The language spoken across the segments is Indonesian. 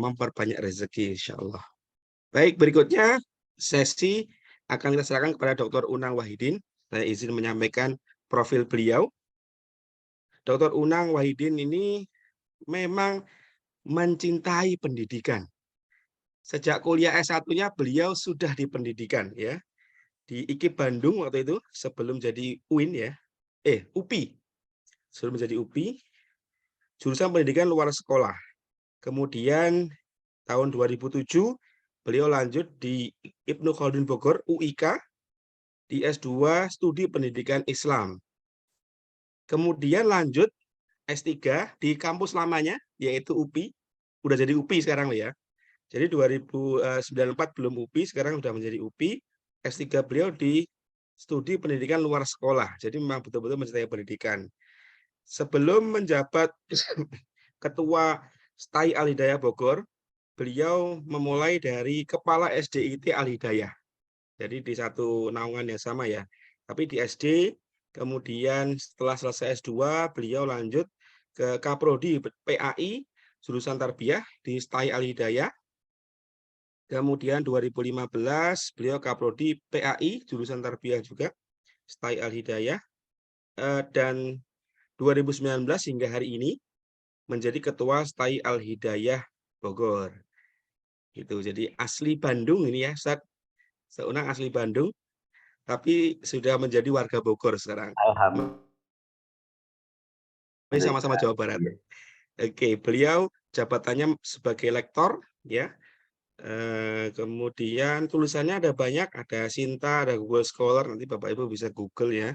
memperbanyak rezeki insyaallah. Baik, berikutnya sesi akan kita serahkan kepada Dr. Unang Wahidin. Saya izin menyampaikan profil beliau. Dr. Unang Wahidin ini memang mencintai pendidikan. Sejak kuliah S1-nya beliau sudah di pendidikan ya. Di IKIP Bandung waktu itu sebelum jadi UIN ya. UPI. Sebelum menjadi UPI, jurusan pendidikan luar sekolah. Kemudian tahun 2007 beliau lanjut di Ibnu Khaldun Bogor UIK di S2 Studi Pendidikan Islam. Kemudian lanjut S3 di kampus lamanya yaitu UPI. Udah jadi UPI sekarang ya. Jadi 2094 belum UPI, sekarang sudah menjadi UPI. S3 beliau di Studi Pendidikan Luar Sekolah. Jadi memang betul-betul mencintai pendidikan. Sebelum menjabat Ketua STAI Al-Hidayah Bogor, beliau memulai dari Kepala SDIT Al-Hidayah. Jadi di satu naungan yang sama ya. Tapi di SD, kemudian setelah selesai S2, beliau lanjut ke Kaprodi PAI, jurusan Tarbiyah di STAI Al-Hidayah. Kemudian 2015 beliau Kaprodi PAI, jurusan Tarbiyah juga, STAI Al-Hidayah. Dan 2019 hingga hari ini menjadi Ketua STAI Al-Hidayah Bogor. Gitu. Jadi asli Bandung ini ya, Ustaz. Seunang asli Bandung, tapi sudah menjadi warga Bogor sekarang. Alhamdulillah. Ini sama-sama Jawa Barat. Oke, beliau jabatannya sebagai lektor ya. Kemudian tulisannya ada banyak, ada Sinta, ada Google Scholar, nanti Bapak Ibu bisa Google ya.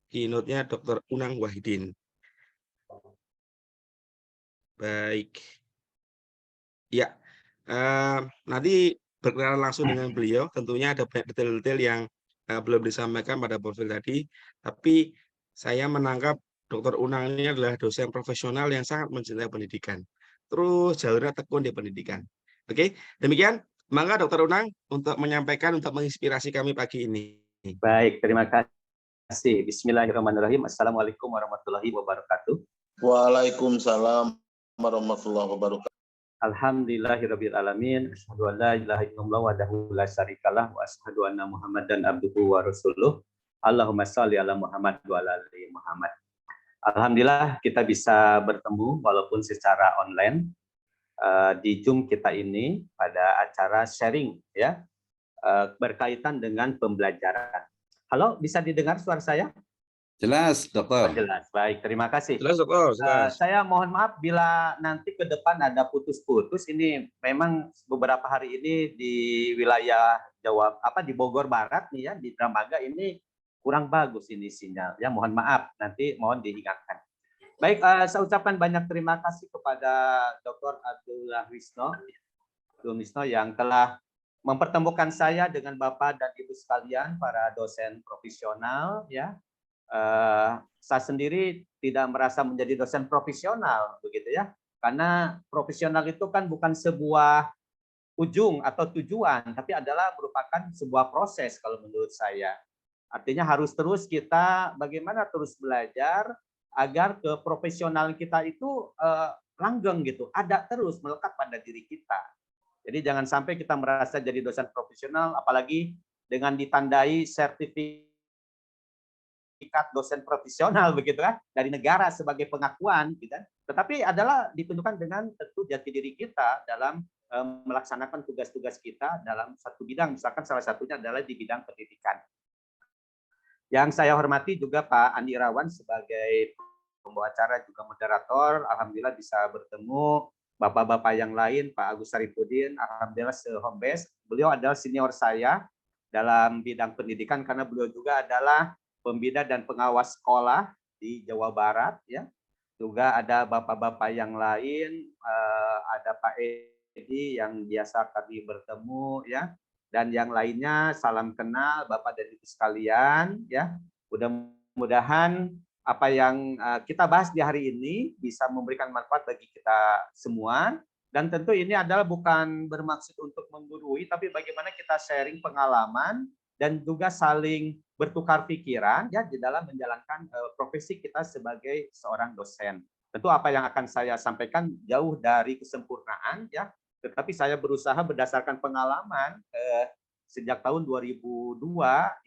Keynote-nya Dr. Unang Wahidin. Baik. Ya, nanti berkenalan langsung dengan beliau. Tentunya ada banyak detail-detail yang belum disampaikan pada profil tadi, tapi saya menangkap Dr. Unang ini adalah dosen profesional yang sangat mencintai pendidikan. Terus jalurnya tekun di pendidikan. Oke, demikian. Maka Dr. Unang untuk menyampaikan, untuk menginspirasi kami pagi ini. Baik, terima kasih. Bismillahirrahmanirrahim. Assalamualaikum warahmatullahi wabarakatuh. Waalaikumsalam warahmatullahi wabarakatuh. Alhamdulillahirabbil alamin. Asyhadu an la ilaha illallah wahdahu la syarikalah wa asyhadu anna Muhammadan abduhu wa rasuluh. Allahumma shalli ala Muhammad wa ala ali Muhammad. Alhamdulillah kita bisa bertemu walaupun secara online di Zoom kita ini pada acara sharing ya berkaitan dengan pembelajaran. Halo, bisa didengar suara saya? Jelas, Dokter. Jelas. Baik, terima kasih. Jelas, Dokter. Jelas. Saya mohon maaf bila nanti ke depan ada putus-putus. Ini memang beberapa hari ini di wilayah Jawa, di Bogor Barat nih ya, di Dramaga ini kurang bagus ini sinyal. Ya, mohon maaf. Nanti mohon diingatkan. Baik, saya ucapkan banyak terima kasih kepada Dr. Abdullah Wisno yang telah mempertemukan saya dengan Bapak dan Ibu sekalian, para dosen profesional. Ya, saya sendiri tidak merasa menjadi dosen profesional, begitu ya, karena profesional itu kan bukan sebuah ujung atau tujuan, tapi adalah merupakan sebuah proses kalau menurut saya. Artinya harus terus kita bagaimana terus belajar agar keprofesionalan kita itu langgeng gitu, ada terus melekat pada diri kita. Jadi jangan sampai kita merasa jadi dosen profesional, apalagi dengan ditandai sertifikat dosen profesional begitu kan dari negara sebagai pengakuan, gitu kan. Tetapi adalah ditentukan dengan tentu jati diri kita dalam melaksanakan tugas-tugas kita dalam satu bidang, misalkan salah satunya adalah di bidang pendidikan. Yang saya hormati juga Pak Andi Irawan sebagai pembawa acara juga moderator. Alhamdulillah bisa bertemu bapak-bapak yang lain, Pak Agus Sarifudin, alhamdulillah se-home base. Beliau adalah senior saya dalam bidang pendidikan karena beliau juga adalah pembina dan pengawas sekolah di Jawa Barat ya. Juga ada bapak-bapak yang lain, ada Pak Edi yang biasa kami bertemu ya. Dan yang lainnya salam kenal Bapak dan Ibu sekalian ya. Mudah-mudahan apa yang kita bahas di hari ini bisa memberikan manfaat bagi kita semua, dan tentu ini adalah bukan bermaksud untuk menggurui, tapi bagaimana kita sharing pengalaman dan juga saling bertukar pikiran ya di dalam menjalankan profesi kita sebagai seorang dosen. Tentu apa yang akan saya sampaikan jauh dari kesempurnaan ya, tetapi saya berusaha berdasarkan pengalaman sejak tahun 2002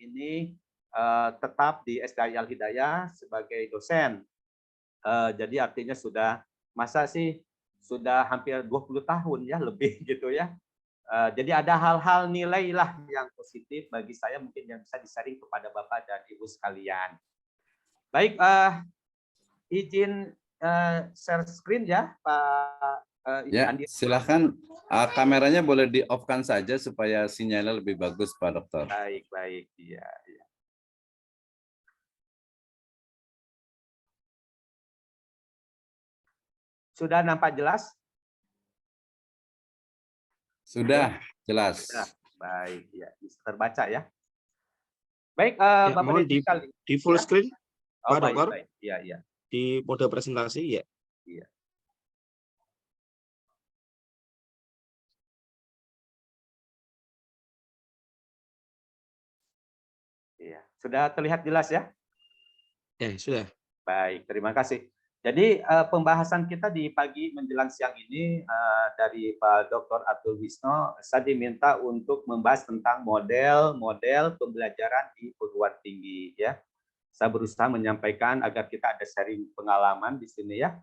ini tetap di SDI Al Hidayah sebagai dosen. Jadi artinya sudah hampir 20 tahun ya, lebih gitu ya. Jadi ada hal-hal nilai lah yang positif bagi saya mungkin yang bisa disaring kepada Bapak dan Ibu sekalian. Baik, izin share screen ya, Pak Ya, Andi. silakan kameranya boleh di-off-kan saja supaya sinyalnya lebih bagus, Pak Dokter. Baik, iya. Sudah nampak jelas? Sudah, jelas. Baik, ya, bisa terbaca ya. Baik, Ya, Bapak mohon dan Ibu di full ya. screen, Oh, Pak Dokter, baik. Iya. di mode presentasi ya. Iya. Iya, sudah terlihat jelas ya? Ya, sudah. Baik, terima kasih. Jadi pembahasan kita di pagi menjelang siang ini dari Pak Dr. Abdul Wisno, saya diminta untuk membahas tentang model-model pembelajaran di perguruan tinggi ya. Saya berusaha menyampaikan agar kita ada sharing pengalaman di sini ya.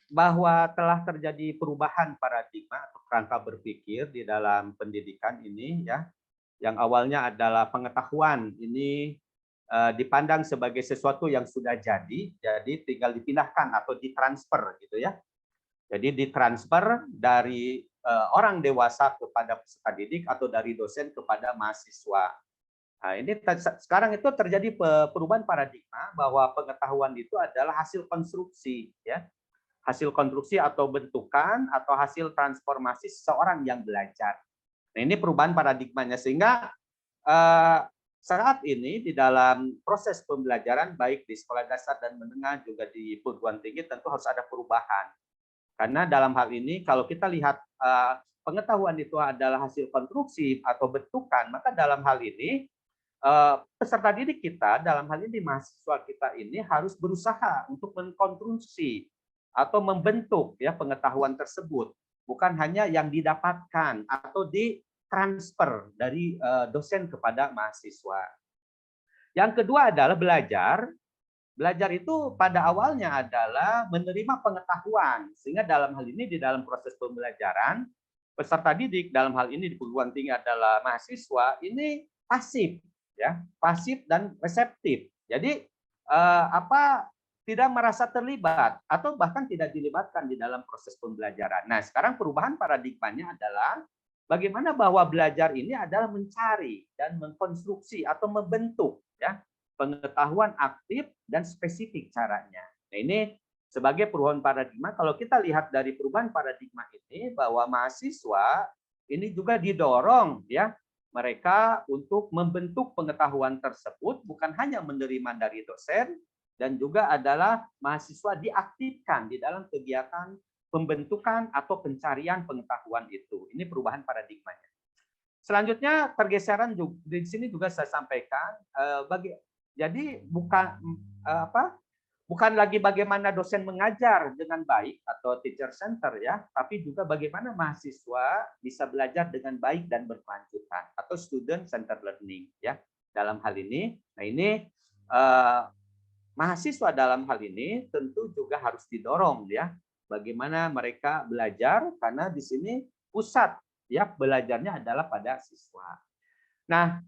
Bahwa telah terjadi perubahan paradigma atau kerangka berpikir di dalam pendidikan ini ya. Yang awalnya adalah pengetahuan ini dipandang sebagai sesuatu yang sudah jadi tinggal dipindahkan atau ditransfer gitu ya. Jadi ditransfer dari orang dewasa kepada peserta didik atau dari dosen kepada mahasiswa. Nah, ini sekarang itu terjadi perubahan paradigma bahwa pengetahuan itu adalah hasil konstruksi ya. Hasil konstruksi atau bentukan atau hasil transformasi seseorang yang belajar. Nah, ini perubahan paradigmanya sehingga saat ini di dalam proses pembelajaran baik di sekolah dasar dan menengah juga di perguruan tinggi tentu harus ada perubahan. Karena dalam hal ini kalau kita lihat pengetahuan itu adalah hasil konstruksi atau bentukan, maka dalam hal ini peserta didik kita, dalam hal ini mahasiswa kita ini harus berusaha untuk mengkonstruksi atau membentuk ya pengetahuan tersebut, bukan hanya yang didapatkan atau transfer dari dosen kepada mahasiswa. Yang kedua adalah belajar. Belajar itu pada awalnya adalah menerima pengetahuan, sehingga dalam hal ini di dalam proses pembelajaran peserta didik dalam hal ini di perguruan tinggi adalah mahasiswa ini pasif, ya, pasif dan reseptif. Jadi tidak merasa terlibat atau bahkan tidak dilibatkan di dalam proses pembelajaran. Nah, sekarang perubahan paradigmanya adalah bagaimana bahwa belajar ini adalah mencari dan mengkonstruksi atau membentuk ya pengetahuan aktif dan spesifik caranya. Nah, ini sebagai perubahan paradigma. Kalau kita lihat dari perubahan paradigma ini bahwa mahasiswa ini juga didorong ya mereka untuk membentuk pengetahuan tersebut bukan hanya menerima dari dosen dan juga adalah mahasiswa diaktifkan di dalam kegiatan pembentukan atau pencarian pengetahuan itu. Ini perubahan paradigmanya. Selanjutnya pergeseran juga, di sini juga saya sampaikan jadi bukan lagi bagaimana dosen mengajar dengan baik atau teacher center ya, tapi juga bagaimana mahasiswa bisa belajar dengan baik dan berkelanjutan atau student center learning ya dalam hal ini. Nah, ini mahasiswa dalam hal ini tentu juga harus didorong ya bagaimana mereka belajar karena di sini pusat ya belajarnya adalah pada siswa. Nah,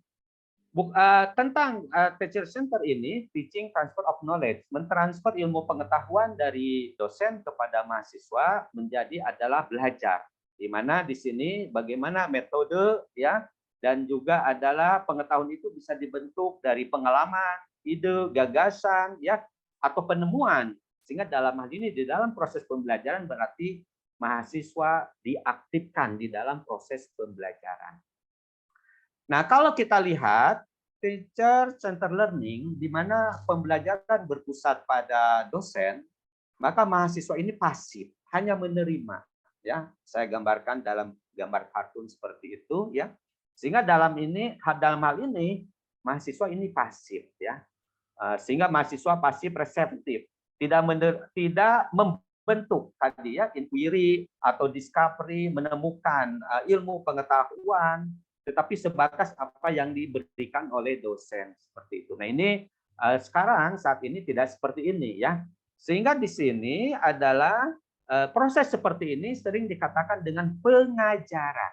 tentang teacher center ini teaching transfer of knowledge, mentransfer ilmu pengetahuan dari dosen kepada mahasiswa menjadi adalah belajar. Di mana di sini bagaimana metode ya dan juga adalah pengetahuan itu bisa dibentuk dari pengalaman, ide, gagasan ya atau penemuan. Sehingga dalam hal ini di dalam proses pembelajaran berarti mahasiswa diaktifkan di dalam proses pembelajaran. Nah, kalau kita lihat teacher center learning di mana pembelajaran berpusat pada dosen, maka mahasiswa ini pasif, hanya menerima ya. Saya gambarkan dalam gambar kartun seperti itu ya. Sehingga dalam hal ini mahasiswa ini pasif ya. Sehingga mahasiswa pasif reseptif, tidak bentuk tadi ya, inquiry atau discovery, menemukan ilmu pengetahuan, tetapi sebatas apa yang diberikan oleh dosen seperti itu. Nah ini sekarang saat ini tidak seperti ini ya, sehingga di sini adalah proses seperti ini sering dikatakan dengan pengajaran.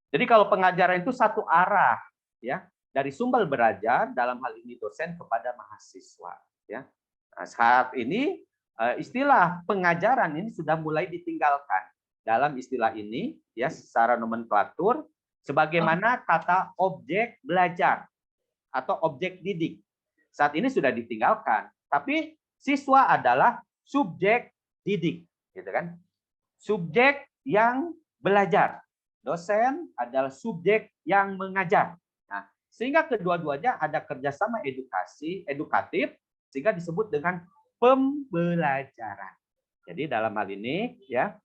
Jadi kalau pengajaran itu satu arah ya, dari sumber belajar dalam hal ini dosen kepada mahasiswa ya. Nah, saat ini istilah pengajaran ini sudah mulai ditinggalkan. Dalam istilah ini ya secara nomenklatur sebagaimana kata objek belajar atau objek didik. Saat ini sudah ditinggalkan, tapi siswa adalah subjek didik, gitu kan? Subjek yang belajar. Dosen adalah subjek yang mengajar. Nah, sehingga kedua-duanya ada kerjasama edukatif, sehingga disebut dengan pembelajaran. Jadi dalam hal ini ya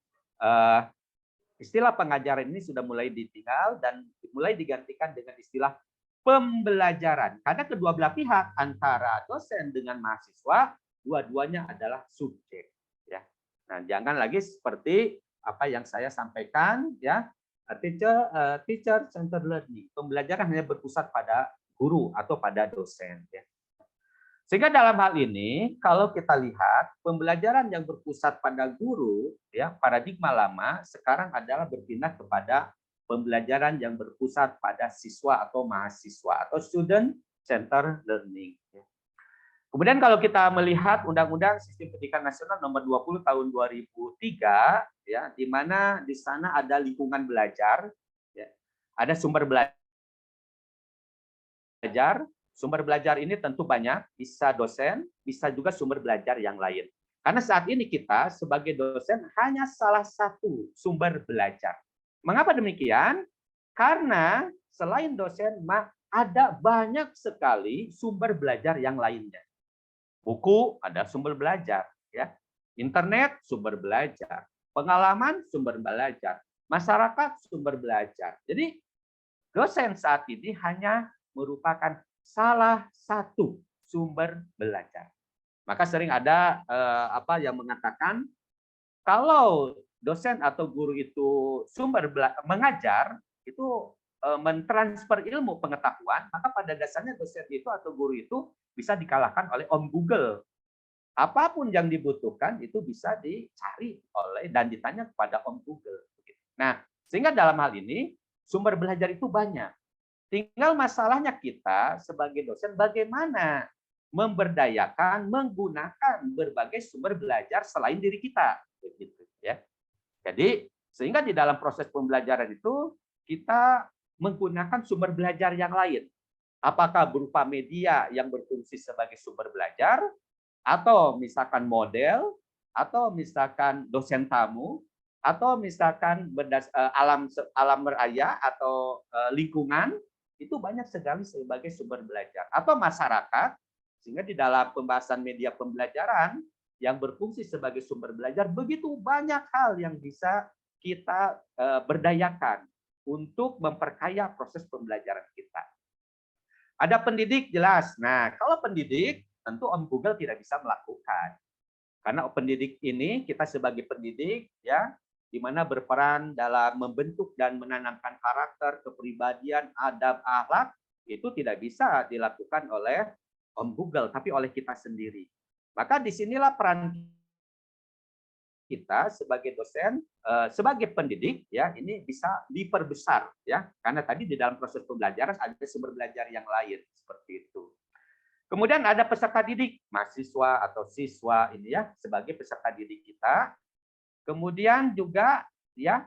istilah pengajaran ini sudah mulai ditinggal dan mulai digantikan dengan istilah pembelajaran. Karena kedua belah pihak antara dosen dengan mahasiswa dua-duanya adalah subjek ya. Nah, jangan lagi seperti apa yang saya sampaikan ya, teacher centered learning. Pembelajaran hanya berpusat pada guru atau pada dosen ya. Sehingga dalam hal ini, kalau kita lihat pembelajaran yang berpusat pada guru, ya paradigma lama sekarang adalah berpindah kepada pembelajaran yang berpusat pada siswa atau mahasiswa atau student center learning. Kemudian kalau kita melihat Undang-Undang Sistem Pendidikan Nasional Nomor 20 Tahun 2003, ya, di mana di sana ada lingkungan belajar, ya, ada sumber belajar. Sumber belajar ini tentu banyak, bisa dosen, bisa juga sumber belajar yang lain. Karena saat ini kita sebagai dosen hanya salah satu sumber belajar. Mengapa demikian? Karena selain dosen, ada banyak sekali sumber belajar yang lainnya. Buku ada sumber belajar, ya. Internet sumber belajar, pengalaman sumber belajar, masyarakat sumber belajar. Jadi dosen saat ini hanya merupakan salah satu sumber belajar. Maka sering ada yang mengatakan kalau dosen atau guru itu mengajar itu mentransfer ilmu pengetahuan, maka pada dasarnya dosen itu atau guru itu bisa dikalahkan oleh Om Google. Apapun yang dibutuhkan itu bisa dicari oleh dan ditanya kepada Om Google. Nah, sehingga dalam hal ini sumber belajar itu banyak. Tinggal masalahnya kita sebagai dosen bagaimana memberdayakan, menggunakan berbagai sumber belajar selain diri kita, begitu ya. Jadi sehingga di dalam proses pembelajaran itu kita menggunakan sumber belajar yang lain. Apakah berupa media yang berfungsi sebagai sumber belajar, atau misalkan model, atau misalkan dosen tamu, atau misalkan alam raya atau lingkungan. Itu banyak sekali sebagai sumber belajar. Atau masyarakat, sehingga di dalam pembahasan media pembelajaran yang berfungsi sebagai sumber belajar, begitu banyak hal yang bisa kita berdayakan untuk memperkaya proses pembelajaran kita. Ada pendidik jelas. Nah, kalau pendidik, tentu Om Google tidak bisa melakukan. Karena pendidik ini, kita sebagai pendidik, ya, di mana berperan dalam membentuk dan menanamkan karakter, kepribadian, adab, akhlak, itu tidak bisa dilakukan oleh Om Google, tapi oleh kita sendiri. Maka disinilah peran kita sebagai dosen, sebagai pendidik, ya ini bisa diperbesar, ya, karena tadi di dalam proses pembelajaran ada sumber belajar yang lain seperti itu. Kemudian ada peserta didik, mahasiswa atau siswa ini ya sebagai peserta didik kita. Kemudian juga ya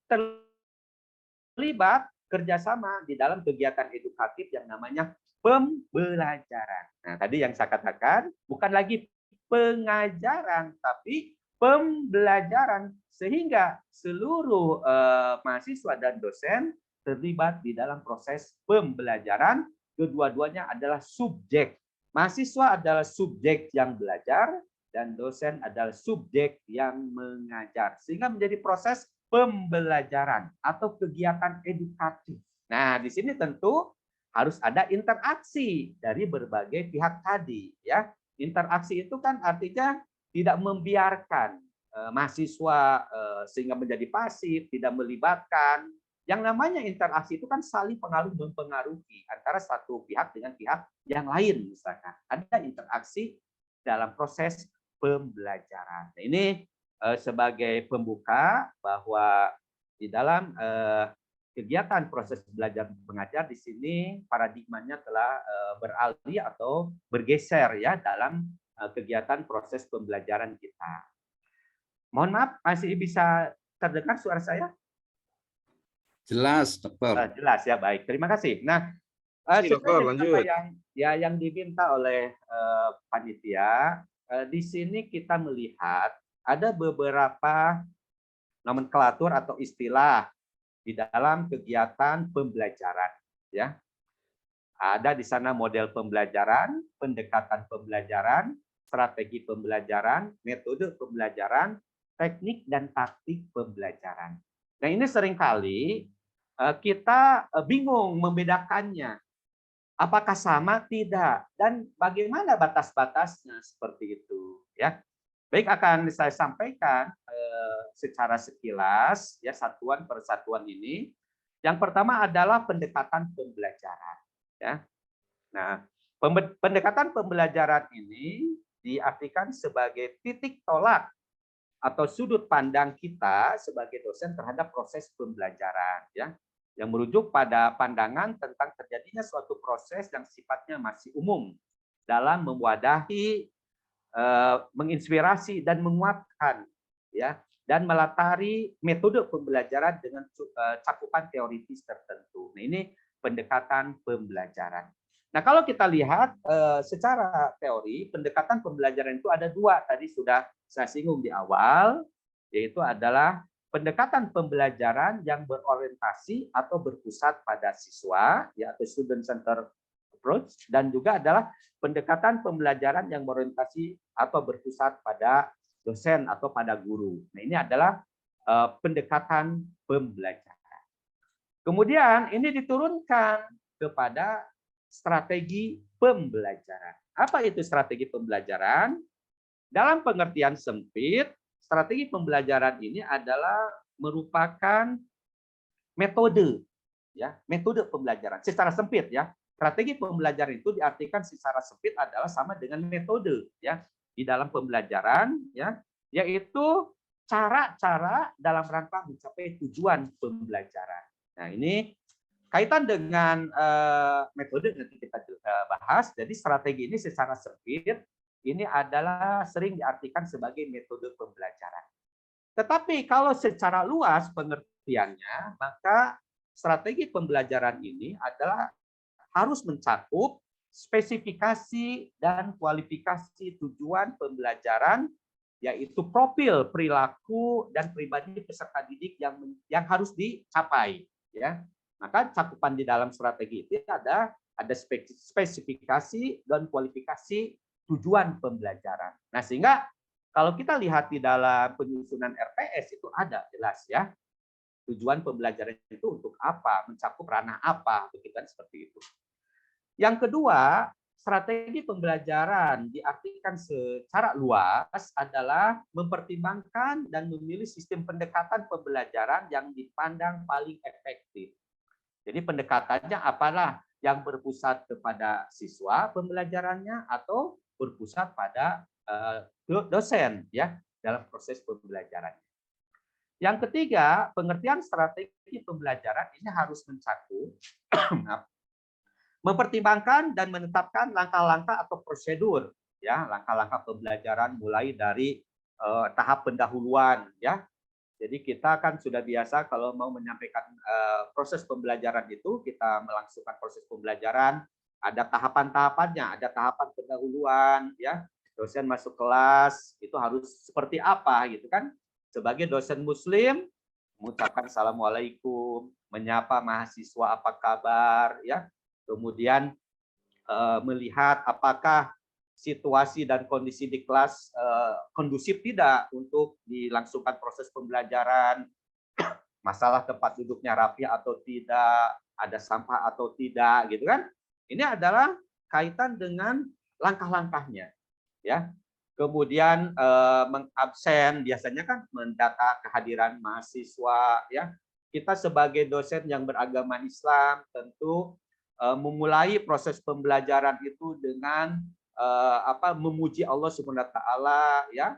terlibat kerjasama di dalam kegiatan edukatif yang namanya pembelajaran. Nah, tadi yang saya katakan bukan lagi pengajaran, tapi pembelajaran sehingga seluruh mahasiswa dan dosen terlibat di dalam proses pembelajaran. Kedua-duanya adalah subjek. Mahasiswa adalah subjek yang belajar, dan dosen adalah subjek yang mengajar. Sehingga menjadi proses pembelajaran atau kegiatan edukatif. Nah, di sini tentu harus ada interaksi dari berbagai pihak tadi. Ya, interaksi itu kan artinya tidak membiarkan mahasiswa sehingga menjadi pasif, tidak melibatkan. Yang namanya interaksi itu kan saling pengaruh mempengaruhi antara satu pihak dengan pihak yang lain, misalkan. Ada interaksi dalam proses pembelajaran. Nah, ini sebagai pembuka bahwa di dalam kegiatan proses belajar mengajar di sini paradigmanya telah beralih atau bergeser ya dalam kegiatan proses pembelajaran kita. Mohon maaf, masih bisa terdengar suara saya? Jelas, Dokter. Jelas ya, baik. Terima kasih. Nah, Dokter, sesuai dengan lanjut. apa yang diminta oleh panitia, di sini kita melihat ada beberapa nomenklatur atau istilah di dalam kegiatan pembelajaran. Ya, ada di sana model pembelajaran, pendekatan pembelajaran, strategi pembelajaran, metode pembelajaran, teknik dan taktik pembelajaran. Nah, ini seringkali kita bingung membedakannya. Apakah sama? Tidak. Dan bagaimana batas-batasnya seperti itu? Ya, baik, akan saya sampaikan secara sekilas ya satuan per satuan ini. Yang pertama adalah pendekatan pembelajaran. Ya, nah pendekatan pembelajaran ini diartikan sebagai titik tolak atau sudut pandang kita sebagai dosen terhadap proses pembelajaran. Ya, yang merujuk pada pandangan tentang terjadinya suatu proses yang sifatnya masih umum dalam mewadahi, menginspirasi dan menguatkan, ya, dan melatari metode pembelajaran dengan cakupan teoritis tertentu. Nah, ini pendekatan pembelajaran. Nah, kalau kita lihat secara teori, pendekatan pembelajaran itu ada dua, tadi sudah saya singgung di awal, yaitu adalah pendekatan pembelajaran yang berorientasi atau berpusat pada siswa, ya, atau student center approach, dan juga adalah pendekatan pembelajaran yang berorientasi atau berpusat pada dosen atau pada guru. Nah, ini adalah pendekatan pembelajaran. Kemudian ini diturunkan kepada strategi pembelajaran. Apa itu strategi pembelajaran? Dalam pengertian sempit, strategi pembelajaran ini adalah merupakan metode, ya, metode pembelajaran secara sempit, ya. Strategi pembelajaran itu diartikan secara sempit adalah sama dengan metode, ya, di dalam pembelajaran, ya, yaitu cara-cara dalam rangka mencapai tujuan pembelajaran. Nah, ini kaitan dengan metode nanti kita bahas. Jadi strategi ini secara sempit ini adalah sering diartikan sebagai metode pembelajaran. Tetapi kalau secara luas pengertiannya, maka strategi pembelajaran ini adalah harus mencakup spesifikasi dan kualifikasi tujuan pembelajaran, yaitu profil perilaku dan pribadi peserta didik yang harus dicapai. Ya, maka cakupan di dalam strategi itu ada spesifikasi dan kualifikasi tujuan pembelajaran. Nah, sehingga kalau kita lihat di dalam penyusunan RPS itu ada jelas, ya, tujuan pembelajaran itu untuk apa, mencakup ranah apa, begitu kan, seperti itu. Yang kedua, strategi pembelajaran diartikan secara luas adalah mempertimbangkan dan memilih sistem pendekatan pembelajaran yang dipandang paling efektif. Jadi pendekatannya apalah, yang berpusat kepada siswa pembelajarannya atau berpusat pada dosen, ya, dalam proses pembelajaran. Yang ketiga, pengertian strategi pembelajaran ini harus mencakup mempertimbangkan dan menetapkan langkah-langkah atau prosedur, ya, langkah-langkah pembelajaran mulai dari tahap pendahuluan, ya. Jadi kita kan sudah biasa kalau mau menyampaikan proses pembelajaran itu, kita melangsungkan proses pembelajaran, ada tahapan-tahapannya, ada tahapan pendahuluan, ya. Dosen masuk kelas itu harus seperti apa, gitu kan? Sebagai dosen Muslim, mengucapkan assalamualaikum, menyapa mahasiswa apa kabar, ya. Kemudian melihat apakah situasi dan kondisi di kelas kondusif tidak untuk dilangsungkan proses pembelajaran, masalah tempat duduknya rapi atau tidak, ada sampah atau tidak, gitu kan? Ini adalah kaitan dengan langkah-langkahnya, ya. kemudian mengabsen, biasanya kan mendata kehadiran mahasiswa, ya. Kita sebagai dosen yang beragama Islam tentu memulai proses pembelajaran itu dengan memuji Allah Subhanahu wa taala, ya,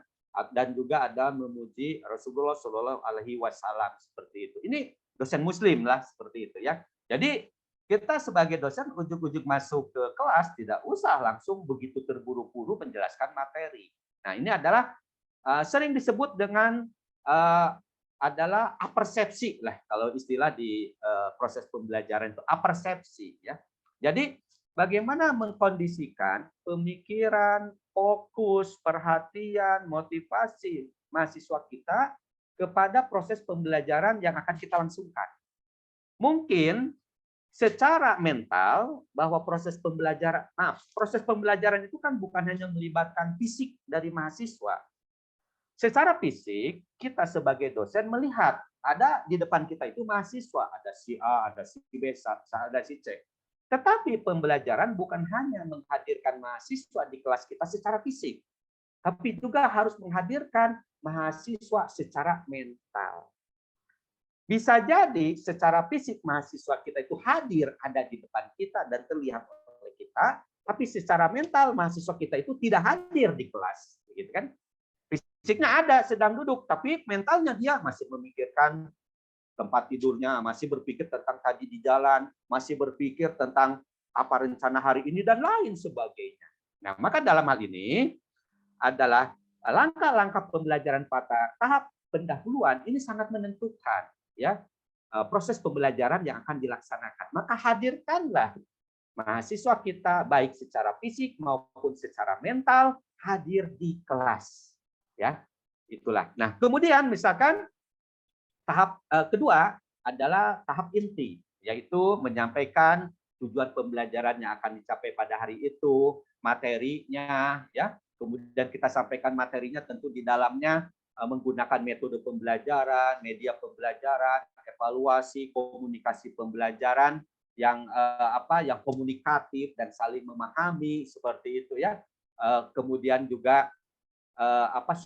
dan juga ada memuji Rasulullah Shallallahu alaihi wasallam, seperti itu. Ini dosen muslim lah, seperti itu, ya. Jadi kita sebagai dosen ujuk-ujuk masuk ke kelas tidak usah langsung begitu terburu-buru menjelaskan materi. Nah, ini adalah sering disebut dengan adalah apersepsi lah, kalau istilah di proses pembelajaran itu apersepsi, ya. Jadi bagaimana mengkondisikan pemikiran, fokus, perhatian, motivasi mahasiswa kita kepada proses pembelajaran yang akan kita langsungkan. Mungkin secara mental bahwa proses pembelajaran itu kan bukan hanya melibatkan fisik dari mahasiswa. Secara fisik, kita sebagai dosen melihat ada di depan kita itu mahasiswa, ada si A, ada si B, ada si C. Tetapi pembelajaran bukan hanya menghadirkan mahasiswa di kelas kita secara fisik, tapi juga harus menghadirkan mahasiswa secara mental. Bisa jadi secara fisik mahasiswa kita itu hadir, ada di depan kita dan terlihat oleh kita, tapi secara mental mahasiswa kita itu tidak hadir di kelas, gitu kan? Fisiknya ada, sedang duduk, tapi mentalnya dia masih memikirkan tempat tidurnya, masih berpikir tentang tadi di jalan, masih berpikir tentang apa rencana hari ini dan lain sebagainya. Nah, maka dalam hal ini adalah langkah-langkah pembelajaran pada tahap pendahuluan ini sangat menentukan, ya, proses pembelajaran yang akan dilaksanakan. Maka hadirkanlah mahasiswa kita baik secara fisik maupun secara mental hadir di kelas, ya. Itulah. Nah, kemudian misalkan tahap kedua adalah tahap inti, yaitu menyampaikan tujuan pembelajaran yang akan dicapai pada hari itu, materinya, ya. Kemudian kita sampaikan materinya tentu di dalamnya menggunakan metode pembelajaran, media pembelajaran, evaluasi, komunikasi pembelajaran yang yang komunikatif dan saling memahami, seperti itu, ya. Kemudian juga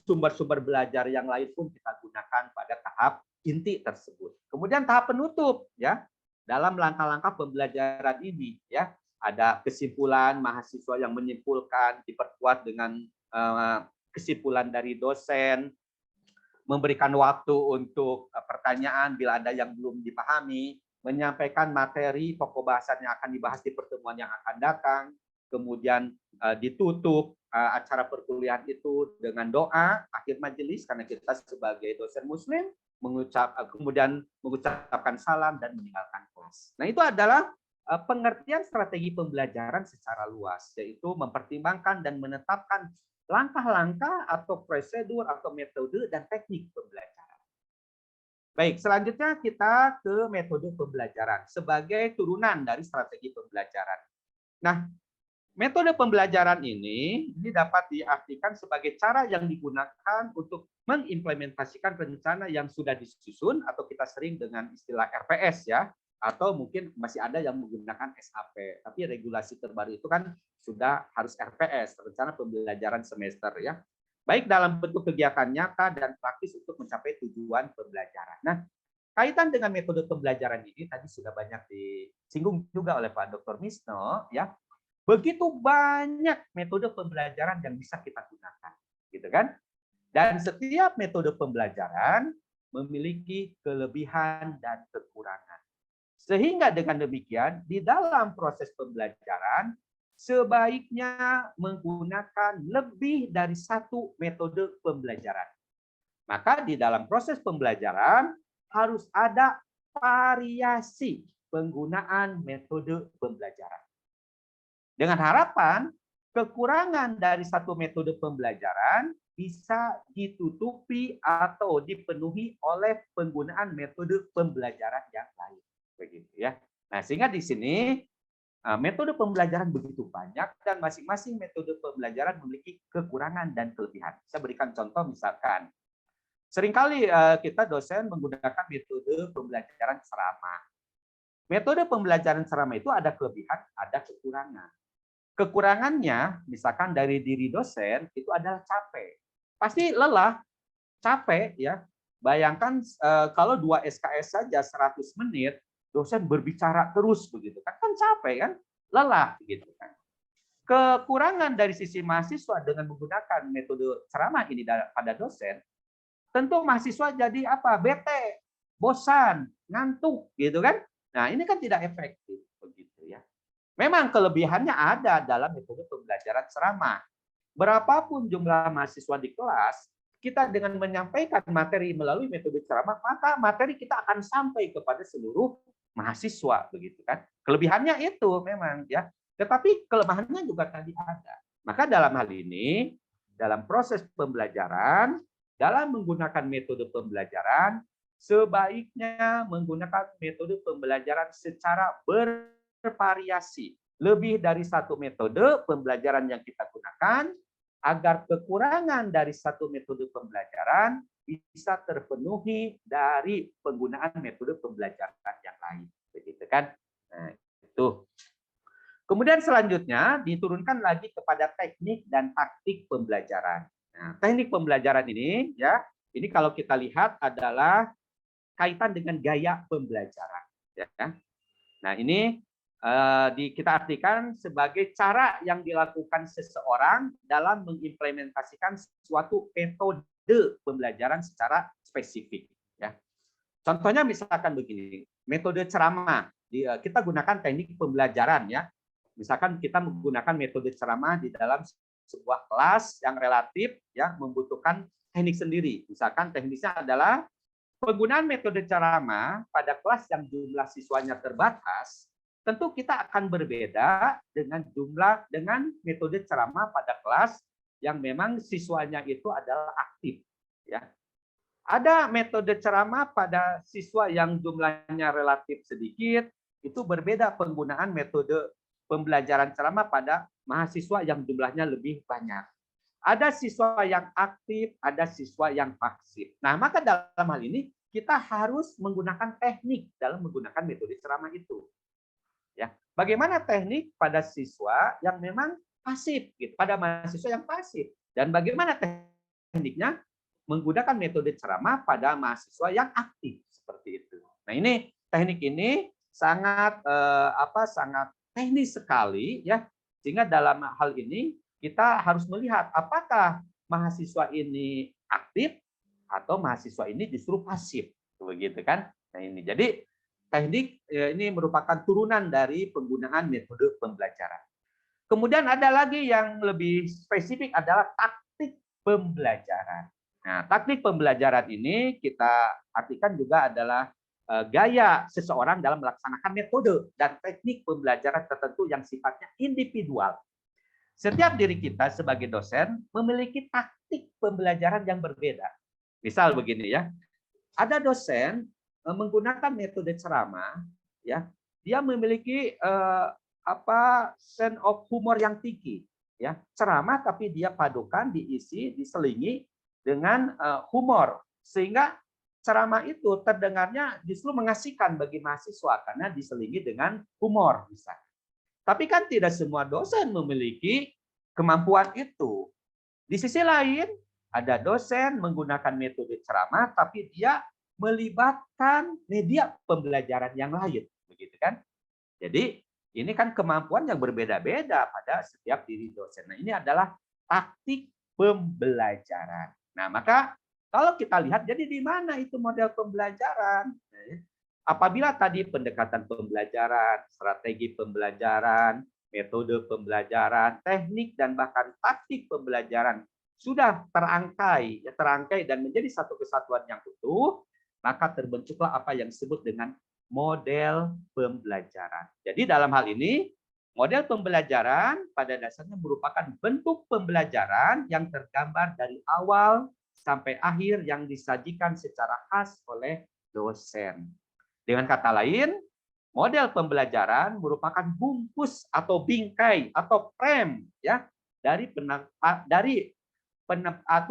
sumber-sumber belajar yang lain pun kita gunakan pada tahap inti tersebut. Kemudian tahap penutup, ya. Dalam langkah-langkah pembelajaran ini, ya, ada kesimpulan mahasiswa yang menyimpulkan, diperkuat dengan kesimpulan dari dosen, memberikan waktu untuk pertanyaan bila ada yang belum dipahami, menyampaikan materi pokok bahasan yang akan dibahas di pertemuan yang akan datang, kemudian ditutup acara perkuliahan itu dengan doa akhir majelis karena kita sebagai dosen muslim kemudian mengucapkan salam dan meninggalkan kelas. Nah, itu adalah pengertian strategi pembelajaran secara luas, yaitu mempertimbangkan dan menetapkan langkah-langkah atau prosedur atau metode dan teknik pembelajaran. Baik, selanjutnya kita ke metode pembelajaran sebagai turunan dari strategi pembelajaran. Nah, metode pembelajaran ini dapat diartikan sebagai cara yang digunakan untuk mengimplementasikan rencana yang sudah disusun atau kita sering dengan istilah RPS, ya, atau mungkin masih ada yang menggunakan SAP. Tapi regulasi terbaru itu kan sudah harus RPS, rencana pembelajaran semester, ya. Baik dalam bentuk kegiatan nyata dan praktis untuk mencapai tujuan pembelajaran. Nah, kaitan dengan metode pembelajaran ini tadi sudah banyak disinggung juga oleh Pak Dr. Misno, ya. Begitu banyak metode pembelajaran yang bisa kita gunakan, gitu kan? Dan setiap metode pembelajaran memiliki kelebihan dan kekurangan. Sehingga dengan demikian, di dalam proses pembelajaran sebaiknya menggunakan lebih dari satu metode pembelajaran. Maka di dalam proses pembelajaran harus ada variasi penggunaan metode pembelajaran. Dengan harapan kekurangan dari satu metode pembelajaran bisa ditutupi atau dipenuhi oleh penggunaan metode pembelajaran yang lain, begitu, ya. Nah, sehingga di sini metode pembelajaran begitu banyak dan masing-masing metode pembelajaran memiliki kekurangan dan kelebihan. Saya berikan contoh, misalkan seringkali kita dosen menggunakan metode pembelajaran ceramah. Metode pembelajaran ceramah itu ada kelebihan, ada kekurangan. Kekurangannya, misalkan dari diri dosen, itu adalah capek. Pasti lelah, capek ya. Bayangkan kalau 2 SKS saja 100 menit, dosen berbicara terus begitu kan, capek kan, lelah gitu kan. Kekurangan dari sisi mahasiswa dengan menggunakan metode ceramah ini pada dosen, tentu mahasiswa jadi apa? Bete, bosan, ngantuk gitu kan. Nah, ini kan tidak efektif begitu ya. Memang kelebihannya ada dalam metode pembelajaran ceramah. Berapapun jumlah mahasiswa di kelas, kita dengan menyampaikan materi melalui metode ceramah, maka materi kita akan sampai kepada seluruh mahasiswa begitu kan. Kelebihannya itu memang ya. Tetapi kelemahannya juga tadi ada. Maka dalam hal ini, dalam proses pembelajaran, dalam menggunakan metode pembelajaran, sebaiknya menggunakan metode pembelajaran secara bervariasi. Lebih dari satu metode pembelajaran yang kita gunakan, agar kekurangan dari satu metode pembelajaran bisa terpenuhi dari penggunaan metode pembelajaran yang lain. Begitu kan? Nah, itu. Kemudian selanjutnya diturunkan lagi kepada teknik dan taktik pembelajaran. Nah, teknik pembelajaran ini ya, ini kalau kita lihat adalah kaitan dengan gaya pembelajaran. Ya. Nah, ini kita artikan sebagai cara yang dilakukan seseorang dalam mengimplementasikan suatu metode pembelajaran secara spesifik. Ya. Contohnya misalkan begini, metode ceramah. Kita gunakan teknik pembelajaran ya. Misalkan kita menggunakan metode ceramah di dalam sebuah kelas yang relatif ya membutuhkan teknik sendiri. Misalkan teknisnya adalah penggunaan metode ceramah pada kelas yang jumlah siswanya terbatas, tentu kita akan berbeda dengan metode ceramah pada kelas yang memang siswanya itu adalah aktif. Ya. Ada metode ceramah pada siswa yang jumlahnya relatif sedikit, itu berbeda penggunaan metode pembelajaran ceramah pada mahasiswa yang jumlahnya lebih banyak. Ada siswa yang aktif, ada siswa yang pasif. Nah, maka dalam hal ini kita harus menggunakan teknik dalam menggunakan metode ceramah itu. Ya, bagaimana teknik pada siswa yang memang pasif, gitu, pada mahasiswa yang pasif, dan bagaimana tekniknya menggunakan metode ceramah pada mahasiswa yang aktif seperti itu. Nah, ini teknik ini sangat sangat teknis sekali ya, sehingga dalam hal ini kita harus melihat apakah mahasiswa ini aktif atau mahasiswa ini justru pasif, begitu kan? Nah, ini jadi teknik ini merupakan turunan dari penggunaan metode pembelajaran. Kemudian ada lagi yang lebih spesifik adalah taktik pembelajaran. Nah, taktik pembelajaran ini kita artikan juga adalah gaya seseorang dalam melaksanakan metode dan teknik pembelajaran tertentu yang sifatnya individual. Setiap diri kita sebagai dosen memiliki taktik pembelajaran yang berbeda. Misal begini ya, ada dosen menggunakan metode ceramah, ya, dia memiliki sense of humor yang tinggi, ya, ceramah tapi dia padukan, diselingi dengan humor, sehingga ceramah itu terdengarnya justru mengasihkan bagi mahasiswa karena diselingi dengan humor misalnya. Tapi kan tidak semua dosen memiliki kemampuan itu. Di sisi lain, ada dosen menggunakan metode ceramah tapi dia melibatkan media pembelajaran yang lain, begitu kan? Jadi, ini kan kemampuan yang berbeda-beda pada setiap diri dosen. Nah, ini adalah taktik pembelajaran. Nah, maka kalau kita lihat, jadi di mana itu model pembelajaran? Apabila tadi pendekatan pembelajaran, strategi pembelajaran, metode pembelajaran, teknik, dan bahkan taktik pembelajaran sudah terangkai dan menjadi satu kesatuan yang utuh, maka terbentuklah apa yang disebut dengan model pembelajaran. Jadi dalam hal ini, model pembelajaran pada dasarnya merupakan bentuk pembelajaran yang tergambar dari awal sampai akhir yang disajikan secara khas oleh dosen. Dengan kata lain, model pembelajaran merupakan bungkus atau bingkai atau frame ya dari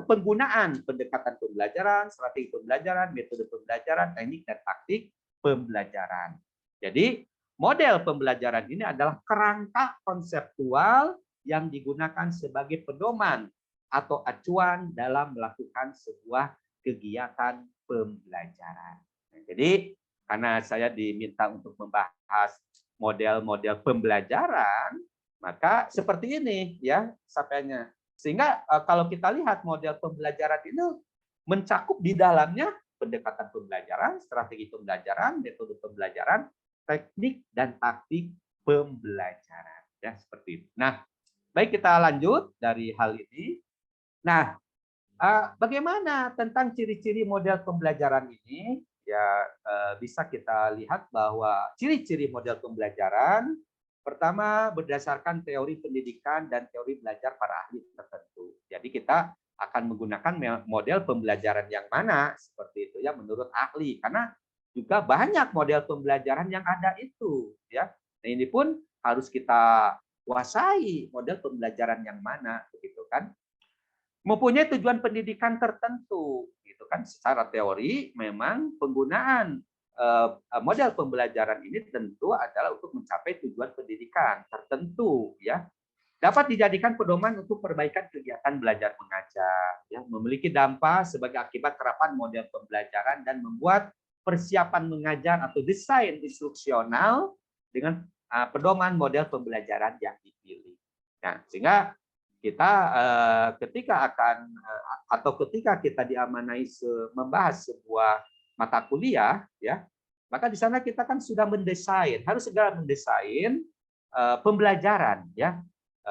penggunaan pendekatan pembelajaran, strategi pembelajaran, metode pembelajaran, teknik dan taktik pembelajaran. Jadi model pembelajaran ini adalah kerangka konseptual yang digunakan sebagai pedoman atau acuan dalam melakukan sebuah kegiatan pembelajaran. Nah, jadi karena saya diminta untuk membahas model-model pembelajaran, maka seperti ini ya sampainya. Sehingga kalau kita lihat model pembelajaran ini mencakup di dalamnya pendekatan pembelajaran, strategi pembelajaran, metode pembelajaran, teknik dan taktik pembelajaran. Ya, seperti itu. Nah, baik kita lanjut dari hal ini. Nah, bagaimana tentang ciri-ciri model pembelajaran ini? Ya, bisa kita lihat bahwa ciri-ciri model pembelajaran pertama berdasarkan teori pendidikan dan teori belajar para ahli tertentu. Jadi kita akan menggunakan model pembelajaran yang mana seperti itu ya menurut ahli, karena juga banyak model pembelajaran yang ada itu ya. Nah, ini pun harus kita kuasai model pembelajaran yang mana begitu kan. Mempunyai tujuan pendidikan tertentu gitu kan. Secara teori memang penggunaan model pembelajaran ini tentu adalah untuk mencapai tujuan pendidikan tertentu ya. Dapat dijadikan pedoman untuk perbaikan kegiatan belajar mengajar ya, memiliki dampak sebagai akibat terapan model pembelajaran dan membuat persiapan mengajar atau desain instruksional dengan pedoman model pembelajaran yang dipilih. Nah, sehingga kita ketika kita diamanai membahas sebuah mata kuliah ya, maka di sana kita kan sudah mendesain, harus segera mendesain pembelajaran ya,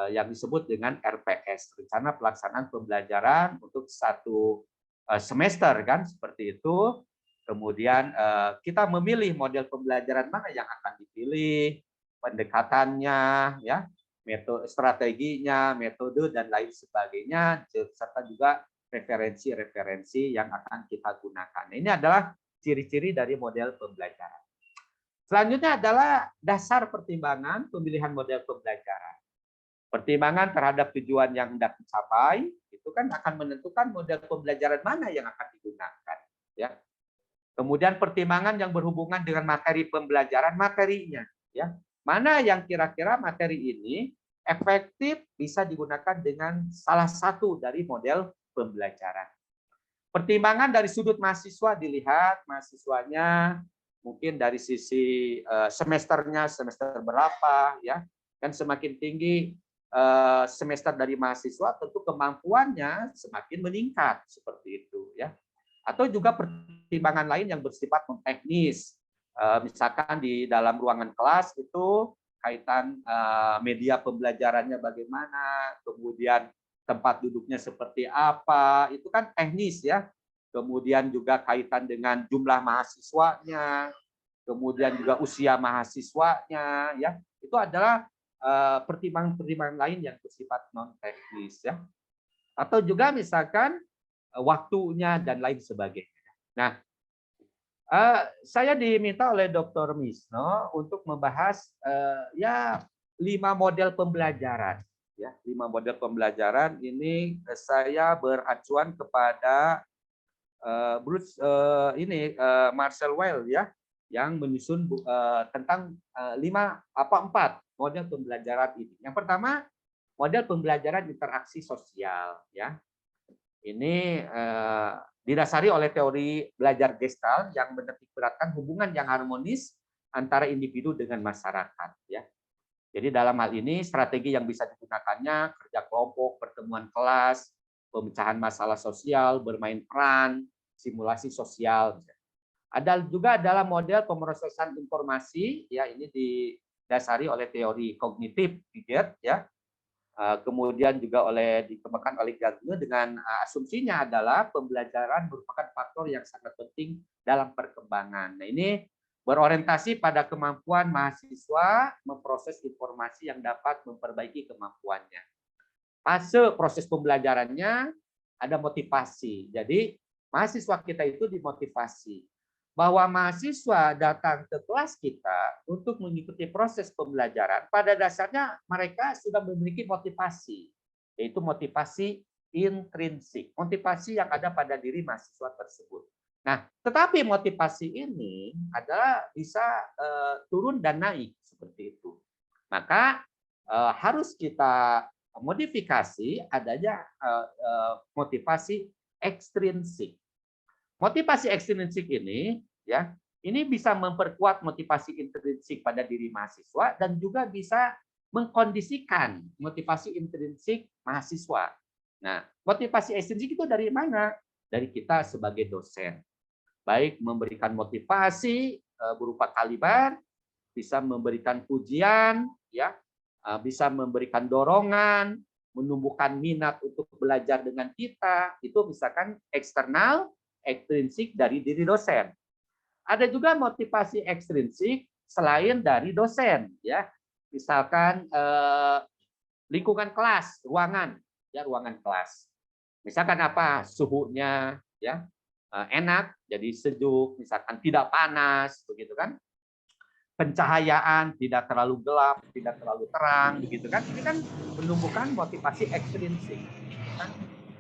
yang disebut dengan RPS, rencana pelaksanaan pembelajaran untuk satu semester kan seperti itu. Kemudian kita memilih model pembelajaran mana yang akan dipilih, pendekatannya ya, metode strateginya, metode dan lain sebagainya, serta juga referensi-referensi yang akan kita gunakan. Ini adalah ciri-ciri dari model pembelajaran. Selanjutnya adalah dasar pertimbangan pemilihan model pembelajaran. Pertimbangan terhadap tujuan yang hendak dicapai itu kan akan menentukan model pembelajaran mana yang akan digunakan. Ya. Kemudian pertimbangan yang berhubungan dengan materi pembelajaran, materinya. Ya. Mana yang kira-kira materi ini efektif bisa digunakan dengan salah satu dari model pembelajaran. Pertimbangan dari sudut mahasiswa dilihat, mahasiswanya mungkin dari sisi semesternya, semester berapa, ya kan semakin tinggi semester dari mahasiswa, tentu kemampuannya semakin meningkat seperti itu, ya. Atau juga pertimbangan lain yang bersifat teknis, misalkan di dalam ruangan kelas itu kaitan media pembelajarannya bagaimana, kemudian tempat duduknya seperti apa, itu kan teknis ya. Kemudian juga kaitan dengan jumlah mahasiswanya, kemudian juga usia mahasiswanya, ya itu adalah pertimbangan-pertimbangan lain yang bersifat non teknis ya. Atau juga misalkan waktunya dan lain sebagainya. Nah, saya diminta oleh Dr. Misno untuk membahas ya 5 model pembelajaran. Ya, 5 model pembelajaran ini saya beracuan kepada Marcel Weil ya, yang menyusun tentang 4 model pembelajaran ini. Yang pertama, model pembelajaran interaksi sosial ya. Ini didasari oleh teori belajar Gestalt yang menitikberatkan hubungan yang harmonis antara individu dengan masyarakat ya. Jadi dalam hal ini strategi yang bisa digunakannya kerja kelompok, pertemuan kelas, pemecahan masalah sosial, bermain peran, simulasi sosial. Ada juga adalah model pemrosesan informasi ya, ini didasari oleh teori kognitif Piaget ya. Kemudian juga dikembangkan oleh Gardner dengan asumsinya adalah pembelajaran merupakan faktor yang sangat penting dalam perkembangan. Nah, ini berorientasi pada kemampuan mahasiswa memproses informasi yang dapat memperbaiki kemampuannya. Fase proses pembelajarannya ada motivasi. Jadi mahasiswa kita itu dimotivasi bahwa mahasiswa datang ke kelas kita untuk mengikuti proses pembelajaran, pada dasarnya mereka sudah memiliki motivasi, yaitu motivasi intrinsik, motivasi yang ada pada diri mahasiswa tersebut. Nah, tetapi motivasi ini adalah bisa turun dan naik seperti itu. Maka harus kita modifikasi adanya motivasi ekstrinsik. Motivasi ekstrinsik ini ya, ini bisa memperkuat motivasi intrinsik pada diri mahasiswa dan juga bisa mengkondisikan motivasi intrinsik mahasiswa. Nah, motivasi ekstrinsik itu dari mana? Dari kita sebagai dosen. Baik memberikan motivasi berupa kalimat, bisa memberikan pujian, ya, bisa memberikan dorongan, menumbuhkan minat untuk belajar dengan kita, itu misalkan eksternal, ekstrinsik dari diri dosen. Ada juga motivasi ekstrinsik selain dari dosen, ya. Misalkan lingkungan kelas, ruangan, ya, ruangan kelas. Misalkan apa? Suhunya ya enak, jadi sejuk, misalkan tidak panas, begitu kan? Pencahayaan tidak terlalu gelap, tidak terlalu terang, begitu kan? Ini kan menumbuhkan motivasi ekstrinsik.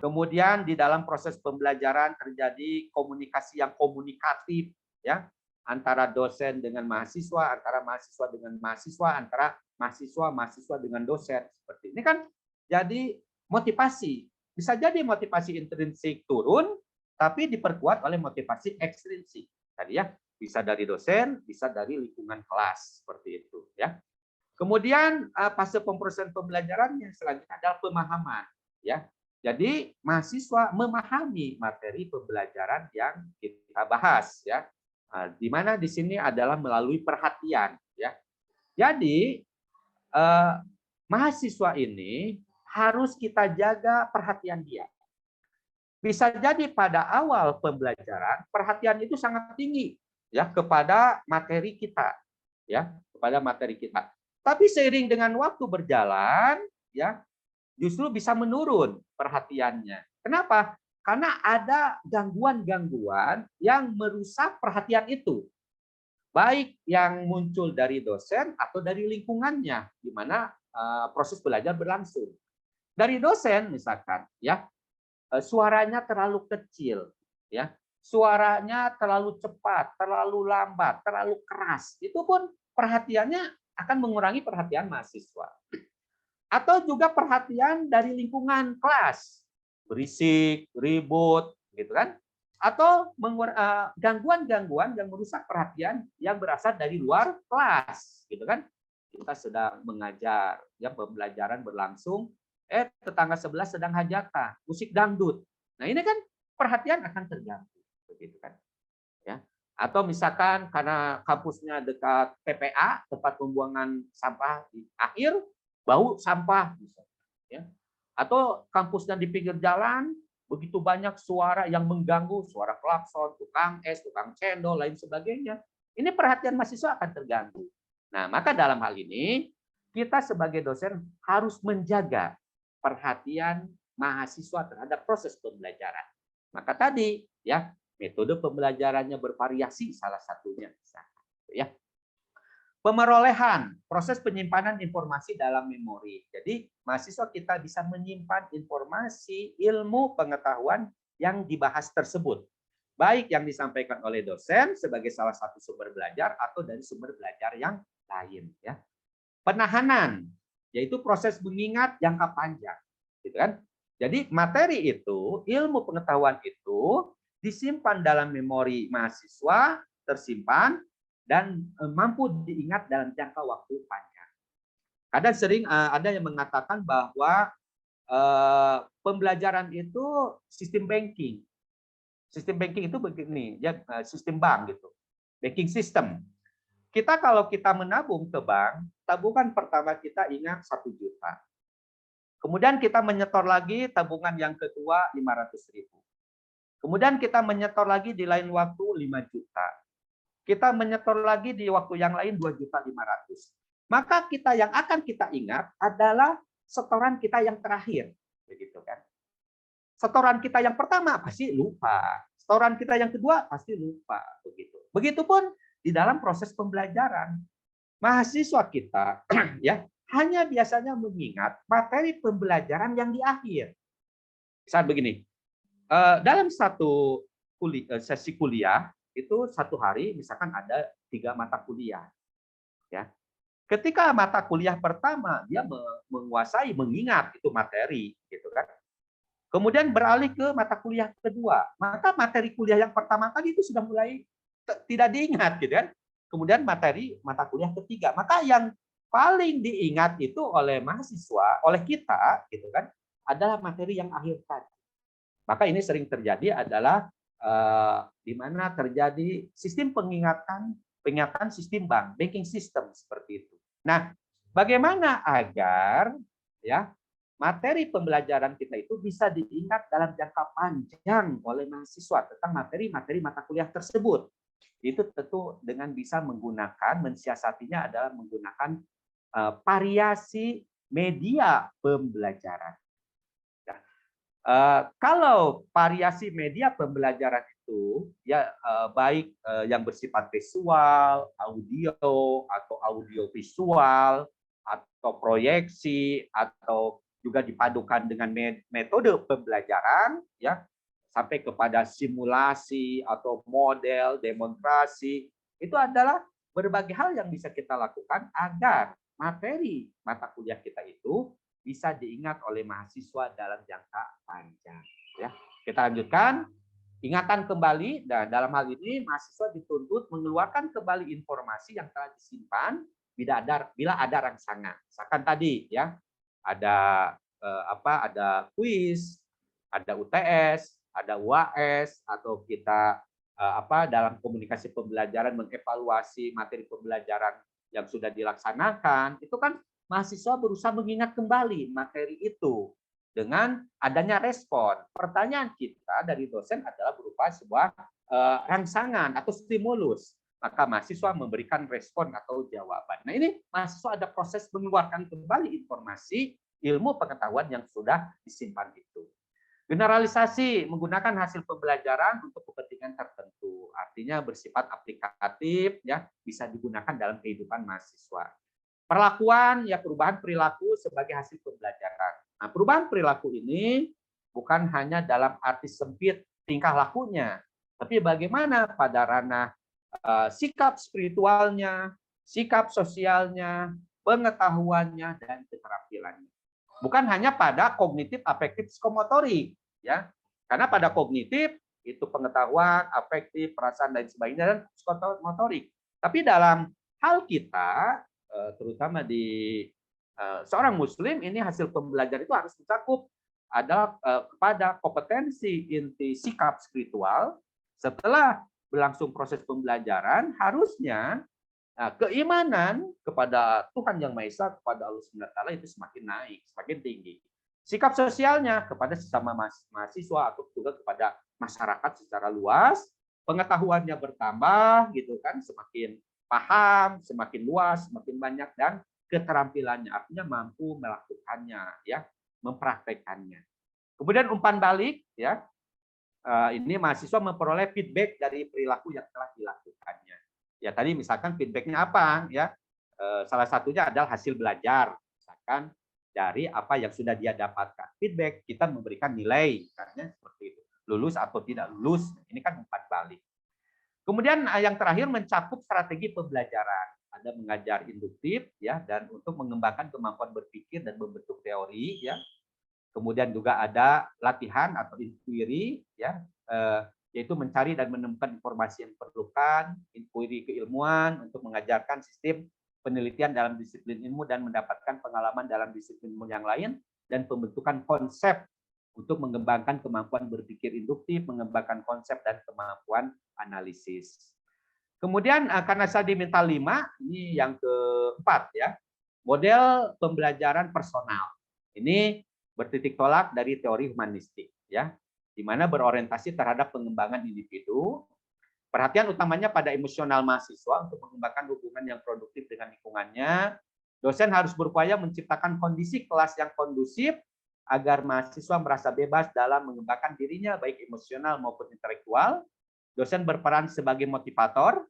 Kemudian di dalam proses pembelajaran terjadi komunikasi yang komunikatif, ya, antara dosen dengan mahasiswa, antara mahasiswa dengan mahasiswa, antara mahasiswa dengan dosen. Seperti ini kan jadi motivasi. Bisa jadi motivasi intrinsik turun, tapi diperkuat oleh motivasi ekstrinsik. Tadi ya, bisa dari dosen, bisa dari lingkungan kelas, seperti itu. Ya. Kemudian fase pemrosesan pembelajaran yang selanjutnya adalah pemahaman. Ya. Jadi mahasiswa memahami materi pembelajaran yang kita bahas, ya. Di mana di sini adalah melalui perhatian, ya. Jadi mahasiswa ini harus kita jaga perhatian dia. Bisa jadi pada awal pembelajaran perhatian itu sangat tinggi, ya, kepada materi kita, ya, kepada materi kita. Tapi seiring dengan waktu berjalan, ya, justru bisa menurun perhatiannya. Kenapa? Karena ada gangguan-gangguan yang merusak perhatian itu. Baik yang muncul dari dosen atau dari lingkungannya, di mana proses belajar berlangsung. Dari dosen misalkan, ya, suaranya terlalu kecil, ya, suaranya terlalu cepat, terlalu lambat, terlalu keras. Itu pun perhatiannya akan mengurangi perhatian mahasiswa. Atau juga perhatian dari lingkungan kelas, berisik, ribut, gitu kan? Atau gangguan-gangguan yang merusak perhatian yang berasal dari luar kelas, gitu kan? Kita sedang mengajar, ya, pembelajaran berlangsung, tetangga sebelah sedang hajatan, musik dangdut. Nah, ini kan perhatian akan terganggu, begitu kan? Ya. Atau misalkan karena kampusnya dekat TPA, tempat pembuangan sampah di akhir, bau sampah, misalnya, ya. Atau kampusnya di pinggir jalan, begitu banyak suara yang mengganggu, suara klakson, tukang es, tukang cendol, lain sebagainya. Ini perhatian mahasiswa akan terganggu. Nah, maka dalam hal ini kita sebagai dosen harus menjaga perhatian mahasiswa terhadap proses pembelajaran. Maka tadi, ya, metode pembelajarannya bervariasi, salah satunya, ya. Pemerolehan, proses penyimpanan informasi dalam memori. Jadi mahasiswa kita bisa menyimpan informasi, ilmu, pengetahuan yang dibahas tersebut. Baik yang disampaikan oleh dosen sebagai salah satu sumber belajar atau dari sumber belajar yang lain. Ya. Penahanan, yaitu proses mengingat jangka panjang. Gitu kan? Jadi materi itu, ilmu pengetahuan itu disimpan dalam memori mahasiswa, tersimpan, dan mampu diingat dalam jangka waktu panjang. Kadang sering ada yang mengatakan bahwa pembelajaran itu sistem banking. Sistem banking itu begini, ya, sistem bank gitu. Banking system. Kalau kita menabung ke bank, tabungan pertama kita ingat 1 juta. Kemudian kita menyetor lagi tabungan yang kedua 500.000. Kemudian kita menyetor lagi di lain waktu 5 juta. Kita menyetor lagi di waktu yang lain 2.500.000. Maka yang akan kita ingat adalah setoran kita yang terakhir, begitu kan? Setoran kita yang pertama pasti lupa, setoran kita yang kedua pasti lupa, begitu. Begitupun di dalam proses pembelajaran, mahasiswa kita ya hanya biasanya mengingat materi pembelajaran yang di akhir. Misal begini, dalam satu sesi kuliah itu 1 hari misalkan ada 3 mata kuliah, ya. Ketika mata kuliah pertama dia menguasai, mengingat itu materi, gitu kan. Kemudian beralih ke mata kuliah kedua, maka materi kuliah yang pertama kali itu sudah mulai tidak diingat, gitu kan. Kemudian materi mata kuliah ketiga, maka yang paling diingat itu oleh mahasiswa, oleh kita, gitu kan, adalah materi yang akhir tadi. Maka ini sering terjadi adalah di mana terjadi sistem pengingatan sistem banking system seperti itu. Nah, bagaimana agar ya materi pembelajaran kita itu bisa diingat dalam jangka panjang oleh mahasiswa tentang materi-materi mata kuliah tersebut. Itu tentu dengan bisa menggunakan, mensiasatinya adalah menggunakan variasi media pembelajaran. Kalau variasi media pembelajaran itu ya baik yang bersifat visual, audio atau audio visual atau proyeksi atau juga dipadukan dengan metode pembelajaran ya sampai kepada simulasi atau model demonstrasi, itu adalah berbagai hal yang bisa kita lakukan agar materi mata kuliah kita itu bisa diingat oleh mahasiswa dalam jangka panjang. Ya, kita lanjutkan. Ingatan kembali. Dan dalam hal ini mahasiswa dituntut mengeluarkan kembali informasi yang telah disimpan bila ada rangsangan. Misalkan tadi ya ada ada kuis, ada UTS, ada UAS, atau kita dalam komunikasi pembelajaran mengevaluasi materi pembelajaran yang sudah dilaksanakan. Itu kan mahasiswa berusaha mengingat kembali materi itu dengan adanya respon. Pertanyaan kita dari dosen adalah berupa sebuah rangsangan atau stimulus. Maka mahasiswa memberikan respon atau jawaban. Nah, ini mahasiswa ada proses mengeluarkan kembali informasi, ilmu pengetahuan yang sudah disimpan itu. Generalisasi menggunakan hasil pembelajaran untuk kepentingan tertentu. Artinya bersifat aplikatif, ya bisa digunakan dalam kehidupan mahasiswa. Perlakuan, ya perubahan perilaku sebagai hasil pembelajaran. Nah, perubahan perilaku ini bukan hanya dalam arti sempit tingkah lakunya, tapi bagaimana pada ranah sikap spiritualnya, sikap sosialnya, pengetahuannya, dan keterampilannya. Bukan hanya pada kognitif, afektif, psikomotorik, ya. Karena pada kognitif itu pengetahuan, afektif, perasaan dan sebagainya, dan psikomotorik. Tapi dalam hal kita terutama di seorang muslim, ini hasil pembelajaran itu harus mencakup adalah kepada kompetensi inti sikap spiritual. Setelah berlangsung proses pembelajaran, harusnya keimanan kepada Tuhan Yang Maha Esa, kepada Allah SWT itu semakin naik, semakin tinggi. Sikap sosialnya kepada sesama mahasiswa atau juga kepada masyarakat secara luas, pengetahuannya bertambah, gitu kan, semakin paham, semakin luas, semakin banyak, dan keterampilannya artinya mampu melakukannya, ya, mempraktekannya. Kemudian umpan balik, ya, ini mahasiswa memperoleh feedback dari perilaku yang telah dilakukannya. Ya tadi misalkan feedbacknya apa, ya, salah satunya adalah hasil belajar, misalkan dari apa yang sudah dia dapatkan. Feedback kita memberikan nilai, misalnya seperti itu, lulus atau tidak lulus, ini kan umpan balik. Kemudian yang terakhir mencakup strategi pembelajaran. Ada mengajar induktif, ya, dan untuk mengembangkan kemampuan berpikir dan membentuk teori, ya. Kemudian juga ada latihan atau inquiry, ya, yaitu mencari dan menemukan informasi yang diperlukan, inquiry keilmuan untuk mengajarkan sistem penelitian dalam disiplin ilmu dan mendapatkan pengalaman dalam disiplin ilmu yang lain, dan pembentukan konsep untuk mengembangkan kemampuan berpikir induktif, mengembangkan konsep dan kemampuan analisis. Kemudian karena saya diminta 5, ini yang keempat, ya, model pembelajaran personal. Ini bertitik tolak dari teori humanistik, ya, di mana berorientasi terhadap pengembangan individu. Perhatian utamanya pada emosional mahasiswa untuk mengembangkan hubungan yang produktif dengan lingkungannya. Dosen harus berupaya menciptakan kondisi kelas yang kondusif agar mahasiswa merasa bebas dalam mengembangkan dirinya, baik emosional maupun intelektual. Dosen berperan sebagai motivator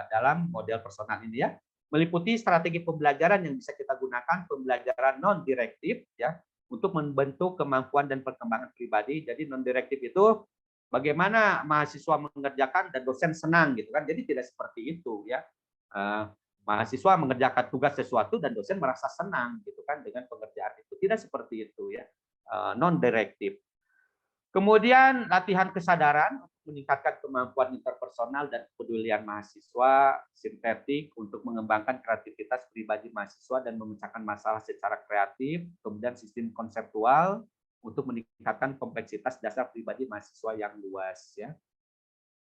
dalam model personal ini, ya, meliputi strategi pembelajaran yang bisa kita gunakan, pembelajaran non direktif, ya, untuk membentuk kemampuan dan perkembangan pribadi. Jadi non direktif itu bagaimana mahasiswa mengerjakan dan dosen senang, gitu kan. Jadi tidak seperti itu, ya. mahasiswa mengerjakan tugas sesuatu dan dosen merasa senang gitu kan dengan pengerjaan itu. Tidak seperti itu ya. Non direktif. Kemudian latihan kesadaran untuk meningkatkan kemampuan interpersonal dan kepedulian mahasiswa, sintetik untuk mengembangkan kreativitas pribadi mahasiswa dan memecahkan masalah secara kreatif, kemudian sistem konseptual untuk meningkatkan kompleksitas dasar pribadi mahasiswa yang luas ya.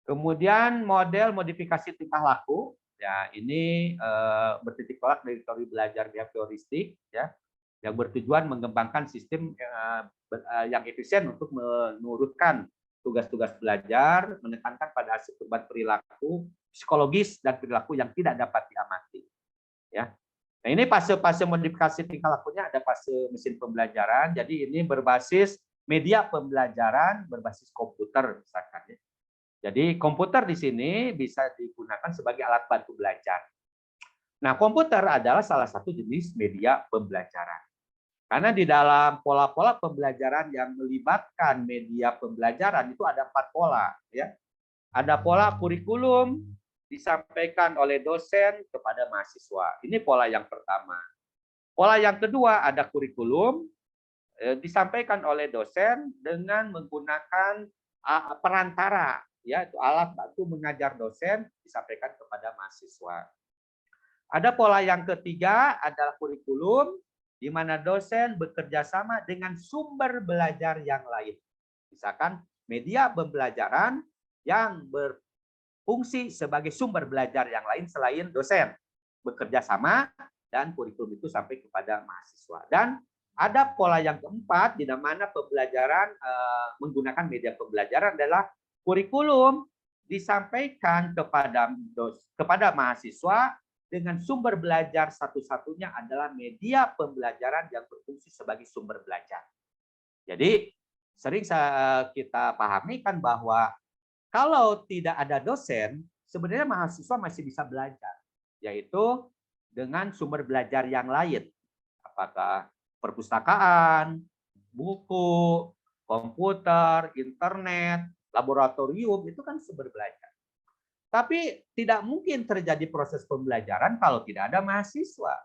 Kemudian model modifikasi tingkah laku, ya ini bertitik tolak dari teori belajar behavioristik ya, yang bertujuan mengembangkan sistem yang efisien untuk menurunkan tugas-tugas belajar, menekankan pada hasil perubahan perilaku psikologis dan perilaku yang tidak dapat diamati. Ya, nah ini fase-fase modifikasi tingkah lakunya ada fase mesin pembelajaran. Jadi ini berbasis media pembelajaran berbasis komputer misalkan. Ya. Jadi komputer di sini bisa digunakan sebagai alat bantu belajar. Nah, komputer adalah salah satu jenis media pembelajaran. Karena di dalam pola-pola pembelajaran yang melibatkan media pembelajaran itu ada 4 pola. Ya. Ada pola kurikulum disampaikan oleh dosen kepada mahasiswa. Ini pola yang pertama. Pola yang kedua ada kurikulum disampaikan oleh dosen dengan menggunakan perantara, ya, itu alat bantu mengajar dosen disampaikan kepada mahasiswa. Ada pola yang ketiga adalah kurikulum di mana dosen bekerja sama dengan sumber belajar yang lain. Misalkan media pembelajaran yang berfungsi sebagai sumber belajar yang lain selain dosen. Bekerja sama dan kurikulum itu sampai kepada mahasiswa. Dan ada pola yang keempat di mana pembelajaran menggunakan media pembelajaran adalah kurikulum disampaikan kepada mahasiswa dengan sumber belajar satu-satunya adalah media pembelajaran yang berfungsi sebagai sumber belajar. Jadi sering kita pahami kan bahwa kalau tidak ada dosen, sebenarnya mahasiswa masih bisa belajar, yaitu dengan sumber belajar yang lain. Apakah perpustakaan, buku, komputer, internet, laboratorium, itu kan sumber belajar. Tapi tidak mungkin terjadi proses pembelajaran kalau tidak ada mahasiswa.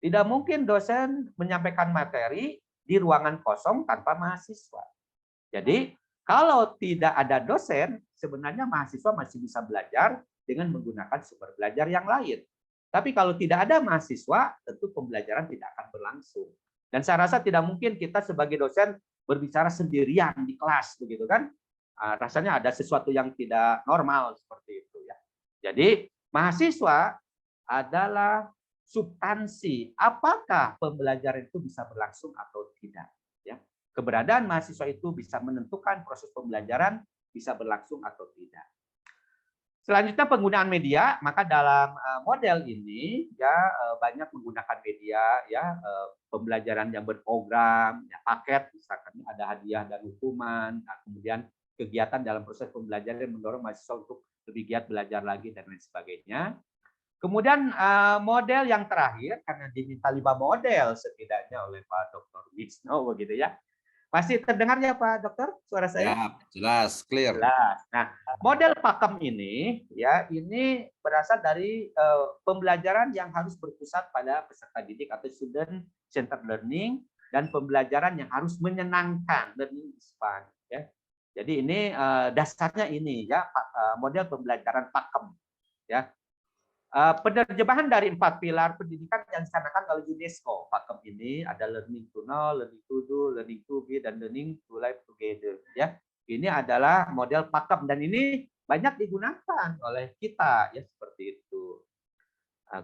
Tidak mungkin dosen menyampaikan materi di ruangan kosong tanpa mahasiswa. Jadi kalau tidak ada dosen, sebenarnya mahasiswa masih bisa belajar dengan menggunakan sumber belajar yang lain. Tapi kalau tidak ada mahasiswa, tentu pembelajaran tidak akan berlangsung. Dan saya rasa tidak mungkin kita sebagai dosen berbicara sendirian di kelas, begitu kan? Rasanya ada sesuatu yang tidak normal seperti itu ya. Jadi mahasiswa adalah substansi apakah pembelajaran itu bisa berlangsung atau tidak ya. Keberadaan mahasiswa itu bisa menentukan proses pembelajaran bisa berlangsung atau tidak. Selanjutnya penggunaan media, maka dalam model ini ya banyak menggunakan media ya, pembelajaran yang berprogram, ya, paket misalkan ada hadiah dan hukuman, nah, kemudian kegiatan dalam proses pembelajaran yang mendorong mahasiswa untuk lebih giat belajar lagi dan lain sebagainya. Kemudian model yang terakhir, karena diminta 5 model setidaknya oleh Pak Dr. Wisnu begitu ya. Masih terdengar ya Pak Dokter suara saya? Ya, jelas, clear. Jelas. Nah, model pakem ini ya ini berasal dari pembelajaran yang harus berpusat pada peserta didik atau student centered learning dan pembelajaran yang harus menyenangkan, learning is fun ya. Jadi ini dasarnya ini ya model pembelajaran pakem ya. Penerjemahan dari 4 pilar pendidikan yang dicanangkan oleh UNESCO. Pakem ini ada learning to know, learning to do, learning to be, dan learning to live together. Ya, ini adalah model pakem dan ini banyak digunakan oleh kita ya seperti itu.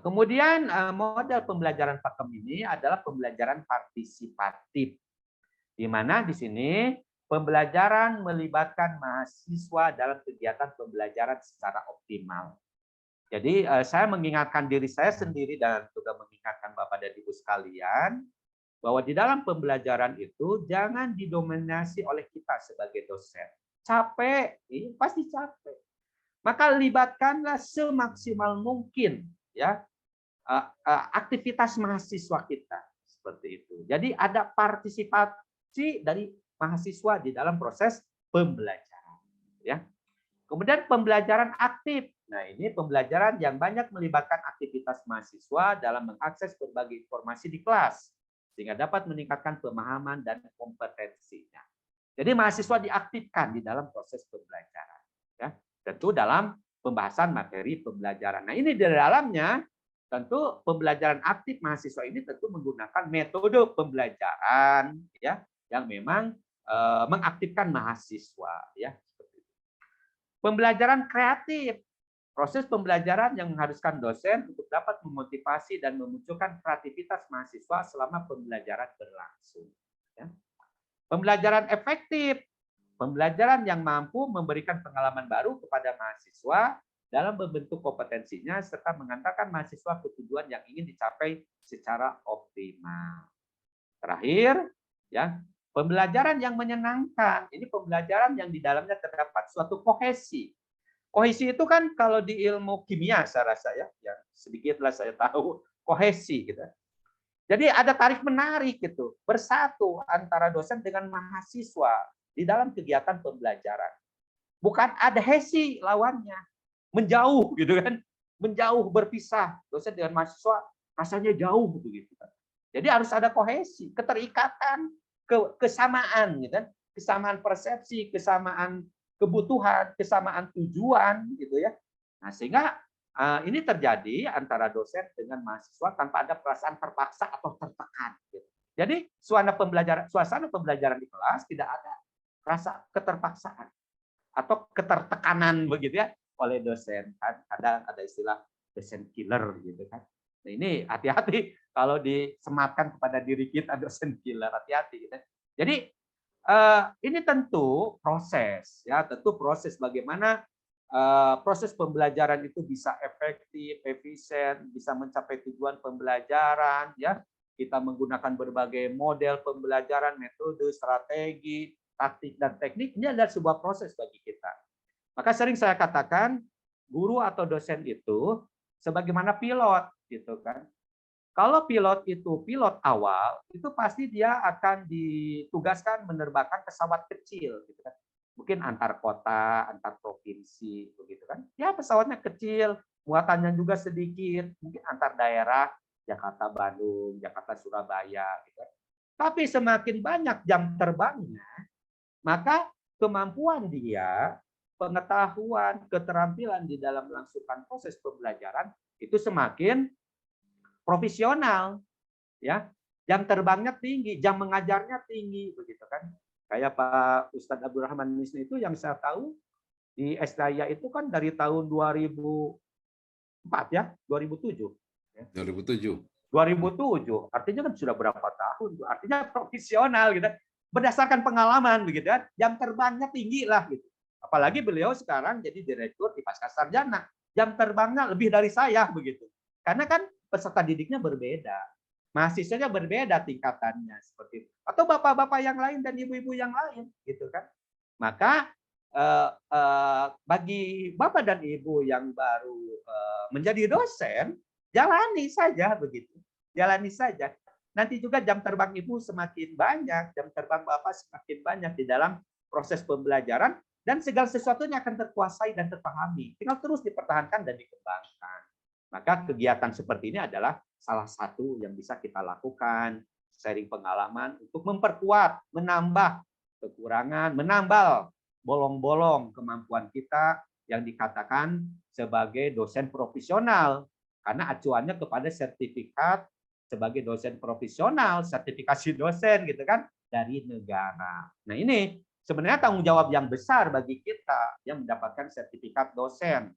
Kemudian model pembelajaran pakem ini adalah pembelajaran partisipatif, di mana di sini pembelajaran melibatkan mahasiswa dalam kegiatan pembelajaran secara optimal. Jadi saya mengingatkan diri saya sendiri dan juga mengingatkan Bapak dan Ibu sekalian bahwa di dalam pembelajaran itu jangan didominasi oleh kita sebagai dosen. Capek, ini pasti capek. Maka libatkanlah semaksimal mungkin ya aktivitas mahasiswa kita seperti itu. Jadi ada partisipasi dari mahasiswa di dalam proses pembelajaran ya. Kemudian pembelajaran aktif. Nah, ini pembelajaran yang banyak melibatkan aktivitas kreativitas mahasiswa dalam mengakses berbagai informasi di kelas, sehingga dapat meningkatkan pemahaman dan kompetensinya. Jadi mahasiswa diaktifkan di dalam proses pembelajaran, ya, tentu dalam pembahasan materi pembelajaran. Nah, ini di dalamnya tentu pembelajaran aktif mahasiswa ini tentu menggunakan metode pembelajaran, ya, yang memang mengaktifkan mahasiswa, ya. Pembelajaran kreatif, proses pembelajaran yang mengharuskan dosen untuk dapat memotivasi dan memunculkan kreativitas mahasiswa selama pembelajaran berlangsung. Ya. Pembelajaran efektif, pembelajaran yang mampu memberikan pengalaman baru kepada mahasiswa dalam membentuk kompetensinya serta mengantarkan mahasiswa ke tujuan yang ingin dicapai secara optimal. Terakhir, ya, pembelajaran yang menyenangkan. Ini pembelajaran yang di dalamnya terdapat suatu kohesi. Kohesi itu kan kalau di ilmu kimia saya rasa ya, yang sedikitlah saya tahu kohesi gitu. Jadi ada tarik menarik gitu, bersatu antara dosen dengan mahasiswa di dalam kegiatan pembelajaran. Bukan ada hesi lawannya, menjauh gitu kan, menjauh berpisah dosen dengan mahasiswa rasanya jauh begitu kan. Jadi harus ada kohesi, keterikatan, kesamaan gitu kan, kesamaan persepsi, kesamaan kebutuhan, kesamaan tujuan gitu ya. Nah, sehingga ini terjadi antara dosen dengan mahasiswa tanpa ada perasaan terpaksa atau tertekan. Gitu. Jadi suasana pembelajaran di kelas tidak ada rasa keterpaksaan atau ketertekanan begitu ya oleh dosen. Kan ada istilah dosen killer gitu kan. Nah, ini hati-hati kalau disematkan kepada diri kita dosen killer, hati-hati. Gitu. Jadi ini tentu proses ya, tentu proses bagaimana proses pembelajaran itu bisa efektif, efisien, bisa mencapai tujuan pembelajaran ya. Kita menggunakan berbagai model pembelajaran, metode, strategi, taktik dan teknik. Ini adalah sebuah proses bagi kita. Maka sering saya katakan guru atau dosen itu sebagaimana pilot gitu kan. Kalau pilot itu pilot awal, itu pasti dia akan ditugaskan menerbangkan pesawat kecil gitu kan. Mungkin antar kota, antar provinsi begitu kan. Ya pesawatnya kecil, muatannya juga sedikit, mungkin antar daerah, Jakarta Bandung, Jakarta Surabaya gitu kan. Tapi semakin banyak jam terbangnya, maka kemampuan dia, pengetahuan, keterampilan di dalam melangsungkan proses pembelajaran itu semakin profesional, ya. Jam terbangnya tinggi, jam mengajarnya tinggi, begitu kan. Kayak Pak Ustadz Abdurrahman Misni itu yang saya tahu di SDIA itu kan dari tahun 2004 ya, 2007. 2007. 2007, artinya kan sudah berapa tahun, artinya profesional gitu. Berdasarkan pengalaman begitu ya, jam terbangnya tinggi lah gitu. Apalagi beliau sekarang jadi direktur di Pascasarjana, jam terbangnya lebih dari saya begitu. Karena kan peserta didiknya berbeda, mahasiswanya berbeda tingkatannya seperti itu. Atau bapak-bapak yang lain dan ibu-ibu yang lain, gitu kan? Maka bagi bapak dan ibu yang baru menjadi dosen, jalani saja begitu, jalani saja. Nanti juga jam terbang ibu semakin banyak, jam terbang bapak semakin banyak di dalam proses pembelajaran dan segala sesuatunya akan terkuasai dan terpahami. Tinggal terus dipertahankan dan dikembangkan. Maka kegiatan seperti ini adalah salah satu yang bisa kita lakukan, sharing pengalaman untuk memperkuat, menambah kekurangan, menambal bolong-bolong kemampuan kita yang dikatakan sebagai dosen profesional. Karena acuannya kepada sertifikat sebagai dosen profesional, sertifikasi dosen gitu kan dari negara. Nah ini sebenarnya tanggung jawab yang besar bagi kita yang mendapatkan sertifikat dosen.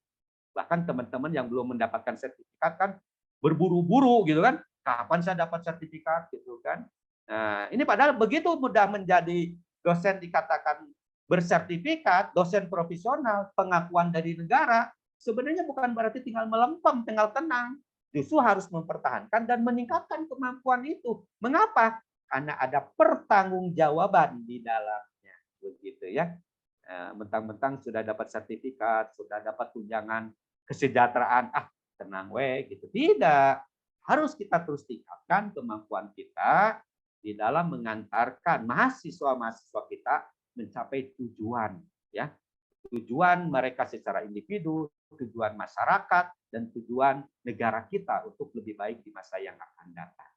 Bahkan teman-teman yang belum mendapatkan sertifikat kan berburu-buru gitu kan, kapan saya dapat sertifikat gitu kan. Nah, ini padahal begitu mudah menjadi dosen dikatakan bersertifikat, dosen profesional, pengakuan dari negara, sebenarnya bukan berarti tinggal melempem, tinggal tenang. Justru harus mempertahankan dan meningkatkan kemampuan itu. Mengapa? Karena ada pertanggungjawaban di dalamnya, begitu ya. Mentang-mentang sudah dapat sertifikat, sudah dapat tunjangan kesejahteraan, tenang gitu. Tidak, harus kita terus tingkatkan kemampuan kita di dalam mengantarkan mahasiswa-mahasiswa kita mencapai tujuan, ya. Tujuan mereka secara individu, tujuan masyarakat dan tujuan negara kita untuk lebih baik di masa yang akan datang.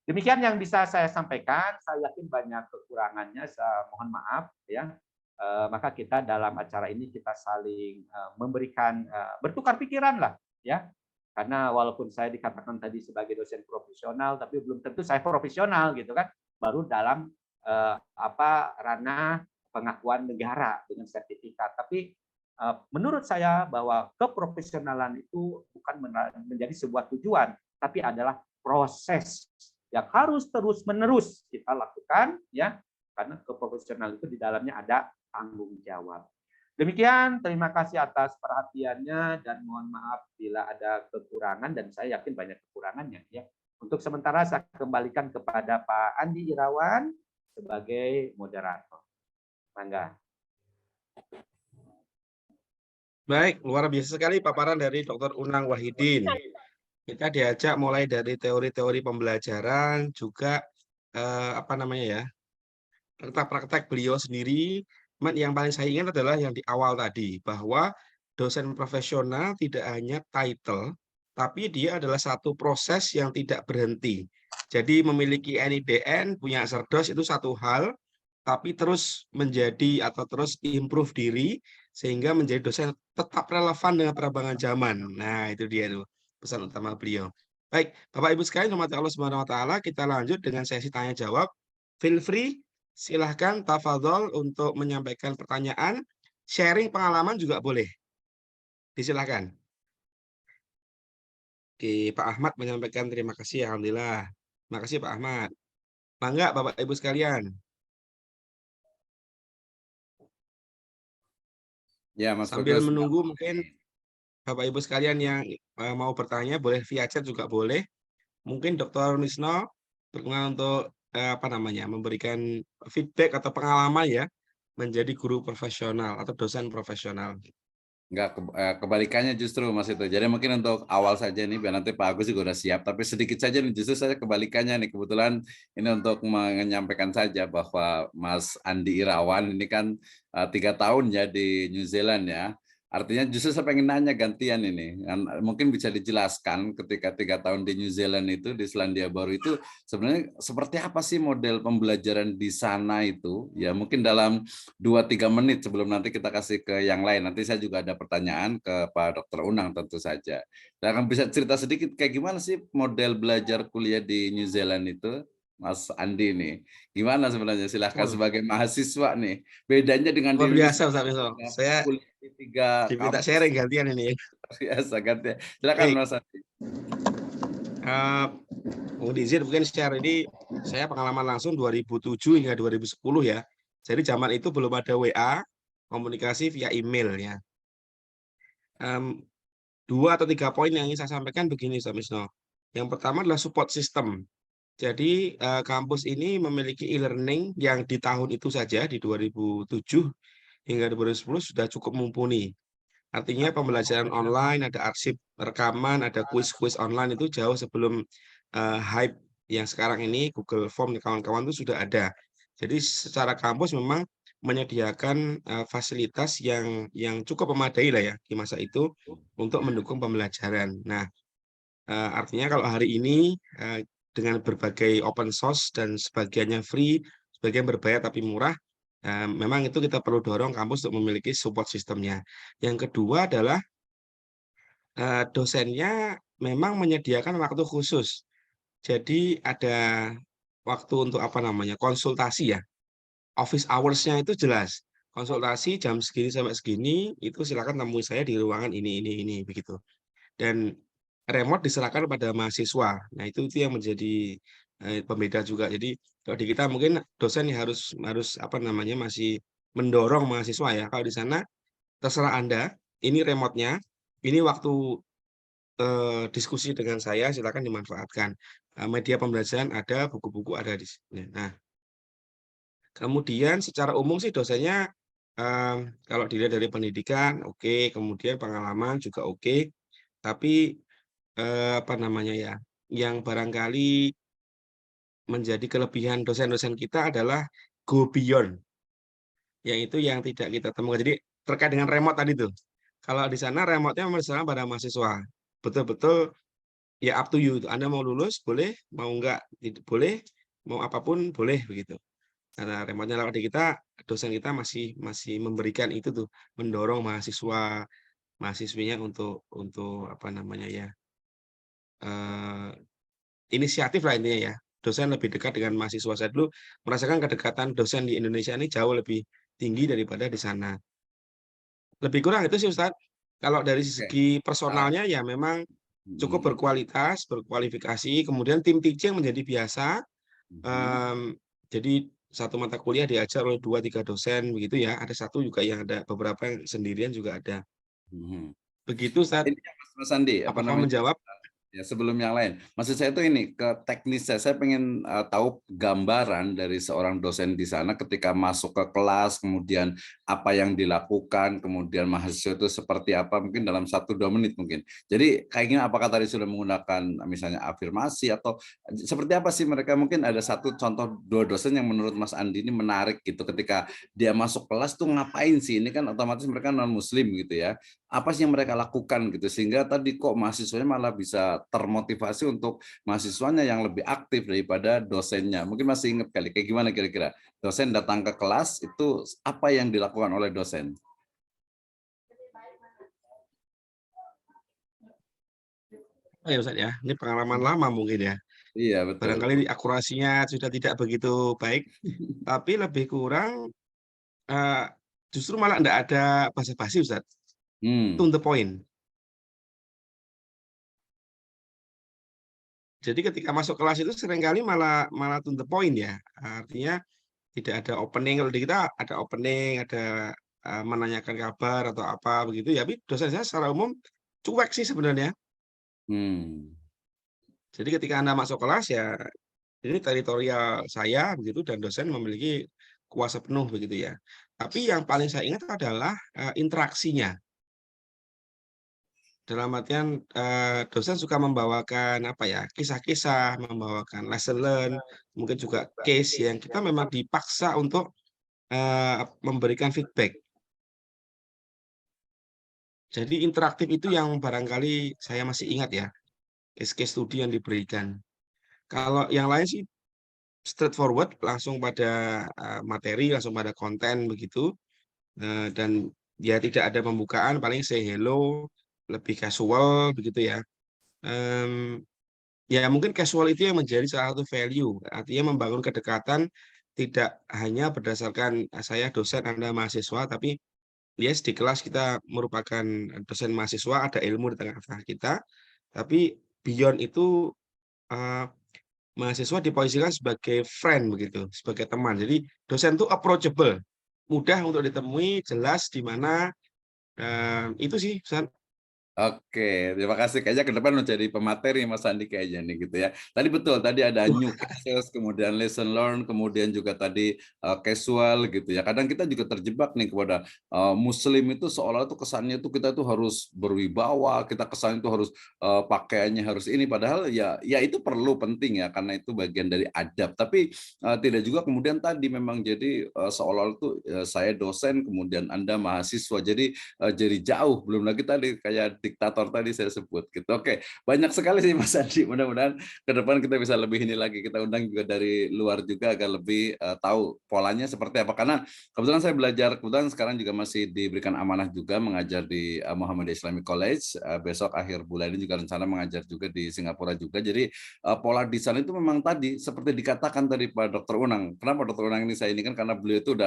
Demikian yang bisa saya sampaikan. Saya yakin banyak kekurangannya, saya mohon maaf ya. Maka kita dalam acara ini kita saling memberikan bertukar pikiran lah ya. Karena walaupun saya dikatakan tadi sebagai dosen profesional, tapi belum tentu saya profesional gitu kan. Baru dalam ranah pengakuan negara dengan sertifikat. Tapi menurut saya bahwa keprofesionalan itu bukan menjadi sebuah tujuan, tapi adalah proses yang harus terus-menerus kita lakukan ya, karena keprofesionalan itu di dalamnya ada tanggung jawab. Demikian, terima kasih atas perhatiannya dan mohon maaf bila ada kekurangan, dan saya yakin banyak kekurangannya ya. Untuk sementara saya kembalikan kepada Pak Andi Irawan sebagai moderator. Mangga. Baik, luar biasa sekali paparan dari Dr. Unang Wahidin. Kita diajak mulai dari teori-teori pembelajaran, juga praktek-praktek beliau sendiri. Yang paling saya ingat adalah yang di awal tadi, bahwa dosen profesional tidak hanya title, tapi dia adalah satu proses yang tidak berhenti. Jadi memiliki NIDN, punya Cerdos itu satu hal, tapi terus menjadi atau terus improve diri, sehingga menjadi dosen tetap relevan dengan perkembangan zaman. Nah, itu dia tuh pesan utama beliau. Baik, Bapak Ibu sekalian, hormati Allah Subhanahu wa taala, kita lanjut dengan sesi tanya jawab. Feel free, silahkan tafadhol untuk menyampaikan pertanyaan, sharing pengalaman juga boleh. Disilahkan. Oke, Pak Ahmad menyampaikan terima kasih, alhamdulillah. Terima kasih Pak Ahmad. Mangga Bapak Ibu sekalian. Ya, Mas Sambil Bagus. menunggu mungkin Bapak Ibu sekalian yang mau bertanya boleh via chat juga boleh. Mungkin Dr. Nisno berkenan untuk memberikan feedback atau pengalaman ya menjadi guru profesional atau dosen profesional. Enggak, kebalikannya justru Mas itu. Jadi mungkin untuk awal saja nih, biar nanti Pak Agus juga udah siap. Tapi sedikit saja nih, justru saya kebalikannya nih. Kebetulan ini untuk menyampaikan saja bahwa Mas Andi Irawan ini kan 3 tahun ya di New Zealand ya. Artinya justru saya pengen nanya gantian ini. Mungkin bisa dijelaskan ketika 3 tahun di New Zealand itu, di Selandia Baru itu sebenarnya seperti apa sih model pembelajaran di sana itu? Ya mungkin dalam 2-3 menit sebelum nanti kita kasih ke yang lain. Nanti saya juga ada pertanyaan ke Pak Dr. Unang tentu saja. Dan akan bisa cerita sedikit kayak gimana sih model belajar kuliah di New Zealand itu? Mas Andi nih, gimana sebenarnya? Silahkan sebagai mahasiswa nih. Bedanya dengan di Luar Indonesia. biasa Ustaz Misal. Saya Kuliah di 3 diminta kampus. sharing gantian ini. Biasa gantian. Silakan Mas Andi. Mohon izin mungkin share ini saya pengalaman langsung 2007 hingga 2010 ya. Jadi zaman itu belum ada WA, komunikasi via email ya. 2 atau 3 poin yang ingin saya sampaikan begini, Ustaz Misno. Yang pertama adalah support system. Jadi kampus ini memiliki e-learning yang di tahun itu saja di 2007 hingga 2010 sudah cukup mumpuni. Artinya pembelajaran online, ada arsip rekaman, ada kuis-kuis online itu jauh sebelum hype yang sekarang ini, Google Form dan kawan-kawan itu sudah ada. Jadi secara kampus memang menyediakan fasilitas yang cukup memadai lah ya di masa itu untuk mendukung pembelajaran. Nah, artinya kalau hari ini dengan berbagai open source dan sebagiannya free, sebagian berbayar tapi murah, memang itu kita perlu dorong kampus untuk memiliki support sistemnya. Yang kedua adalah dosennya memang menyediakan waktu khusus. Jadi ada waktu untuk konsultasi ya. Office hours-nya itu jelas. Konsultasi jam segini sampai segini, itu silakan temui saya di ruangan ini begitu. Dan remote diserahkan pada mahasiswa. Nah, itu yang menjadi pembeda juga. Jadi kalau di kita mungkin dosen yang harus masih mendorong mahasiswa ya. Kalau di sana terserah Anda, ini remote-nya, ini waktu diskusi dengan saya silakan dimanfaatkan. Media pembelajaran ada, buku-buku ada di sini. Nah, kemudian secara umum sih dosennya kalau dilihat dari pendidikan oke, kemudian pengalaman juga oke. Tapi yang barangkali menjadi kelebihan dosen-dosen kita adalah go beyond, yaitu yang tidak kita temukan. Jadi terkait dengan remote tadi tuh, Kalau di sana remote-nya memang diserahkan pada mahasiswa. Betul-betul ya up to you. Anda mau lulus boleh, mau enggak boleh, mau apapun boleh begitu. Karena remote-nya lewat di kita, dosen kita masih masih memberikan itu tuh, mendorong mahasiswinya untuk apa namanya ya, eee, inisiatif lah intinya ya. Dosen lebih dekat dengan mahasiswa. Saya dulu merasakan kedekatan dosen di Indonesia ini jauh lebih tinggi daripada di sana. Lebih kurang itu sih Ustadz. Kalau dari Oke. segi personalnya ya memang cukup Mhm, berkualitas, berkualifikasi, kemudian tim teaching menjadi biasa, mhm, mmm, jadi satu mata kuliah diajar oleh 2 3 dosen begitu ya, ada satu juga yang ada beberapa yang sendirian juga ada. mhm. Begitu Ustadz, Ini ya Mas Andi, apa apakah namanya? menjawab? Ya, sebelum yang lain. Maksud saya itu ini, ke teknisnya, saya pengen tahu gambaran dari seorang dosen di sana ketika masuk ke kelas, kemudian apa yang dilakukan, kemudian mahasiswa itu seperti apa, mungkin dalam 1-2 menit mungkin. Jadi kayaknya apakah tadi sudah menggunakan misalnya afirmasi atau seperti apa sih mereka, mungkin ada satu contoh 2 dosen yang menurut Mas Andi ini menarik gitu, ketika dia masuk kelas tuh ngapain sih, ini kan otomatis mereka non muslim gitu ya, apa sih yang mereka lakukan gitu sehingga tadi kok mahasiswanya malah bisa termotivasi untuk mahasiswanya yang lebih aktif daripada dosennya. Mungkin masih ingat kali kayak gimana kira-kira dosen datang ke kelas itu apa yang dilakukan oleh dosen? Oh ya Ustadz ya, ini pengalaman lama mungkin ya. Iya betul. Barangkali akurasinya sudah tidak begitu baik, tapi lebih kurang, eee, justru malah ndak ada basa-basi Ustadz, Hmm. to the point. Jadi ketika masuk kelas itu seringkali malah malah to the point ya, artinya tidak ada opening, kalau di kita ada opening, ada, menanyakan kabar atau apa begitu ya, tapi dosen saya secara umum cuek sih sebenarnya. Hmm. Jadi ketika Anda masuk kelas ya ini teritorial saya begitu dan dosen memiliki kuasa penuh begitu ya. Tapi yang paling saya ingat adalah, interaksinya. Dalam artian, dosen suka membawakan apa ya, kisah-kisah, membawakan lesson learn, mungkin juga case yang kita memang dipaksa untuk, memberikan feedback. Jadi interaktif itu yang barangkali saya masih ingat ya, case-case studi yang diberikan. Kalau yang lain sih straightforward, langsung pada, materi, langsung pada konten begitu, dan ya tidak ada pembukaan, paling say hello, lebih casual begitu ya. Mmm, ya mungkin casual itu yang menjadi salah satu value, artinya membangun kedekatan tidak hanya berdasarkan, saya dosen, Anda mahasiswa, tapi yes, di kelas kita merupakan dosen mahasiswa, ada ilmu di tengah-tengah kita, tapi beyond itu, eee, mahasiswa diposisikan sebagai friend begitu, sebagai teman. Jadi dosen itu approachable, mudah untuk ditemui, jelas di mana, itu sih Oke, terima kasih. Kayaknya ke depan mau jadi pemateri Mas Andi kayaknya nih gitu ya. Tadi betul, tadi ada new cases, kemudian lesson learn, kemudian juga tadi casual gitu ya. Kadang kita juga terjebak nih kepada Muslim itu seolah itu kesannya itu kita tuh harus berwibawa, kita kesannya itu harus pakaiannya harus ini. Padahal ya itu perlu penting ya karena itu bagian dari adab. Tapi tidak juga kemudian tadi memang jadi seolah itu saya dosen, kemudian Anda mahasiswa. Jadi jauh, belum lagi tadi kayak diktator tadi saya sebut gitu. Oke, banyak sekali sih Mas Andi, mudah-mudahan ke depan kita bisa lebih ini lagi, kita undang juga dari luar juga agar lebih tahu polanya seperti apa. Karena kebetulan saya belajar, kebetulan sekarang juga masih diberikan amanah juga mengajar di Muhammadiyah Islamic College, besok akhir bulan ini juga rencana mengajar juga di Singapura juga. Jadi pola di sana itu memang tadi seperti dikatakan tadi Pak Dr. Unang. Kenapa Dr. Unang ini saya ini kan karena beliau itu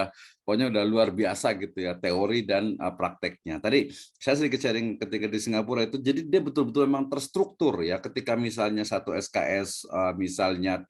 pokoknya udah luar biasa gitu ya, teori dan prakteknya. Tadi saya sedikit sharing ketika di Singapura itu, jadi dia betul-betul memang terstruktur ya. Ketika misalnya satu SKS, misalnya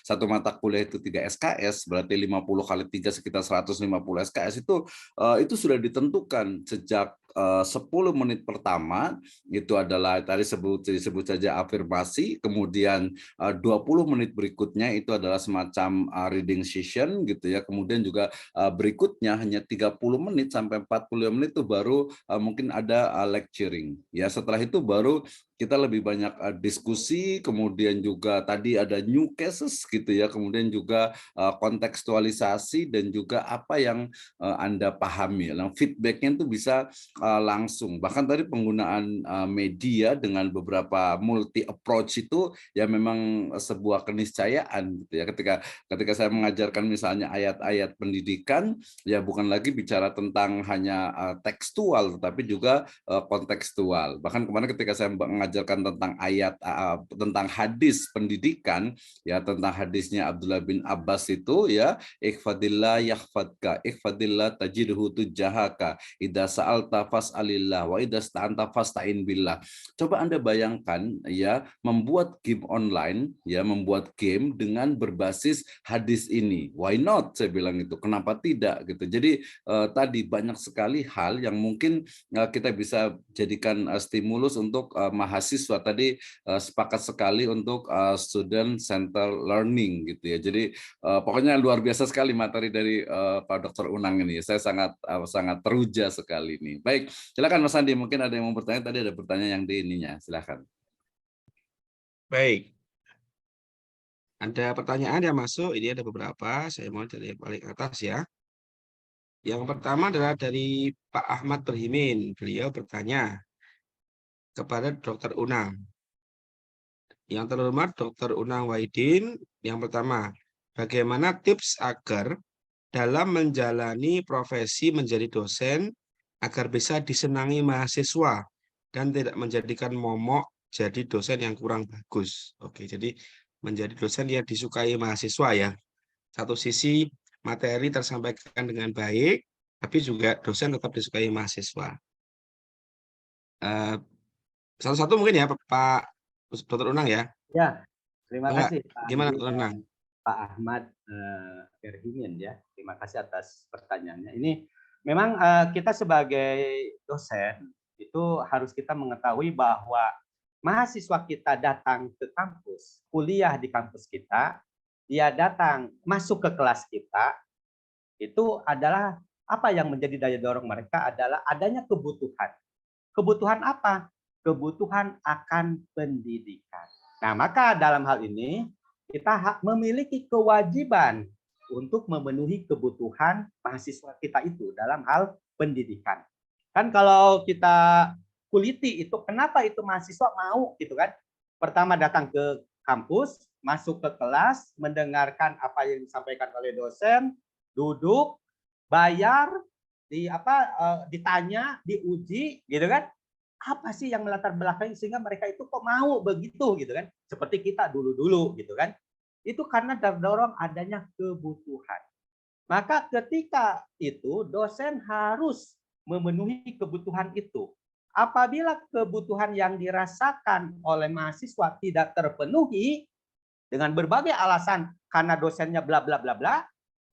satu mata kuliah itu 3 SKS, berarti 50 kali 3 sekitar 150 SKS itu sudah ditentukan sejak 10 menit pertama itu adalah tadi disebut saja afirmasi, kemudian 20 menit berikutnya itu adalah semacam reading session gitu ya, kemudian juga berikutnya hanya 30 menit sampai 40 menit itu baru mungkin ada lecturing. Ya, setelah itu baru kita lebih banyak diskusi, kemudian juga tadi ada new cases gitu ya, kemudian juga kontekstualisasi dan juga apa yang Anda pahami. Nah, feedback-nya itu bisa langsung. Bahkan tadi penggunaan media dengan beberapa multi approach itu ya memang sebuah keniscayaan gitu ya. Ketika saya mengajarkan misalnya ayat-ayat pendidikan, ya bukan lagi bicara tentang hanya tekstual tetapi juga kontekstual. Bahkan kemarin ketika saya mengajarkan tentang ayat tentang hadis pendidikan, ya tentang hadisnya Abdullah bin Abbas itu ya, ihfadillah yahfadka, ihfadillah tajidhu tujahaka, idza sa'alta fas'alillah wa idza sta'anta fasta'in billah. Coba Anda bayangkan ya, membuat game online, ya membuat game dengan berbasis hadis ini. Why not? Saya bilang itu. Kenapa tidak gitu. Jadi tadi banyak sekali hal yang mungkin kita bisa jadikan stimulus untuk mahasiswa. Tadi sepakat sekali untuk student center learning gitu ya. Jadi pokoknya luar biasa sekali materi dari Pak Dr. Unang ini. Saya sangat teruja sekali ini. Baik, silakan Mas Andi. Mungkin ada yang mau bertanya. Tadi ada pertanyaan yang di ininya. Silakan. Baik. Ada pertanyaan yang masuk. Ini ada beberapa. Saya mau dari yang paling atas ya. Yang pertama adalah dari Pak Ahmad Berhimin. Beliau bertanya kepada Dr. Unang. Yang terhormat Dr. Unang Wahidin, yang pertama, bagaimana tips agar dalam menjalani profesi menjadi dosen agar bisa disenangi mahasiswa dan tidak menjadikan momok jadi dosen yang kurang bagus. Oke, jadi menjadi dosen yang disukai mahasiswa ya. Satu sisi materi tersampaikan dengan baik, tapi juga dosen tetap disukai mahasiswa. Satu-satu mungkin ya Pak Dr. Unang ya. Ya, terima kasih Pak Gimana Andi Dr. Unang? dan Pak Ahmad Berhimin ya. Terima kasih atas pertanyaannya. Ini memang kita sebagai dosen itu harus kita mengetahui bahwa mahasiswa kita datang ke kampus, kuliah di kampus kita, dia datang masuk ke kelas kita, itu adalah apa yang menjadi daya dorong mereka adalah adanya kebutuhan. Kebutuhan apa? Kebutuhan akan pendidikan. Nah, maka dalam hal ini kita memiliki kewajiban untuk memenuhi kebutuhan mahasiswa kita itu dalam hal pendidikan. Kan kalau kita kuliti itu, kenapa itu mahasiswa mau gitu kan? Pertama datang ke kampus, masuk ke kelas, mendengarkan apa yang disampaikan oleh dosen, duduk, bayar, ditanya, diuji, gitu kan? Apa sih yang melatar belakangi sehingga mereka itu kok mau begitu gitu kan? Seperti kita dulu-dulu gitu kan? Itu karena terdorong adanya kebutuhan. Maka ketika itu dosen harus memenuhi kebutuhan itu. Apabila kebutuhan yang dirasakan oleh mahasiswa tidak terpenuhi dengan berbagai alasan karena dosennya bla bla bla bla,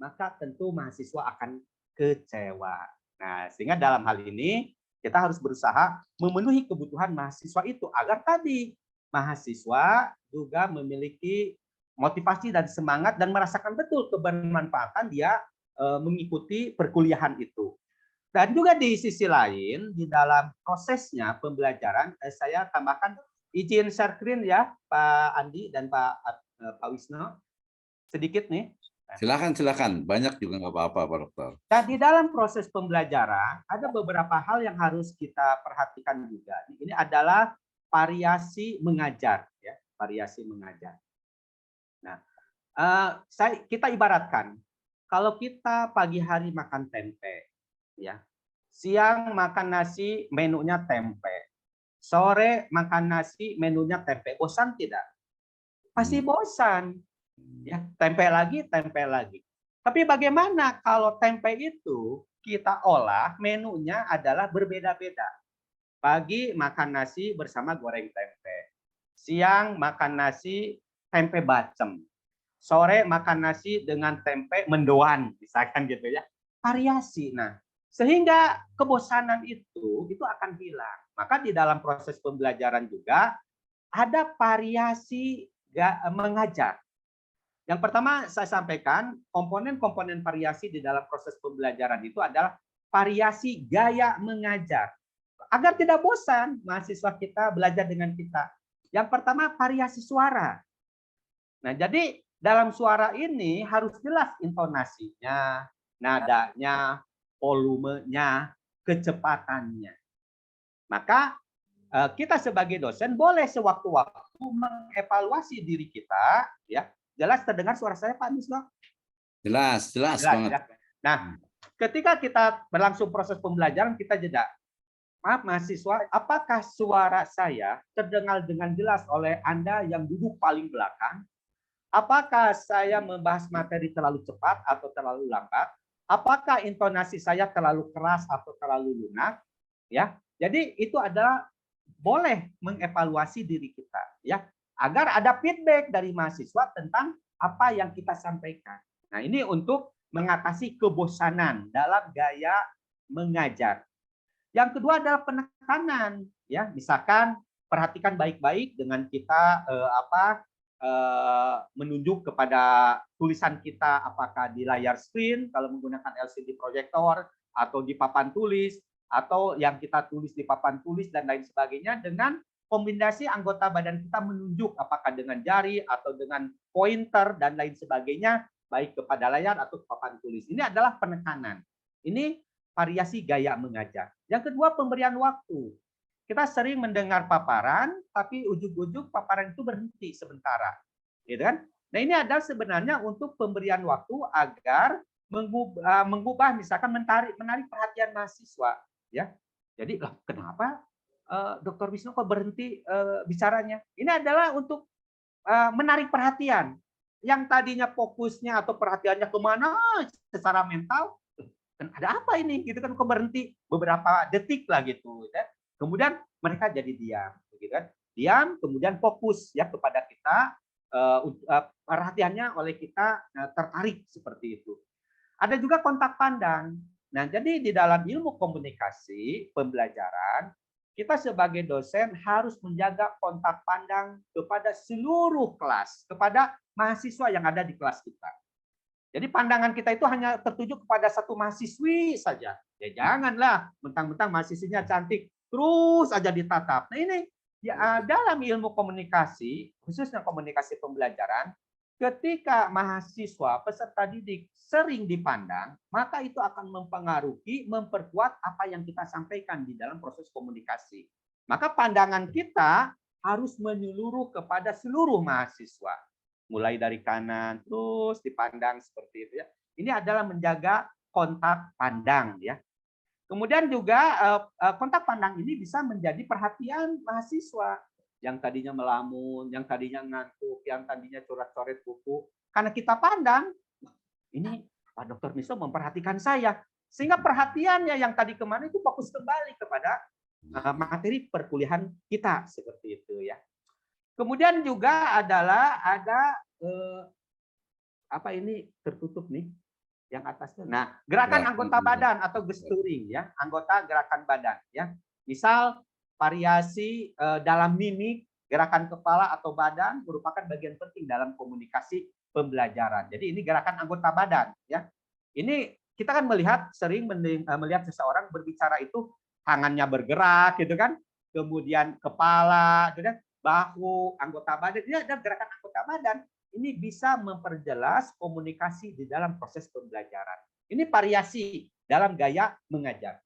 maka tentu mahasiswa akan kecewa. Nah, sehingga dalam hal ini kita harus berusaha memenuhi kebutuhan mahasiswa itu agar tadi mahasiswa juga memiliki motivasi dan semangat dan merasakan betul kebermanfaatan dia mengikuti perkuliahan itu. Dan juga di sisi lain, di dalam prosesnya pembelajaran, saya tambahkan izin share screen ya, Pak Andi dan Pak Wisnu. Sedikit nih. Silakan. Banyak juga nggak apa-apa, Pak Dokter. Dan di dalam proses pembelajaran, ada beberapa hal yang harus kita perhatikan juga. Ini adalah variasi mengajar. Ya, variasi mengajar. Nah, kita ibaratkan, kalau kita pagi hari makan tempe, ya, siang makan nasi menunya tempe, sore makan nasi menunya tempe, bosan tidak? Pasti bosan, ya, tempe lagi. Tapi bagaimana kalau tempe itu kita olah menunya adalah berbeda-beda? Pagi makan nasi bersama goreng tempe, siang makan nasi tempe bacem, sore makan nasi dengan tempe mendoan, misalkan gitu ya. Variasi. Nah, sehingga kebosanan itu akan hilang. Maka di dalam proses pembelajaran juga ada variasi mengajar. Yang pertama saya sampaikan, komponen-komponen variasi di dalam proses pembelajaran itu adalah variasi gaya mengajar. Agar tidak bosan mahasiswa kita belajar dengan kita. Yang pertama variasi suara. Nah, jadi dalam suara ini harus jelas intonasinya, nadanya, volumenya, kecepatannya. Maka kita sebagai dosen boleh sewaktu-waktu mengevaluasi diri kita, ya. Jelas terdengar suara saya Pak Misbah? Jelas banget. Jelas. Nah, ketika kita berlangsung proses pembelajaran, kita jeda. Maaf mahasiswa, apakah suara saya terdengar dengan jelas oleh Anda yang duduk paling belakang? Apakah saya membahas materi terlalu cepat atau terlalu lambat? Apakah intonasi saya terlalu keras atau terlalu lunak? Ya, jadi itu adalah boleh mengevaluasi diri kita, ya, agar ada feedback dari mahasiswa tentang apa yang kita sampaikan. Nah, ini untuk mengatasi kebosanan dalam gaya mengajar. Yang kedua adalah penekanan, ya, misalkan perhatikan baik-baik dengan kita menunjuk kepada tulisan kita, apakah di layar screen kalau menggunakan LCD proyektor atau di papan tulis, atau yang kita tulis di papan tulis dan lain sebagainya, dengan kombinasi anggota badan kita menunjuk apakah dengan jari atau dengan pointer dan lain sebagainya, baik kepada layar atau papan tulis. Ini adalah penekanan. Ini variasi gaya mengajar. Yang kedua, pemberian waktu. Kita sering mendengar paparan, tapi ujung-ujung paparan itu berhenti sementara, gitu kan? Nah, ini adalah sebenarnya untuk pemberian waktu agar mengubah, misalkan menarik perhatian mahasiswa, ya. Jadi, kenapa Dr. Wisnu kok berhenti bicaranya? Ini adalah untuk menarik perhatian. Yang tadinya fokusnya atau perhatiannya kemana secara mental, ada apa ini? Gitu kan, kok berhenti beberapa detik lah gitu, ya. Kemudian mereka jadi diam, gitu kan? Diam, kemudian fokus ya kepada kita, perhatiannya oleh kita tertarik seperti itu. Ada juga kontak pandang. Nah, jadi di dalam ilmu komunikasi pembelajaran, kita sebagai dosen harus menjaga kontak pandang kepada seluruh kelas, kepada mahasiswa yang ada di kelas kita. Jadi pandangan kita itu hanya tertuju kepada satu mahasiswi saja. Ya janganlah mentang-mentang mahasiswinya cantik terus aja ditatap. Nah, ini ya, dalam ilmu komunikasi, khususnya komunikasi pembelajaran, ketika mahasiswa peserta didik sering dipandang, maka itu akan mempengaruhi, memperkuat apa yang kita sampaikan di dalam proses komunikasi. Maka pandangan kita harus menyeluruh kepada seluruh mahasiswa. Mulai dari kanan terus dipandang seperti itu ya. Ini adalah menjaga kontak pandang ya. Kemudian juga kontak pandang ini bisa menjadi perhatian mahasiswa yang tadinya melamun, yang tadinya ngantuk, yang tadinya coret-coret buku. Karena kita pandang, ini Pak Dr. Miso memperhatikan saya. Sehingga perhatiannya yang tadi kemana itu fokus kembali kepada materi perkuliahan kita seperti itu ya. Kemudian juga adalah ada apa ini tertutup nih yang atasnya. Nah, gerakan anggota badan atau gesturing ya, anggota gerakan badan ya. Misal variasi dalam mimik, gerakan kepala atau badan merupakan bagian penting dalam komunikasi pembelajaran. Jadi ini gerakan anggota badan ya. Ini kita kan sering melihat seseorang berbicara itu tangannya bergerak gitu kan. Kemudian kepala gitu kan, bahu, anggota badan. Ini ada gerakan anggota badan. Ini bisa memperjelas komunikasi di dalam proses pembelajaran. Ini variasi dalam gaya mengajar.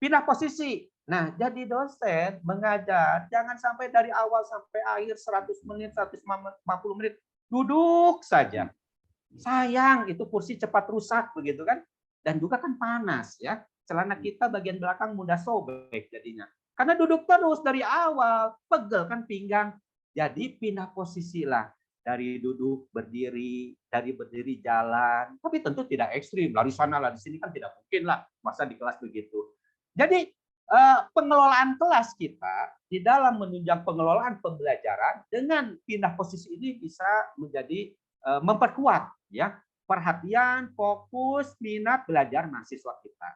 Pindah posisi. Nah, jadi dosen mengajar jangan sampai dari awal sampai akhir 100 menit, 150 menit duduk saja. Sayang, itu kursi cepat rusak begitu kan? Dan juga kan panas ya. Celana kita bagian belakang mudah sobek jadinya. Karena duduk terus dari awal, pegel kan pinggang. Jadi pindah posisi lah. Dari duduk berdiri, dari berdiri jalan, tapi tentu tidak ekstrim, lari sana lari sini kan tidak mungkin lah, masa di kelas begitu. Jadi pengelolaan kelas kita di dalam menunjang pengelolaan pembelajaran dengan pindah posisi ini bisa menjadi memperkuat ya perhatian, fokus, minat belajar mahasiswa kita.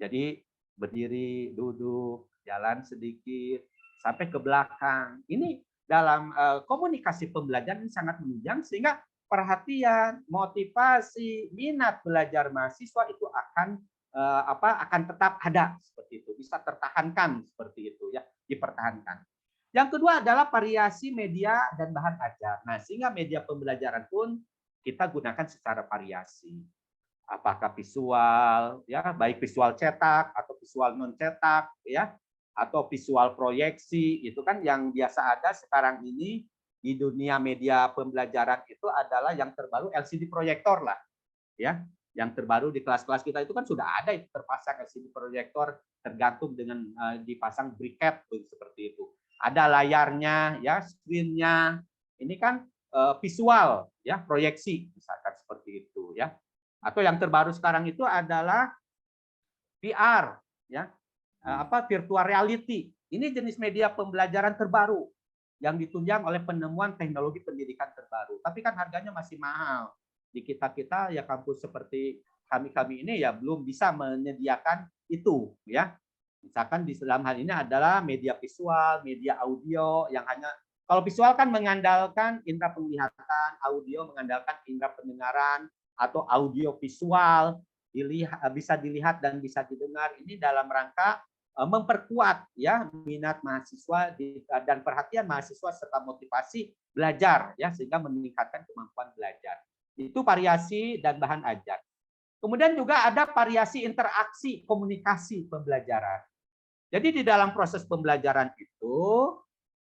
Jadi berdiri, duduk, jalan sedikit sampai ke belakang. Ini dalam komunikasi pembelajaran ini sangat menunjang sehingga perhatian, motivasi, minat belajar mahasiswa itu akan tetap ada seperti itu, bisa tertahankan seperti itu ya, dipertahankan. Yang kedua adalah variasi media dan bahan ajar. Nah, sehingga media pembelajaran pun kita gunakan secara variasi. Apakah visual ya, baik visual cetak atau visual non cetak ya. atau visual proyeksi, itu kan yang biasa ada sekarang ini di dunia media pembelajaran itu adalah yang terbaru LCD proyektor lah, ya. Yang terbaru di kelas-kelas kita itu kan sudah ada itu terpasang LCD proyektor tergantung dengan dipasang briquet seperti itu. Ada layarnya, ya, screen-nya. Ini kan visual, ya, proyeksi misalkan seperti itu, ya. Atau yang terbaru sekarang itu adalah VR, ya, virtual reality. Ini jenis media pembelajaran terbaru yang ditunjang oleh penemuan teknologi pendidikan terbaru. Tapi kan harganya masih mahal. Di kita ya kampus seperti kami ini ya belum bisa menyediakan itu, ya. Misalkan di dalam hal ini adalah media visual, media audio yang hanya kalau visual kan mengandalkan indera penglihatan, audio mengandalkan indera pendengaran atau audio visual bisa dilihat dan bisa didengar. Ini dalam rangka memperkuat, ya, minat mahasiswa dan perhatian mahasiswa serta motivasi belajar, ya, sehingga meningkatkan kemampuan belajar. Itu variasi dan bahan ajar. Kemudian juga ada variasi interaksi komunikasi pembelajaran. Jadi di dalam proses pembelajaran itu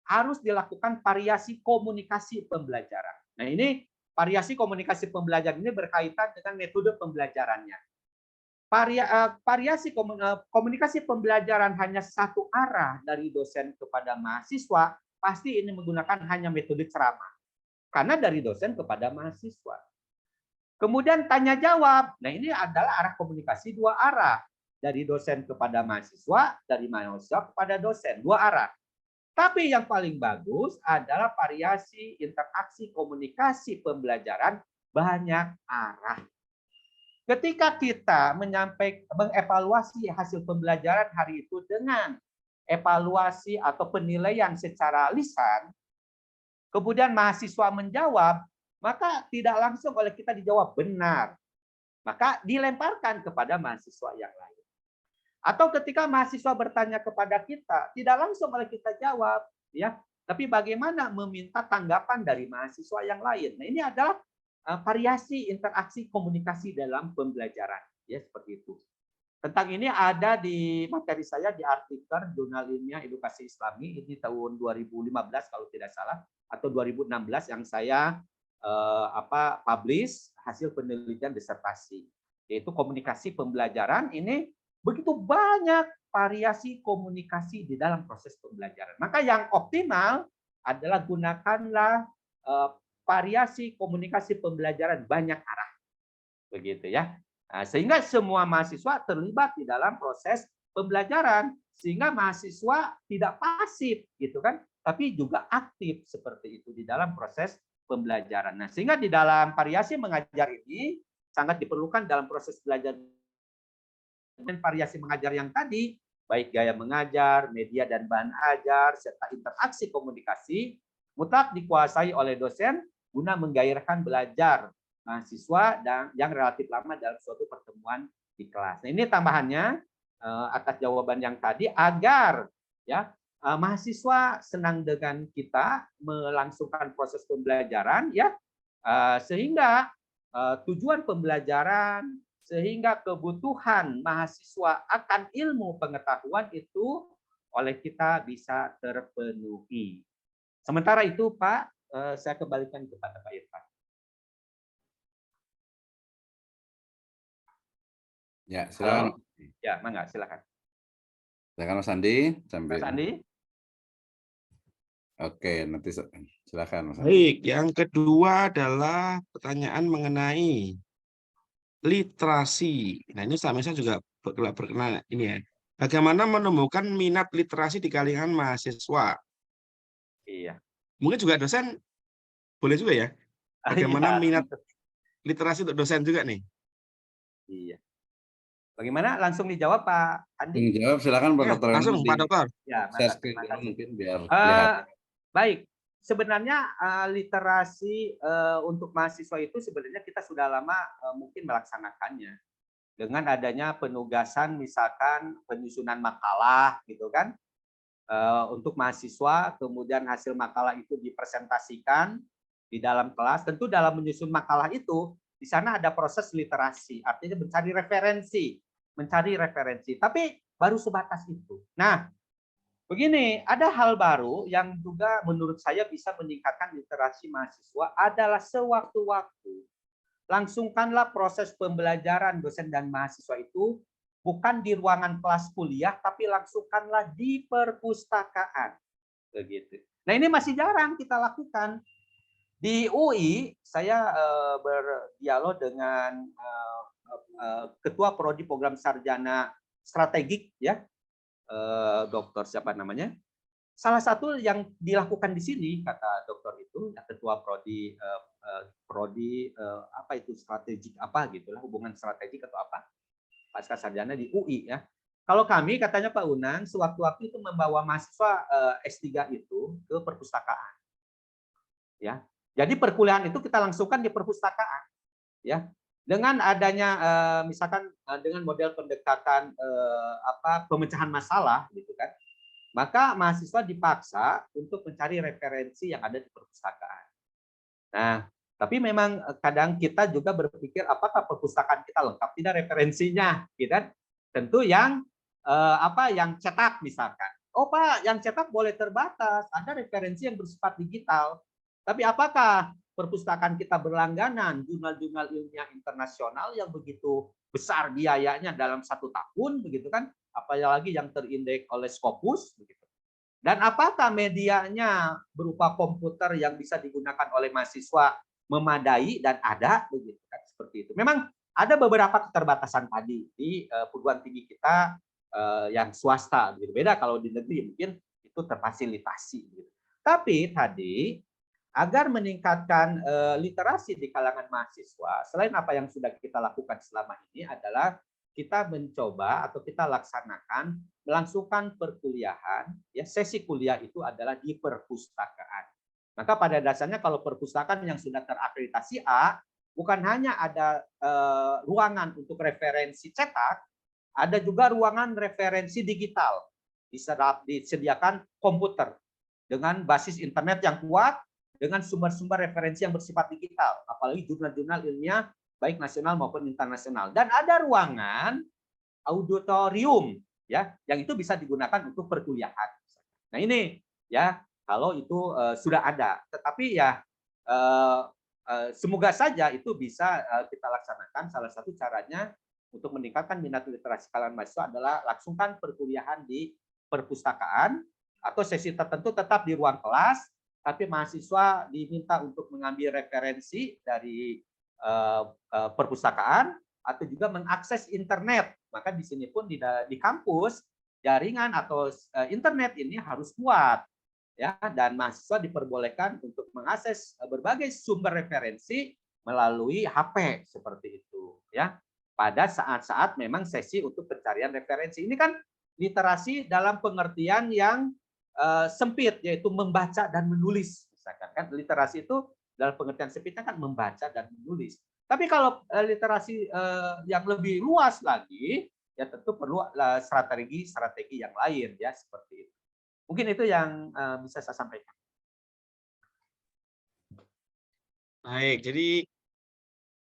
harus dilakukan variasi komunikasi pembelajaran. Nah, ini variasi komunikasi pembelajaran ini berkaitan dengan metode pembelajarannya. Variasi komunikasi pembelajaran hanya satu arah dari dosen kepada mahasiswa, pasti ini menggunakan hanya metode ceramah. Karena dari dosen kepada mahasiswa. Kemudian tanya jawab. Nah, ini adalah arah komunikasi dua arah. Dari dosen kepada mahasiswa, dari mahasiswa kepada dosen, dua arah. Tapi yang paling bagus adalah variasi interaksi komunikasi pembelajaran banyak arah. Ketika kita mengevaluasi hasil pembelajaran hari itu dengan evaluasi atau penilaian secara lisan, kemudian mahasiswa menjawab, maka tidak langsung oleh kita dijawab benar. Maka dilemparkan kepada mahasiswa yang lain. Atau ketika mahasiswa bertanya kepada kita, tidak langsung oleh kita jawab, ya. Tapi bagaimana meminta tanggapan dari mahasiswa yang lain. Nah, ini adalah variasi interaksi komunikasi dalam pembelajaran, ya, seperti itu. Tentang ini ada di materi saya di artikel Jurnal Ilmiah Edukasi Islami ini tahun 2015 kalau tidak salah atau 2016 yang saya publish hasil penelitian disertasi, yaitu komunikasi pembelajaran. Ini begitu banyak variasi komunikasi di dalam proses pembelajaran. Maka yang optimal adalah gunakanlah variasi komunikasi pembelajaran banyak arah, begitu ya. Nah, sehingga semua mahasiswa terlibat di dalam proses pembelajaran, sehingga mahasiswa tidak pasif, gitu kan, tapi juga aktif seperti itu di dalam proses pembelajaran. Nah, sehingga di dalam variasi mengajar ini sangat diperlukan dalam proses belajar. Dan variasi mengajar yang tadi, baik gaya mengajar, media dan bahan ajar, serta interaksi komunikasi, mutlak dikuasai oleh dosen guna menggairahkan belajar mahasiswa dan yang relatif lama dalam suatu pertemuan di kelas. Nah, ini tambahannya atas jawaban yang tadi agar ya mahasiswa senang dengan kita melangsungkan proses pembelajaran, ya, sehingga tujuan pembelajaran, sehingga kebutuhan mahasiswa akan ilmu pengetahuan itu oleh kita bisa terpenuhi. Sementara itu, Pak, saya kembalikan kepada Pak Irfan. Ya, silakan. Ya, mangga, silakan. Silakan Mas Andi. Mas Andi. Oke, nanti silakan Mas Andi. Baik, yang kedua adalah pertanyaan mengenai literasi. Nah, ini saya juga berkenaan ini ya. Bagaimana menemukan minat literasi di kalangan mahasiswa? Iya. Mungkin juga dosen boleh juga ya. Bagaimana minat literasi untuk dosen juga nih? Iya. Bagaimana? Langsung dijawab Pak Andi? Jawab silakan Pak Dokter. Langsung Pak Dokter. Ya, mungkin biar lihat. Baik. Sebenarnya literasi untuk mahasiswa itu sebenarnya kita sudah lama mungkin melaksanakannya. Dengan adanya penugasan misalkan penyusunan makalah gitu kan. Untuk mahasiswa, kemudian hasil makalah itu dipresentasikan di dalam kelas. Tentu dalam menyusun makalah itu di sana ada proses literasi, artinya mencari referensi. Tapi baru sebatas itu. Nah, Begini, ada hal baru yang juga menurut saya bisa meningkatkan literasi mahasiswa adalah sewaktu-waktu. Langsungkanlah proses pembelajaran dosen dan mahasiswa itu bukan di ruangan kelas kuliah, tapi langsungkanlah di perpustakaan. Begitu. Nah, ini masih jarang kita lakukan. Di UI, saya berdialog dengan Ketua Prodi Program Sarjana Strategik, ya, Dokter siapa namanya? Salah satu yang dilakukan di sini, kata dokter itu, ya, Ketua Prodi apa itu strategik apa gitulah, hubungan strategik atau apa, pasca sarjana di UI ya. Kalau kami katanya Pak Unang sewaktu-waktu itu membawa mahasiswa S3 itu ke perpustakaan. Ya. Jadi perkuliahan itu kita langsungkan di perpustakaan. Ya. Dengan adanya misalkan dengan model pendekatan pemecahan masalah gitu kan. Maka mahasiswa dipaksa untuk mencari referensi yang ada di perpustakaan. Nah, tapi memang kadang kita juga berpikir apakah perpustakaan kita lengkap tidak referensinya, gitu kan? Tentu yang yang cetak misalkan. Oh Pak, yang cetak boleh terbatas, ada referensi yang bersifat digital. Tapi apakah perpustakaan kita berlangganan jurnal-jurnal ilmiah internasional yang begitu besar biayanya dalam 1 tahun, begitu kan? Apalagi yang terindeks oleh Scopus, begitu. Dan apakah medianya berupa komputer yang bisa digunakan oleh mahasiswa memadai dan ada, begitu kan? Seperti itu. Memang ada beberapa keterbatasan tadi di perguruan tinggi kita yang swasta, begitu. Beda kalau di negeri mungkin itu terfasilitasi. Begitu. Tapi tadi agar meningkatkan literasi di kalangan mahasiswa, selain apa yang sudah kita lakukan selama ini adalah kita mencoba atau kita laksanakan melangsungkan perkuliahan, ya sesi kuliah itu adalah di perpustakaan. Maka pada dasarnya kalau perpustakaan yang sudah terakreditasi A, bukan hanya ada ruangan untuk referensi cetak, ada juga ruangan referensi digital, disediakan komputer dengan basis internet yang kuat, dengan sumber-sumber referensi yang bersifat digital, apalagi jurnal-jurnal ilmiah baik nasional maupun internasional. Dan ada ruangan auditorium ya yang itu bisa digunakan untuk perkuliahan. Nah, ini ya kalau itu sudah ada. Tetapi ya semoga saja itu bisa kita laksanakan. Salah satu caranya untuk meningkatkan minat literasi kalangan mahasiswa adalah langsungkan perkuliahan di perpustakaan atau sesi tertentu tetap di ruang kelas, tapi mahasiswa diminta untuk mengambil referensi dari perpustakaan atau juga mengakses internet. Maka di sini pun di kampus jaringan atau internet ini harus kuat ya, dan mahasiswa diperbolehkan untuk mengakses berbagai sumber referensi melalui HP seperti itu ya. Pada saat-saat memang sesi untuk pencarian referensi. Ini kan literasi dalam pengertian yang sempit, yaitu membaca dan menulis. Misalkan kan literasi itu dalam pengertian sempitnya kan membaca dan menulis. Tapi kalau literasi yang lebih luas lagi, ya tentu perlu strategi yang lain ya seperti itu. Mungkin itu yang bisa saya sampaikan. Baik, jadi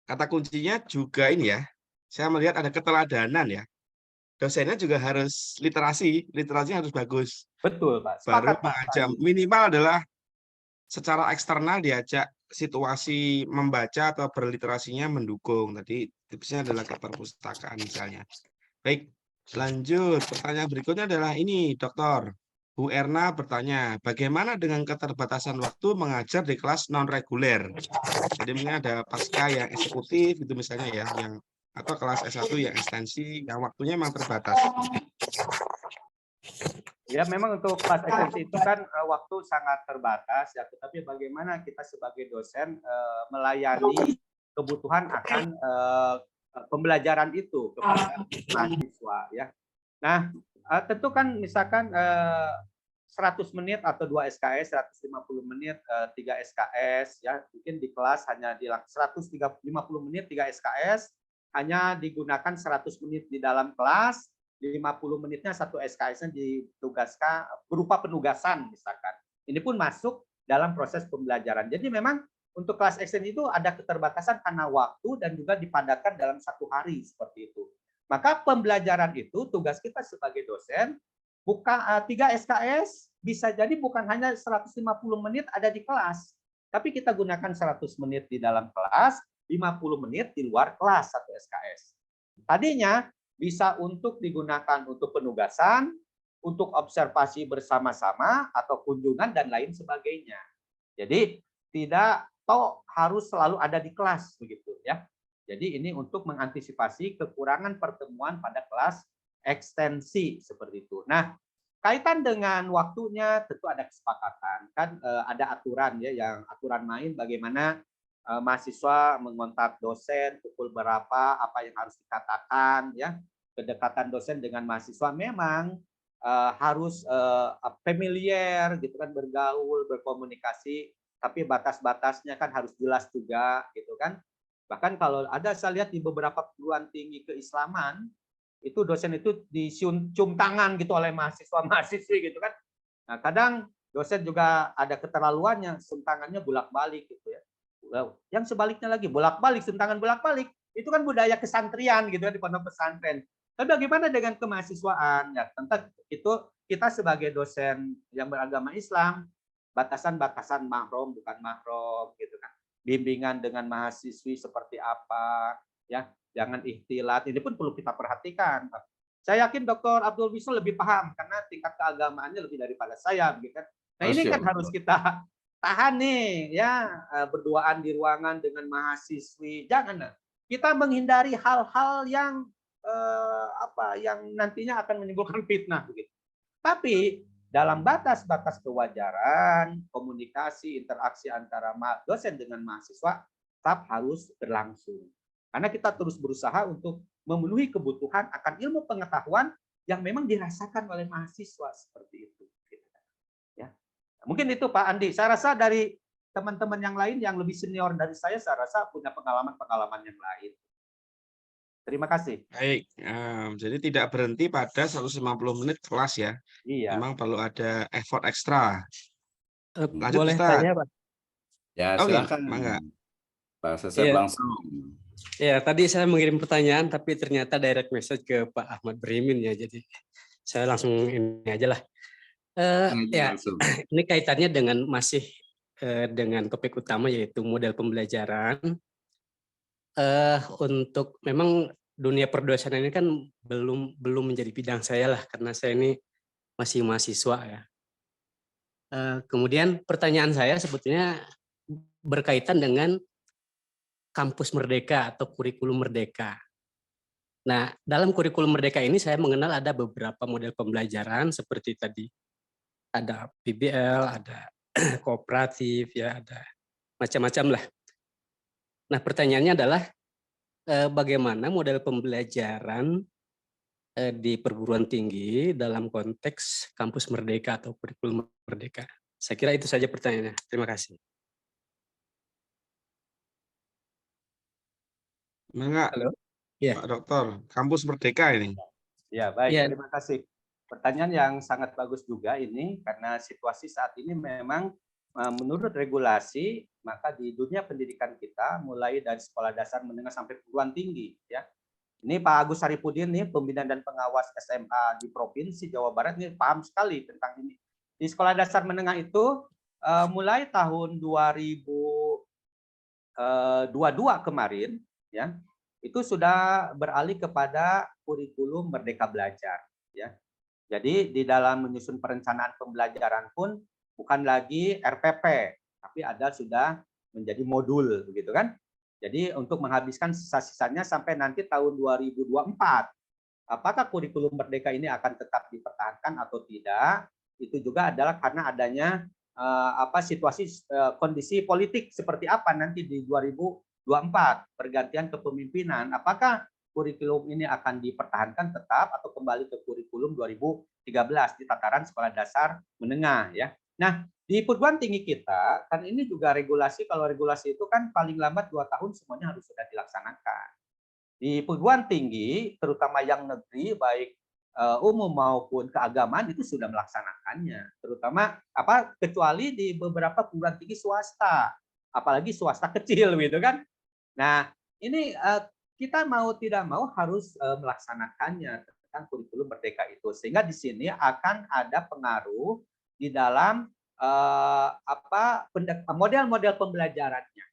kata kuncinya juga ini ya. Saya melihat ada keteladanan ya. Dosennya juga harus literasinya harus bagus. Betul, Pak. Baru Sepakat, Pak. mengajak minimal adalah secara eksternal diajak situasi membaca atau berliterasinya mendukung. Tadi tipsnya adalah ke perpustakaan misalnya. Baik, lanjut. Pertanyaan berikutnya adalah ini, Dokter. Bu Erna bertanya, bagaimana dengan keterbatasan waktu mengajar di kelas non-reguler? Jadi mungkin ada pasca yang eksekutif gitu misalnya ya, yang atau kelas S1 yang ekstensi, yang waktunya memang terbatas. Ya, memang untuk kelas ekstensi itu kan waktu sangat terbatas ya, tetapi bagaimana kita sebagai dosen melayani kebutuhan akan pembelajaran itu kepada mahasiswa ya. Nah, tentu kan misalkan 100 menit atau 2 SKS, 150 menit 3 SKS ya, mungkin di kelas hanya di 150 menit 3 SKS hanya digunakan 100 menit di dalam kelas, 50 menitnya 1 SKS-nya ditugaskan berupa penugasan misalkan. Ini pun masuk dalam proses pembelajaran. Jadi memang untuk kelas ekstensi itu ada keterbatasan karena waktu dan juga dipadatkan dalam 1 hari seperti itu. Maka pembelajaran itu tugas kita sebagai dosen bukan 3 SKS bisa jadi bukan hanya 150 menit ada di kelas, tapi kita gunakan 100 menit di dalam kelas, 50 menit di luar kelas 1 SKS. Tadinya bisa untuk digunakan untuk penugasan, untuk observasi bersama-sama atau kunjungan dan lain sebagainya. Jadi tidak harus selalu ada di kelas begitu ya. Jadi ini untuk mengantisipasi kekurangan pertemuan pada kelas ekstensi seperti itu. Nah, kaitan dengan waktunya tentu ada kesepakatan kan, ada aturan ya, yang aturan main bagaimana mahasiswa mengontak dosen pukul berapa, apa yang harus dikatakan ya. Kedekatan dosen dengan mahasiswa memang harus familiar gitu kan, bergaul, berkomunikasi, tapi batas-batasnya kan harus jelas juga gitu kan. Bahkan kalau ada saya lihat di beberapa perguruan tinggi keislaman, itu dosen itu dicium tangan gitu oleh mahasiswa-mahasiswi gitu kan. Nah, kadang dosen juga ada keterlaluannya, cium tangannya bolak-balik gitu ya. Yang sebaliknya lagi bolak-balik, cium tangan bolak-balik, itu kan budaya kesantrian gitu ya, di pondok pesantren. Tapi bagaimana dengan kemahasiswaan? Ya, tentu itu kita sebagai dosen yang beragama Islam, batasan-batasan mahram bukan mahram gitu kan. Bimbingan dengan mahasiswi seperti apa, ya, jangan ikhtilat. Ini pun perlu kita perhatikan. Saya yakin Dr. Abdul Wisnu lebih paham karena tingkat keagamaannya lebih daripada saya, gitu kan. Nah, ini kan harus kita tahan nih, ya, berduaan di ruangan dengan mahasiswi. Jangan, kita menghindari hal-hal yang yang nantinya akan menimbulkan fitnah, begitu. Tapi dalam batas-batas kewajaran, komunikasi, interaksi antara dosen dengan mahasiswa tetap harus berlangsung. Karena kita terus berusaha untuk memenuhi kebutuhan akan ilmu pengetahuan yang memang dirasakan oleh mahasiswa seperti itu. Ya, mungkin itu Pak Andi. Saya rasa dari teman-teman yang lain yang lebih senior dari saya rasa punya pengalaman-pengalaman yang lain. Terima kasih. Baik, jadi tidak berhenti pada 150 menit kelas ya. Iya. Memang perlu ada effort ekstra. Lanjut Boleh Ustaz. tanya, Pak? Ya, Oke, silakan. mangga. Pak Sesep Iya. langsung. Ya, tadi saya mengirim pertanyaan, tapi ternyata direct message ke Pak Ahmad Berimin ya, jadi saya langsung ini aja lah. Ya, Langsung. ini kaitannya dengan masih dengan topik utama yaitu model pembelajaran. Untuk memang dunia perdosenan ini kan belum menjadi bidang saya lah, karena saya ini masih mahasiswa ya. Kemudian pertanyaan saya sebetulnya berkaitan dengan kampus merdeka atau kurikulum merdeka. Nah, dalam kurikulum merdeka ini saya mengenal ada beberapa model pembelajaran seperti tadi ada PBL, ada kooperatif, ya ada macam-macam lah. Nah, pertanyaannya adalah bagaimana model pembelajaran di perguruan tinggi dalam konteks kampus merdeka atau kurikulum merdeka. Saya kira itu saja pertanyaannya. Terima kasih. Mangga, Halo. Ya. Pak Dokter, kampus merdeka ini. Ya, baik. Ya. Terima kasih. Pertanyaan yang sangat bagus juga ini, karena situasi saat ini memang menurut regulasi, maka di dunia pendidikan kita, mulai dari sekolah dasar menengah sampai perguruan tinggi, ya. Ini Pak Agus Saripudin nih, pembina dan pengawas SMA di Provinsi Jawa Barat, ini paham sekali tentang ini. Di sekolah dasar menengah itu, mulai tahun 2022 kemarin, ya, itu sudah beralih kepada kurikulum Merdeka Belajar, ya. Jadi di dalam menyusun perencanaan pembelajaran pun bukan lagi RPP, tapi ada sudah menjadi modul, begitu kan? Jadi untuk menghabiskan sisa-sisanya sampai nanti tahun 2024. Apakah kurikulum merdeka ini akan tetap dipertahankan atau tidak? Itu juga adalah karena adanya situasi kondisi politik seperti apa nanti di 2024, pergantian kepemimpinan. Apakah kurikulum ini akan dipertahankan tetap atau kembali ke kurikulum 2013 di tataran sekolah dasar menengah, ya. Nah, di perguruan tinggi kita kan ini juga regulasi, kalau regulasi itu kan paling lambat 2 tahun semuanya harus sudah dilaksanakan. Di perguruan tinggi terutama yang negeri baik umum maupun keagamaan itu sudah melaksanakannya, terutama kecuali di beberapa perguruan tinggi swasta, apalagi swasta kecil gitu kan. Nah, ini kita mau tidak mau harus melaksanakannya, tentang kurikulum merdeka itu. Sehingga di sini akan ada pengaruh di dalam model-model pembelajarannya.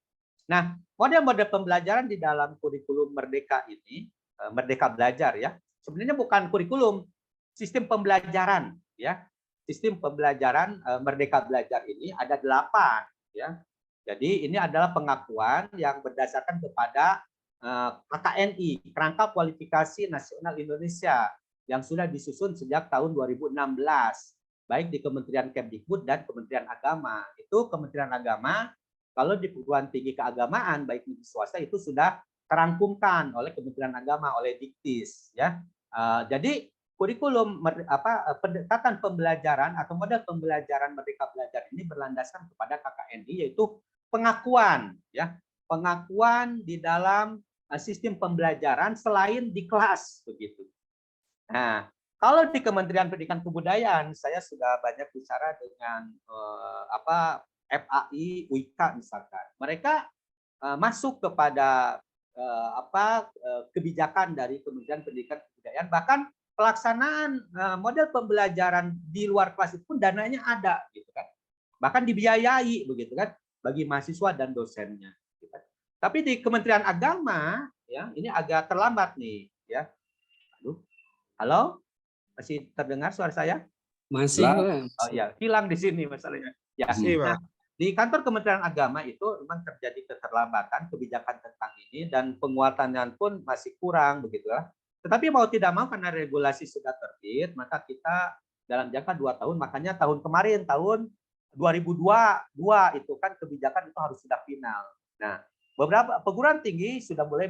Nah, model-model pembelajaran di dalam kurikulum merdeka ini, merdeka belajar ya, sebenarnya bukan kurikulum, sistem pembelajaran ya. Sistem pembelajaran merdeka belajar ini ada 8 ya. Jadi ini adalah pengakuan yang berdasarkan kepada KKNI, Kerangka Kualifikasi Nasional Indonesia, yang sudah disusun sejak tahun 2016, baik di Kementerian Kemdikbud dan Kementerian Agama. Itu Kementerian Agama, kalau di perguruan tinggi keagamaan, baik di swasta itu sudah terangkumkan oleh Kementerian Agama, oleh Diktis. Ya, jadi kurikulum pendekatan pembelajaran atau model pembelajaran Merdeka Belajar ini berlandaskan kepada KKNI, yaitu pengakuan, ya, pengakuan di dalam sistem pembelajaran selain di kelas begitu. Nah, kalau di Kementerian Pendidikan Kebudayaan, saya sudah banyak bicara dengan FAI, WIKA misalkan. Mereka masuk kepada kebijakan dari Kementerian Pendidikan Kebudayaan, bahkan pelaksanaan model pembelajaran di luar kelas itu pun dananya ada, gitu kan? Bahkan dibiayai, begitu kan, bagi mahasiswa dan dosennya. Gitu kan? Tapi di Kementerian Agama, ya, ini agak terlambat nih, ya. Aduh, halo, masih terdengar suara saya? Masih, Pak. Oh ya, hilang di sini masalahnya. Ya, Masih, Pak. nah, di kantor Kementerian Agama itu memang terjadi keterlambatan kebijakan tentang ini dan penguatannya pun masih kurang, begitu lah. Tetapi mau tidak mau karena regulasi sudah terbit, maka kita dalam jangka 2 tahun, makanya tahun kemarin, tahun 2022 itu kan kebijakan itu harus sudah final. Nah, beberapa perguruan tinggi sudah mulai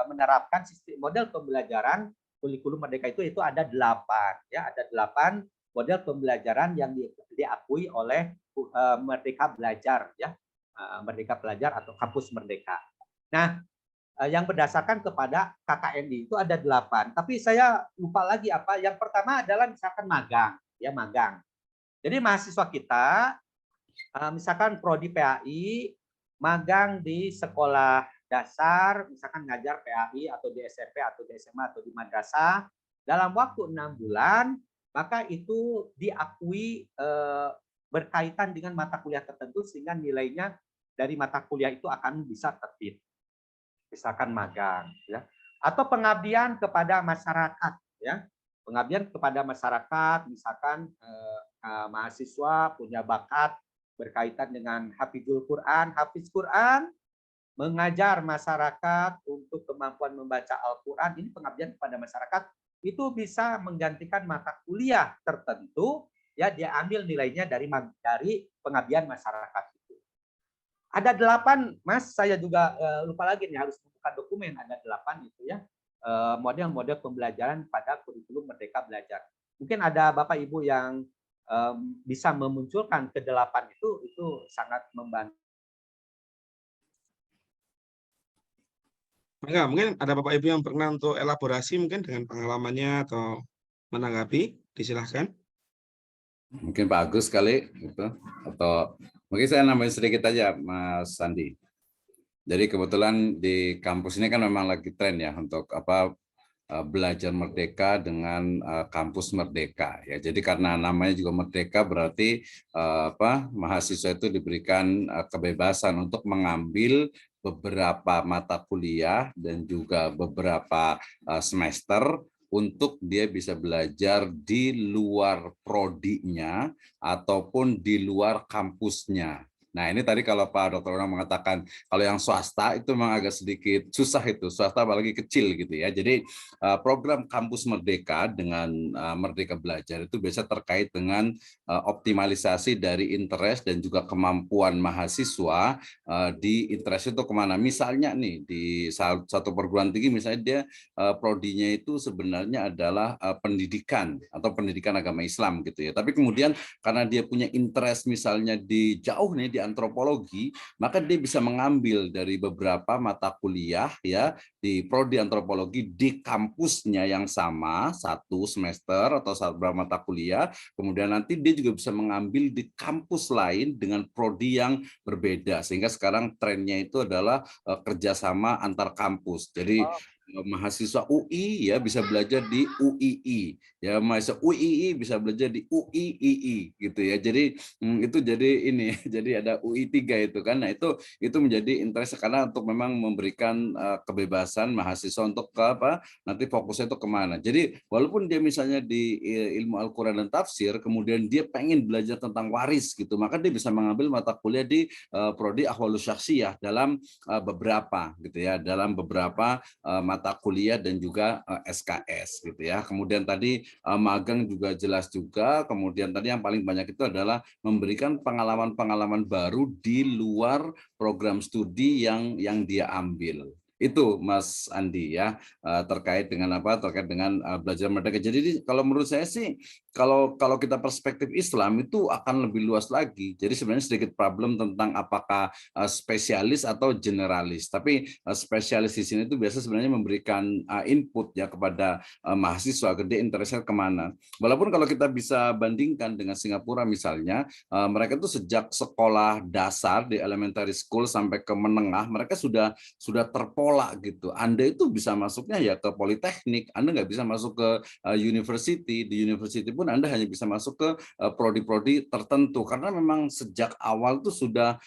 menerapkan sistem model pembelajaran kurikulum merdeka itu ada 8, ya, ada 8 model pembelajaran yang diakui oleh Merdeka Belajar, ya, Merdeka Belajar atau Kampus Merdeka. Nah, yang berdasarkan kepada KKNI itu ada 8. Tapi saya lupa lagi apa. Yang pertama adalah misalkan magang, ya, magang. Jadi mahasiswa kita, misalkan prodi PAI, magang di sekolah dasar, misalkan ngajar PAI atau di SMP atau di SMA atau di madrasah dalam waktu 6 bulan, maka itu diakui berkaitan dengan mata kuliah tertentu sehingga nilainya dari mata kuliah itu akan bisa tertib. Misalkan magang, ya, atau pengabdian kepada masyarakat, ya, pengabdian kepada masyarakat, misalkan mahasiswa punya bakat berkaitan dengan hafizul Quran, hafiz Quran, mengajar masyarakat untuk kemampuan membaca Al-Quran, ini pengabdian kepada masyarakat, itu bisa menggantikan mata kuliah tertentu, ya, dia ambil nilainya dari pengabdian masyarakat. Ada 8, Mas, saya juga lupa lagi nih, harus membuka dokumen, ada 8 itu ya, model-model pembelajaran pada kurikulum Merdeka Belajar. Mungkin ada Bapak Ibu yang bisa memunculkan ke-8 itu sangat membantu. Enggak, mungkin ada Bapak Ibu yang pernah untuk elaborasi mungkin dengan pengalamannya atau menanggapi, disilahkan. Mungkin Pak Agus kali gitu, atau mungkin saya nambahin sedikit aja Mas Sandi. Jadi kebetulan di kampus ini kan memang lagi tren ya untuk belajar merdeka dengan kampus merdeka ya. Jadi karena namanya juga merdeka berarti mahasiswa itu diberikan kebebasan untuk mengambil beberapa mata kuliah dan juga beberapa semester untuk dia bisa belajar di luar prodinya ataupun di luar kampusnya. Nah, ini tadi kalau Pak Dr. Unang mengatakan kalau yang swasta itu memang agak sedikit susah itu, swasta apalagi kecil gitu ya. Jadi program Kampus Merdeka dengan Merdeka Belajar itu biasa terkait dengan optimalisasi dari interest dan juga kemampuan mahasiswa di interest itu kemana. Misalnya nih di satu perguruan tinggi misalnya dia prodinya itu sebenarnya adalah pendidikan atau pendidikan agama Islam gitu ya. Tapi kemudian karena dia punya interest misalnya di jauh nih di antropologi, maka dia bisa mengambil dari beberapa mata kuliah ya di prodi antropologi di kampusnya yang sama 1 semester atau beberapa mata kuliah, kemudian nanti dia juga bisa mengambil di kampus lain dengan prodi yang berbeda, sehingga sekarang trennya itu adalah kerjasama antar kampus. Jadi mahasiswa UI ya bisa belajar di UII, ya mahasiswa UII bisa belajar di UIII gitu ya. Jadi itu jadi ini jadi ada UI 3 itu kan. Nah, itu menjadi interest karena untuk memang memberikan kebebasan mahasiswa untuk ke apa nanti fokusnya itu kemana. Jadi walaupun dia misalnya di ilmu Al-Quran dan tafsir, kemudian dia pengen belajar tentang waris gitu, maka dia bisa mengambil mata kuliah di prodi Ahwalus Syakhsiyah dalam beberapa gitu ya, dalam beberapa mata kuliah dan juga SKS gitu ya. Kemudian tadi magang juga jelas juga. Kemudian tadi yang paling banyak itu adalah memberikan pengalaman-pengalaman baru di luar program studi yang dia ambil. Itu Mas Andi ya, terkait dengan apa? Terkait dengan belajar merdeka. Jadi kalau menurut saya sih kalau kita perspektif Islam itu akan lebih luas lagi. Jadi sebenarnya sedikit problem tentang apakah spesialis atau generalis. Tapi spesialis di sini itu biasa sebenarnya memberikan input ya kepada mahasiswa, gede interestnya kemana. Walaupun kalau kita bisa bandingkan dengan Singapura misalnya, mereka itu sejak sekolah dasar di elementary school sampai ke menengah, mereka sudah terpola gitu. Anda itu bisa masuknya ya ke politeknik, Anda nggak bisa masuk ke university. Di university pun Anda hanya bisa masuk ke prodi-prodi tertentu karena memang sejak awal itu sudah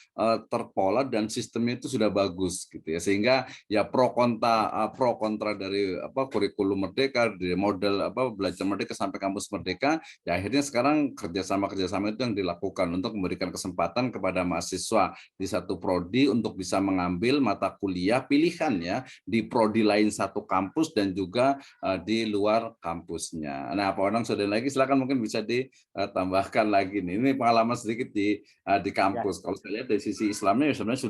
terpola dan sistemnya itu sudah bagus gitu ya. Sehingga ya pro kontra dari apa kurikulum merdeka, dari model apa belajar merdeka sampai kampus merdeka, ya akhirnya sekarang kerjasama itu yang dilakukan untuk memberikan kesempatan kepada mahasiswa di satu prodi untuk bisa mengambil mata kuliah pilihan ya di prodi lain satu kampus dan juga di luar kampusnya. Nah, Pak Onang sudah lagi silakan mungkin bisa ditambahkan lagi nih. Ini pengalaman sedikit di kampus. Kalau saya lihat dari sisi Islamnya ya sebenarnya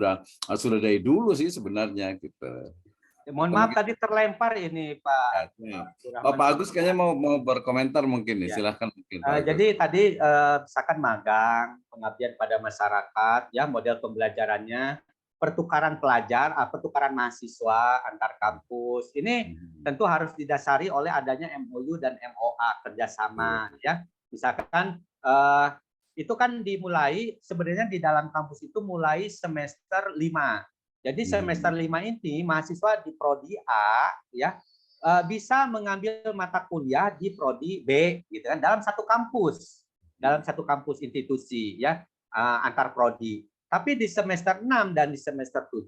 sudah dari dulu sih sebenarnya gitu. Mohon maaf tadi terlempar ini Pak. Ya, Pak Agus kayaknya mau berkomentar mungkin nih. Ya. Silahkan mungkin Pak Agus. Jadi tadi misalkan magang, pengabdian pada masyarakat, ya model pembelajarannya, pertukaran pelajar, pertukaran mahasiswa antar kampus. Ini tentu harus didasari oleh adanya MOU dan MOA kerjasama, ya. Misalkan itu kan dimulai sebenarnya di dalam kampus itu mulai semester 5. Jadi semester 5 ini mahasiswa di prodi A ya bisa mengambil mata kuliah di prodi B gitu kan dalam satu kampus institusi ya antar prodi. Tapi di semester 6 dan di semester 7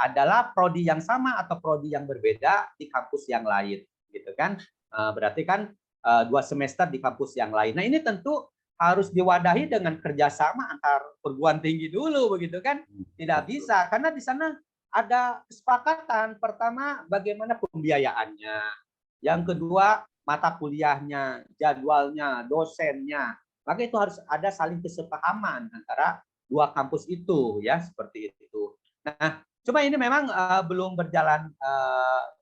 adalah prodi yang sama atau prodi yang berbeda di kampus yang lain gitu kan. Berarti kan 2 semester di kampus yang lain. Nah, ini tentu harus diwadahi dengan kerjasama antar perguruan tinggi dulu begitu kan. Tidak bisa karena di sana ada kesepakatan. Pertama, bagaimana pembiayaannya. Yang kedua, mata kuliahnya, jadwalnya, dosennya. Maka itu harus ada saling kesepahaman antara 2 kampus itu ya, seperti itu. Nah, cuma ini memang belum berjalan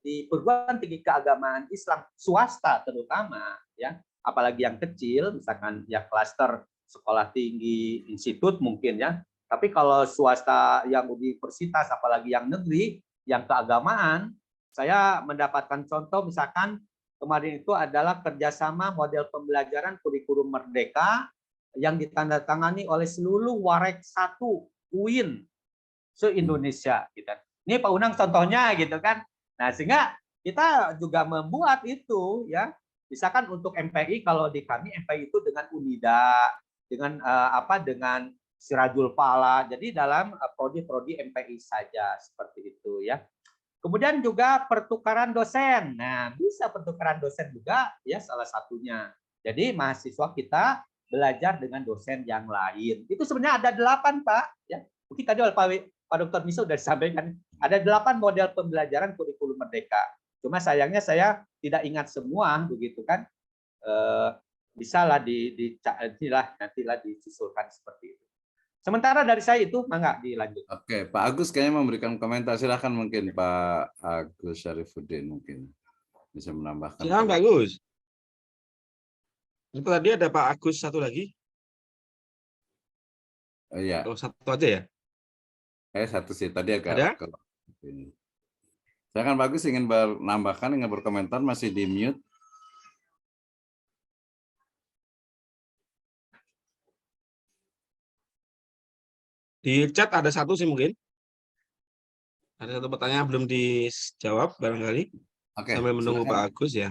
di perguruan tinggi keagamaan Islam swasta terutama ya. Apalagi yang kecil, misalkan ya klaster sekolah tinggi, institut mungkin ya. Tapi kalau swasta yang universitas, apalagi yang negeri, yang keagamaan, saya mendapatkan contoh misalkan kemarin itu adalah kerjasama model pembelajaran kurikulum merdeka yang ditandatangani oleh seluruh Warek 1 UIN se-Indonesia. Gitu. Ini Pak Unang contohnya gitu kan. Nah sehingga kita juga membuat itu ya. Misalkan untuk MPI, kalau di kami MPI itu dengan UNIDA, dengan Sirajul Fala. Jadi dalam prodi-prodi MPI saja seperti itu ya. Kemudian juga pertukaran dosen. Nah, bisa pertukaran dosen juga ya salah satunya. Jadi mahasiswa kita belajar dengan dosen yang lain. Itu sebenarnya ada 8, Pak, ya. Mungkin tadi oleh Pak Dr. Miso sudah disampaikan ada 8 model pembelajaran kurikulum merdeka. Cuma sayangnya saya tidak ingat semua begitu kan. Bisalah nantilah disusulkan seperti itu. Sementara dari saya itu mangga dilanjut. Oke, Pak Agus kayaknya memberikan komentar. Silakan mungkin Pak Agus Syarifuddin mungkin bisa menambahkan. Silakan Pak Agus. Itu tadi ada Pak Agus satu lagi. Oh iya. Oh, satu aja ya? Satu sih tadi agak. Ada? Silakan Pak Agus ingin menambahkan, ingin berkomentar, masih di mute. Di chat ada satu sih mungkin. Ada satu pertanyaan belum dijawab barangkali Oke, sambil menunggu silakan. Pak Agus ya.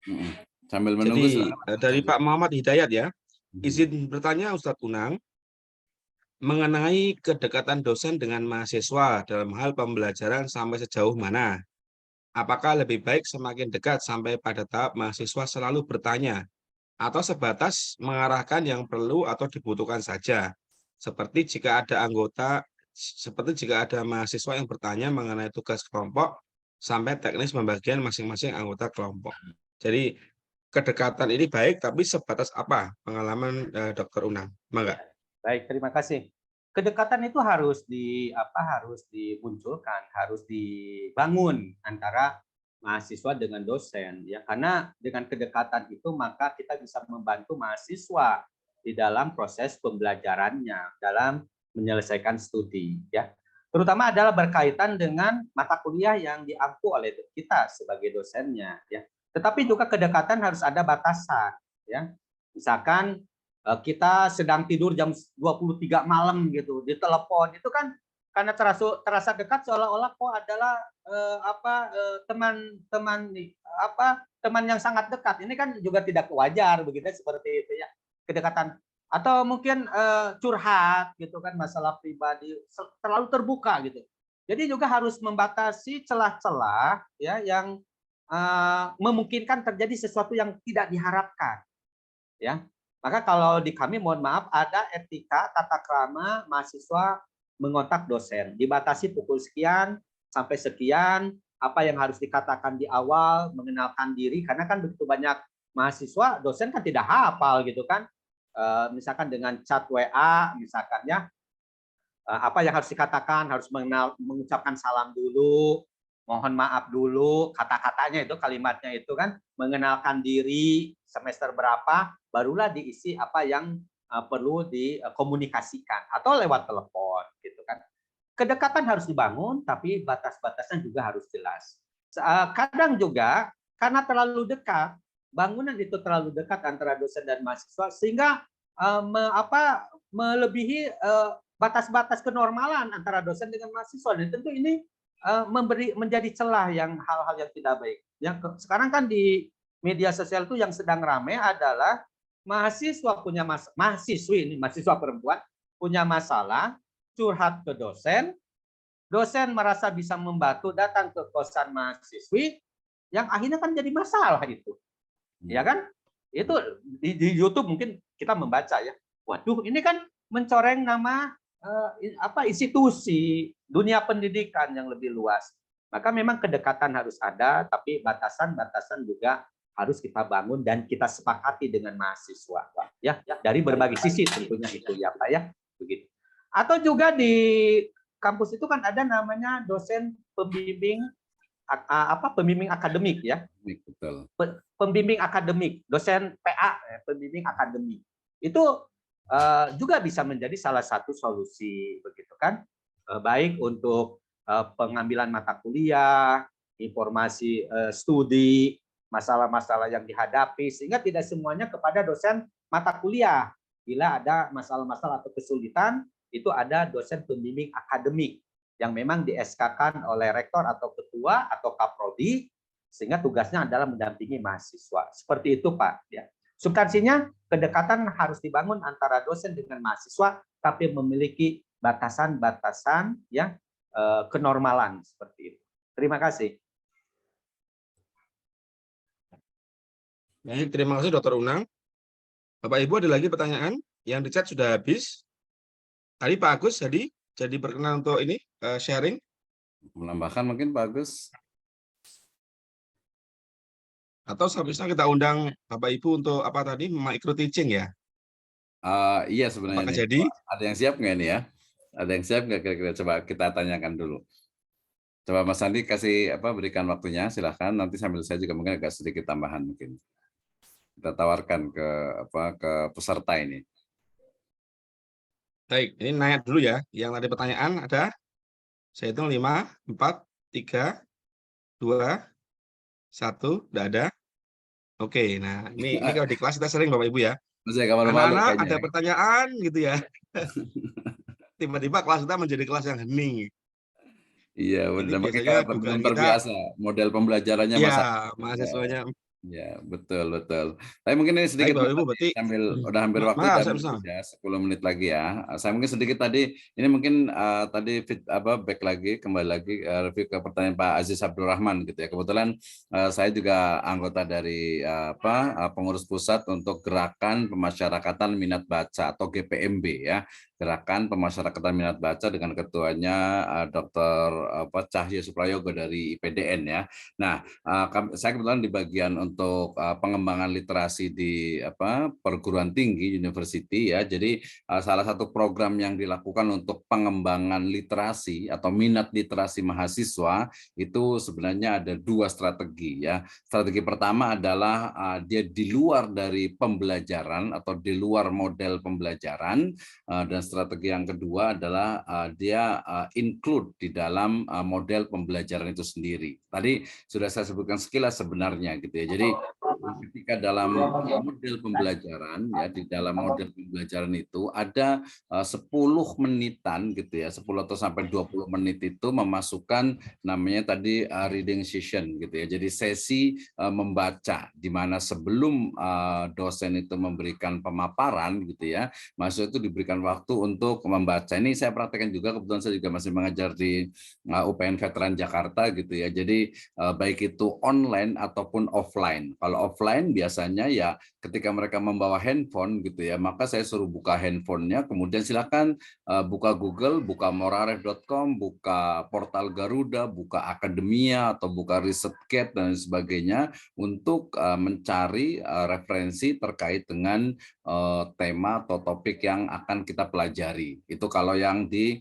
Mm-mm. Sambil menunggu Jadi silakan Mas dari Agus. Pak Muhammad Hidayat ya, Mhm. izin bertanya Ustadz Unang mengenai kedekatan dosen dengan mahasiswa dalam hal pembelajaran sampai sejauh mana? Apakah lebih baik semakin dekat sampai pada tahap mahasiswa selalu bertanya atau sebatas mengarahkan yang perlu atau dibutuhkan saja? Seperti jika ada mahasiswa yang bertanya mengenai tugas kelompok sampai teknis pembagian masing-masing anggota kelompok. Jadi kedekatan ini baik, tapi sebatas apa pengalaman Dr. Unang? Mangga. Baik, terima kasih. Kedekatan itu harus dimunculkan, harus dibangun antara mahasiswa dengan dosen ya, karena dengan kedekatan itu maka kita bisa membantu mahasiswa di dalam proses pembelajarannya, dalam menyelesaikan studi ya. Terutama adalah berkaitan dengan mata kuliah yang diampu oleh kita sebagai dosennya ya. Tetapi juga kedekatan harus ada batasan ya. Misalkan kita sedang tidur jam 23 malam gitu, ditelepon, itu kan karena terasa dekat seolah-olah kok adalah teman yang sangat dekat. Ini kan juga tidak wajar begitu seperti itu ya. Kedekatan atau mungkin curhat gitu kan, masalah pribadi terlalu terbuka gitu. Jadi juga harus membatasi celah-celah ya yang memungkinkan terjadi sesuatu yang tidak diharapkan ya. Maka kalau di kami mohon maaf ada etika tata krama mahasiswa mengontak dosen, dibatasi pukul sekian sampai sekian, apa yang harus dikatakan di awal, mengenalkan diri, karena kan begitu banyak mahasiswa, dosen kan tidak hafal gitu kan. Misalkan dengan chat WA misalkan ya, apa yang harus dikatakan, harus mengucapkan salam dulu, mohon maaf dulu, kata-katanya itu, kalimatnya itu kan, mengenalkan diri, semester berapa, barulah diisi apa yang perlu dikomunikasikan, atau lewat telepon gitu kan. Kedekatan harus dibangun, tapi batas-batasnya juga harus jelas. Kadang juga karena terlalu dekat, bangunan itu terlalu dekat antara dosen dan mahasiswa, sehingga melebihi batas-batas kenormalan antara dosen dengan mahasiswa, dan tentu ini menjadi celah yang hal-hal yang tidak baik. Yang sekarang kan di media sosial itu yang sedang ramai adalah mahasiswa mahasiswa perempuan punya masalah, curhat ke dosen, dosen merasa bisa membantu, datang ke kosan mahasiswi, yang akhirnya kan jadi masalah itu, ya kan? Itu di YouTube mungkin kita membaca ya. Waduh, ini kan mencoreng nama institusi dunia pendidikan yang lebih luas. Maka memang kedekatan harus ada, tapi batasan-batasan juga harus kita bangun dan kita sepakati dengan mahasiswa, ya, dari berbagai sisi tentunya itu ya Pak ya, begitu. Atau juga di kampus itu kan ada namanya dosen pembimbing pembimbing akademik ya. Betul. Pembimbing akademik, dosen PA, pembimbing akademik. Itu juga bisa menjadi salah satu solusi begitu kan, baik untuk pengambilan mata kuliah, informasi studi, masalah-masalah yang dihadapi, sehingga tidak semuanya kepada dosen mata kuliah. Bila ada masalah-masalah atau kesulitan, itu ada dosen pembimbing akademik yang memang di-SK-kan oleh rektor atau ketua atau kaprodi, sehingga tugasnya adalah mendampingi mahasiswa. Seperti itu Pak ya. Substansinya kedekatan harus dibangun antara dosen dengan mahasiswa, tapi memiliki batasan-batasan ya, kenormalan seperti itu. Terima kasih. Baik, terima kasih Dr. Unang. Bapak Ibu ada lagi pertanyaan? Yang di chat sudah habis. Tadi Pak Agus jadi berkenan untuk ini sharing. Menambahkan mungkin Pak Agus. Atau seharusnya kita undang Bapak Ibu untuk apa tadi, micro teaching ya? Iya sebenarnya. Apakah jadi? Ada yang siap nggak ini ya? Ada yang siap nggak kira-kira? Coba kita tanyakan dulu. Coba Mas Andi berikan waktunya, silahkan. Nanti sambil saya juga mungkin agak sedikit tambahan mungkin. Kita tawarkan ke peserta ini. Baik, ini nanya dulu ya. Yang tadi pertanyaan ada. Saya hitung 5, 4, 3, 2, 1, tidak ada. Oke, nah ini kalau di kelas kita sering Bapak Ibu ya. Anak-anak ada pertanyaan gitu ya. Tiba-tiba kelas kita menjadi kelas yang hening. Iya, Ini benar. Mungkin biasanya karena belum dugaan kita, terbiasa model pembelajarannya ya Mas. Ya, mahasiswanya. ya, betul, betul. Tapi mungkin ini Baik sedikit Bapak Mas, Ibu, tadi berarti sambil udah hampir waktu maaf jam saya bersama. sudah 10 menit lagi ya. Saya mungkin sedikit tadi ini mungkin tadi back lagi kembali lagi review ke pertanyaan Pak Aziz Abdurrahman gitu ya. Kebetulan saya juga anggota dari pengurus pusat untuk Gerakan Pemasyarakatan Minat Baca atau GPMB ya. Gerakan Pemasyarakatan Minat Baca dengan ketuanya Dr. Cahyo Suprayogo dari IPDN ya. Nah, saya kebetulan di bagian untuk pengembangan literasi di perguruan tinggi university ya. Jadi salah satu program yang dilakukan untuk pengembangan literasi atau minat literasi mahasiswa itu sebenarnya ada 2 strategi ya. Strategi pertama adalah dia di luar dari pembelajaran atau di luar model pembelajaran, dan strategi yang kedua adalah dia include di dalam model pembelajaran itu sendiri. Tadi sudah saya sebutkan sekilas sebenarnya gitu ya. Jadi ketika dalam model pembelajaran ya, di dalam model pembelajaran itu ada 10 menitan gitu ya, 10 atau sampai 20 menit itu memasukkan namanya tadi reading session gitu ya. Jadi sesi membaca di mana sebelum dosen itu memberikan pemaparan gitu ya, mahasiswa itu diberikan waktu untuk membaca. Ini saya praktekkan juga, kebetulan saya juga masih mengajar di UPN Veteran Jakarta gitu ya. Jadi baik itu online ataupun offline. Kalau offline biasanya ya ketika mereka membawa handphone gitu ya, maka saya suruh buka handphonenya, kemudian silakan buka Google, buka moraref.com, buka portal Garuda, buka Akademia atau buka ResearchGate dan sebagainya untuk mencari referensi terkait dengan tema atau topik yang akan kita pelajari. Itu kalau yang di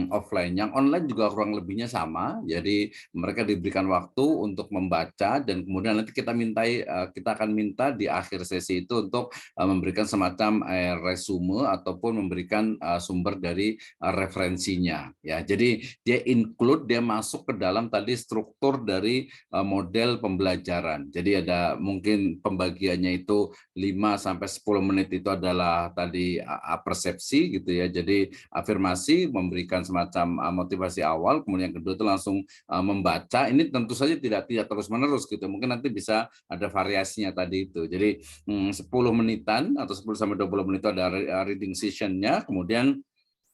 offline. Yang online juga kurang lebihnya sama. Jadi mereka diberikan waktu untuk membaca dan kemudian nanti kita akan minta di akhir sesi itu untuk memberikan semacam resume ataupun memberikan sumber dari referensinya. Ya, jadi dia masuk ke dalam tadi struktur dari model pembelajaran. Jadi ada mungkin pembagiannya itu 5 sampai 10 menit itu adalah tadi persepsi gitu ya. Jadi afirmasi, memberikan semacam motivasi awal, kemudian yang kedua itu langsung membaca. Ini tentu saja tidak terus-menerus gitu. Mungkin nanti bisa ada variasinya tadi itu. Jadi 10 menitan atau 10 sampai 20 menit itu ada reading session-nya, kemudian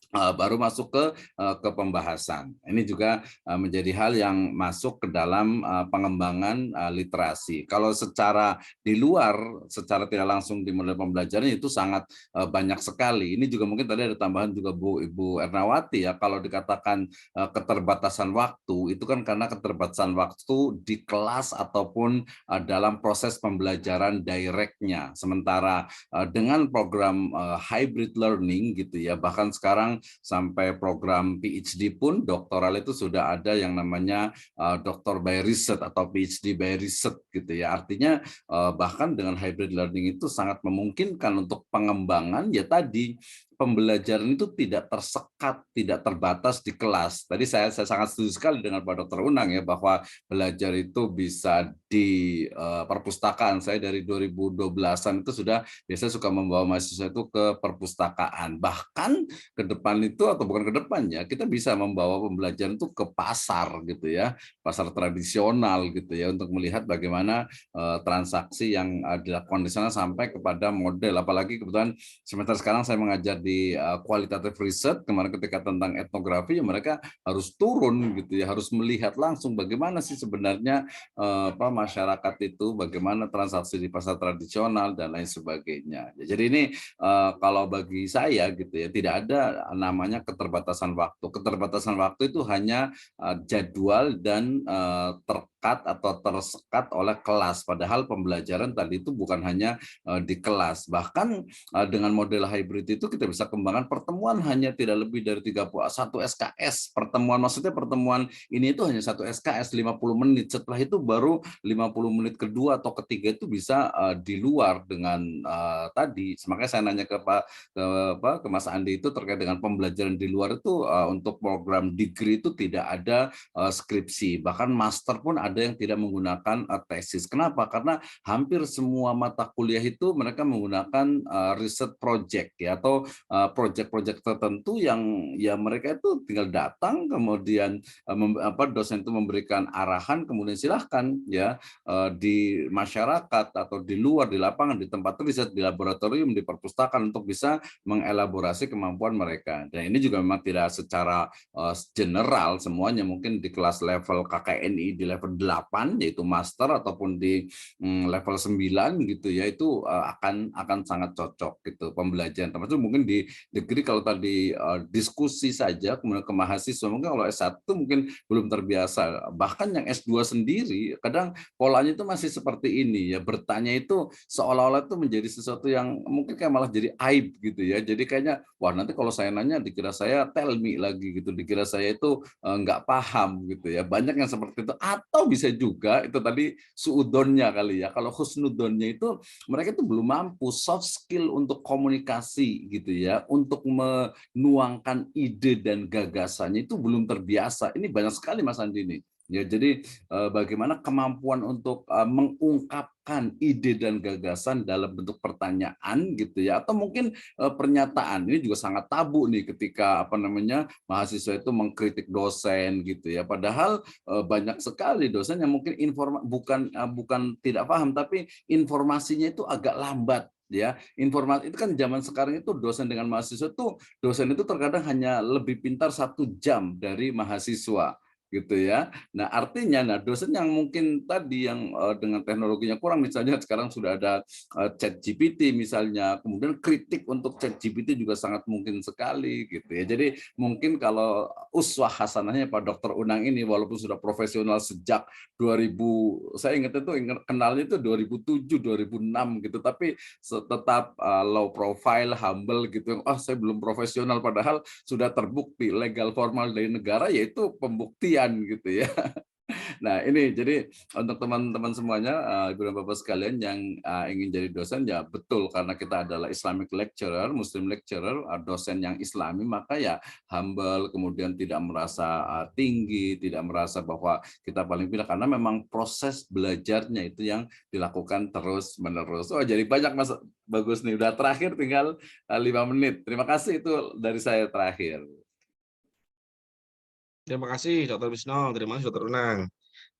baru masuk ke pembahasan. Ini juga menjadi hal yang masuk ke dalam pengembangan literasi. Kalau secara di luar, secara tidak langsung di model pembelajaran itu sangat banyak sekali. Ini juga mungkin tadi ada tambahan juga Ibu Ernawati ya, kalau dikatakan keterbatasan waktu, itu kan karena keterbatasan waktu di kelas ataupun dalam proses pembelajaran directnya. Sementara dengan program hybrid learning gitu ya, bahkan sekarang sampai program PhD pun doktoral itu sudah ada yang namanya doktor by research atau PhD by research gitu ya. Artinya bahkan dengan hybrid learning itu sangat memungkinkan untuk pengembangan ya tadi pembelajaran itu tidak tersekat, tidak terbatas di kelas. Tadi saya sangat setuju sekali dengan Pak Dr. Unang ya, bahwa belajar itu bisa di perpustakaan. Saya dari 2012-an itu sudah biasanya suka membawa mahasiswa itu ke perpustakaan. Bahkan ke depan itu, atau bukan ke depannya, kita bisa membawa pembelajaran itu ke pasar gitu ya, pasar tradisional gitu ya, untuk melihat bagaimana transaksi yang dilakukan di sana sampai kepada model. Apalagi kebetulan semester sekarang saya mengajar di qualitative research, kemarin ketika tentang etnografi, ya mereka harus turun gitu ya, harus melihat langsung bagaimana sih sebenarnya masyarakat itu, bagaimana transaksi di pasar tradisional dan lain sebagainya. Jadi ini kalau bagi saya gitu ya, tidak ada namanya keterbatasan waktu. Keterbatasan waktu itu hanya jadwal dan terkat atau tersekat oleh kelas. Padahal pembelajaran tadi itu bukan hanya di kelas. Bahkan dengan model hybrid itu kita bisa kembangkan pertemuan hanya tidak lebih dari 31 SKS. Pertemuan, maksudnya pertemuan ini itu hanya 1 SKS 50 menit. Setelah itu baru 50 menit kedua atau ketiga itu bisa di luar dengan tadi. Makanya saya nanya ke Mas Andi itu terkait dengan pembelajaran di luar itu untuk program degree itu tidak ada skripsi. Bahkan master pun ada yang tidak menggunakan tesis. Kenapa? Karena hampir semua mata kuliah itu mereka menggunakan research project ya, atau proyek-proyek tertentu yang ya mereka itu tinggal datang, kemudian dosen itu memberikan arahan, kemudian silahkan ya di masyarakat atau di luar, di lapangan, di tempat riset, di laboratorium, di perpustakaan untuk bisa mengelaborasi kemampuan mereka. Dan ini juga memang tidak secara general semuanya, mungkin di kelas level KKNI di level 8 yaitu master ataupun di level 9 gitu ya, itu akan sangat cocok gitu pembelajaran. Termasuk mungkin di degree kalau tadi diskusi saja, kemudian ke mahasiswa, mungkin kalau S1 mungkin belum terbiasa. Bahkan yang S2 sendiri kadang polanya itu masih seperti ini ya, bertanya itu seolah-olah itu menjadi sesuatu yang mungkin kayak malah jadi aib gitu ya. Jadi kayaknya wah nanti kalau saya nanya dikira saya tell me lagi gitu, dikira saya itu nggak paham gitu ya. Banyak yang seperti itu, atau bisa juga itu tadi suudonnya kali ya. Kalau husnudonnya itu mereka itu belum mampu soft skill untuk komunikasi gitu ya, untuk menuangkan ide dan gagasannya itu belum terbiasa. Ini banyak sekali Mas Andi nih. Ya, jadi bagaimana kemampuan untuk mengungkapkan ide dan gagasan dalam bentuk pertanyaan gitu ya, atau mungkin pernyataan. Ini juga sangat tabu nih ketika mahasiswa itu mengkritik dosen gitu ya. Padahal banyak sekali dosen yang mungkin bukan tidak paham, tapi informasinya itu agak lambat ya. Informasi itu kan zaman sekarang itu dosen dengan mahasiswa itu, dosen itu terkadang hanya lebih pintar 1 jam dari mahasiswa gitu ya. Nah, artinya dosen yang mungkin tadi yang dengan teknologinya kurang, misalnya sekarang sudah ada ChatGPT misalnya, kemudian kritik untuk ChatGPT juga sangat mungkin sekali gitu ya. Jadi mungkin kalau uswah hasanahnya Pak Dr. Unang ini walaupun sudah profesional sejak 2000, saya ingat itu kenalnya itu 2007 2006 gitu, tapi tetap low profile, humble gitu. Saya belum profesional, padahal sudah terbukti legal formal dari negara, yaitu pembuktian gitu ya. Nah, ini jadi untuk teman-teman semuanya, Ibu dan Bapak sekalian yang ingin jadi dosen, ya betul, karena kita adalah Islamic lecturer, Muslim lecturer, dosen yang Islami, maka ya humble, kemudian tidak merasa tinggi, tidak merasa bahwa kita paling pintar, karena memang proses belajarnya itu yang dilakukan terus-menerus. Jadi banyak Mas, bagus nih, udah terakhir tinggal 5 menit. Terima kasih, itu dari saya terakhir. Terima kasih Dr. Wisno, terima kasih Dr. Unang.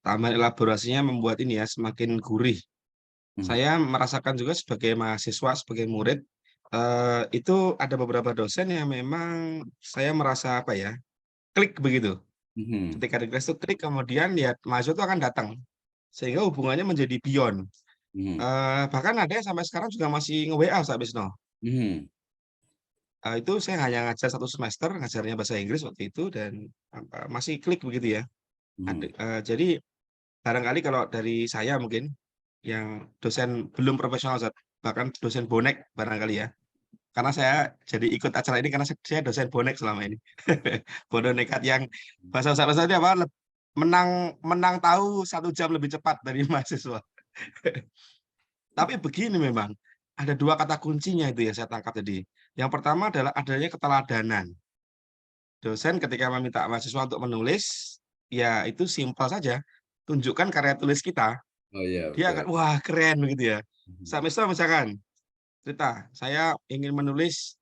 Tambahan elaborasinya membuat ini ya semakin gurih. Saya merasakan juga sebagai mahasiswa, sebagai murid, itu ada beberapa dosen yang memang saya merasa klik begitu. Ketika di kelas itu klik, kemudian ya mahasiswa itu akan datang, sehingga hubungannya menjadi beyond. Bahkan ada yang sampai sekarang juga masih nge-WA Pak Wisno. Itu saya hanya ngajar 1 semester, ngajarnya bahasa Inggris waktu itu, dan masih klik begitu ya. Jadi barangkali kalau dari saya mungkin yang dosen belum profesional, bahkan dosen bonek barangkali ya. Karena saya jadi ikut acara ini karena saya dosen bonek selama ini. Bodoh nekat yang bahasa dia menang tahu 1 jam lebih cepat dari mahasiswa. Tapi begini, memang ada 2 kata kuncinya itu yang saya tangkap tadi. Yang pertama adalah adanya keteladanan. Dosen ketika meminta mahasiswa untuk menulis, ya itu simpel saja, tunjukkan karya tulis kita. Oh iya, Dia akan, wah keren begitu ya. Misal misalkan, cerita, saya ingin menulis,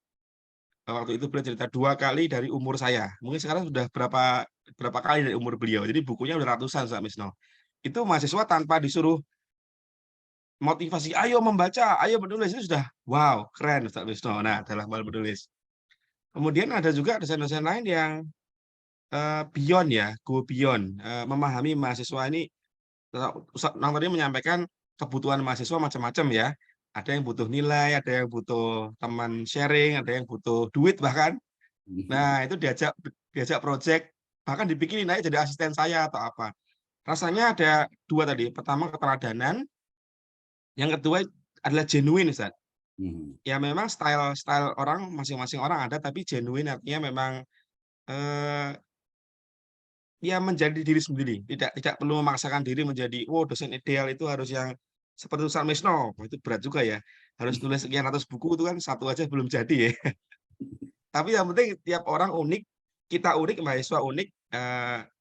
waktu itu beliau cerita 2 kali dari umur saya. Mungkin sekarang sudah berapa kali dari umur beliau. Jadi bukunya udah ratusan, Pak Misno. Itu mahasiswa tanpa disuruh motivasi, ayo membaca, ayo menulis, itu sudah, wow, keren Ustaz Wisno. Nah, dalam hal menulis. Kemudian ada juga dosen-dosen lain yang beyond ya, go beyond, memahami mahasiswa ini. Ustaz Nang tadi menyampaikan kebutuhan mahasiswa macam-macam ya. Ada yang butuh nilai, ada yang butuh teman sharing, ada yang butuh duit bahkan. Nah, itu diajak project, bahkan dibikinin aja jadi asisten saya atau apa. Rasanya ada 2 tadi. Pertama keteladanan, yang kedua adalah genuine, Ustaz. Ya memang style orang, masing-masing orang ada, tapi genuine artinya memang ya menjadi diri sendiri, tidak perlu memaksakan diri menjadi, dosen ideal itu harus yang seperti Ustaz Misno. Itu berat juga ya, harus tulis sekian ratus buku, itu kan 1 aja belum jadi ya. Tapi yang penting tiap orang unik, kita unik, mahasiswa unik,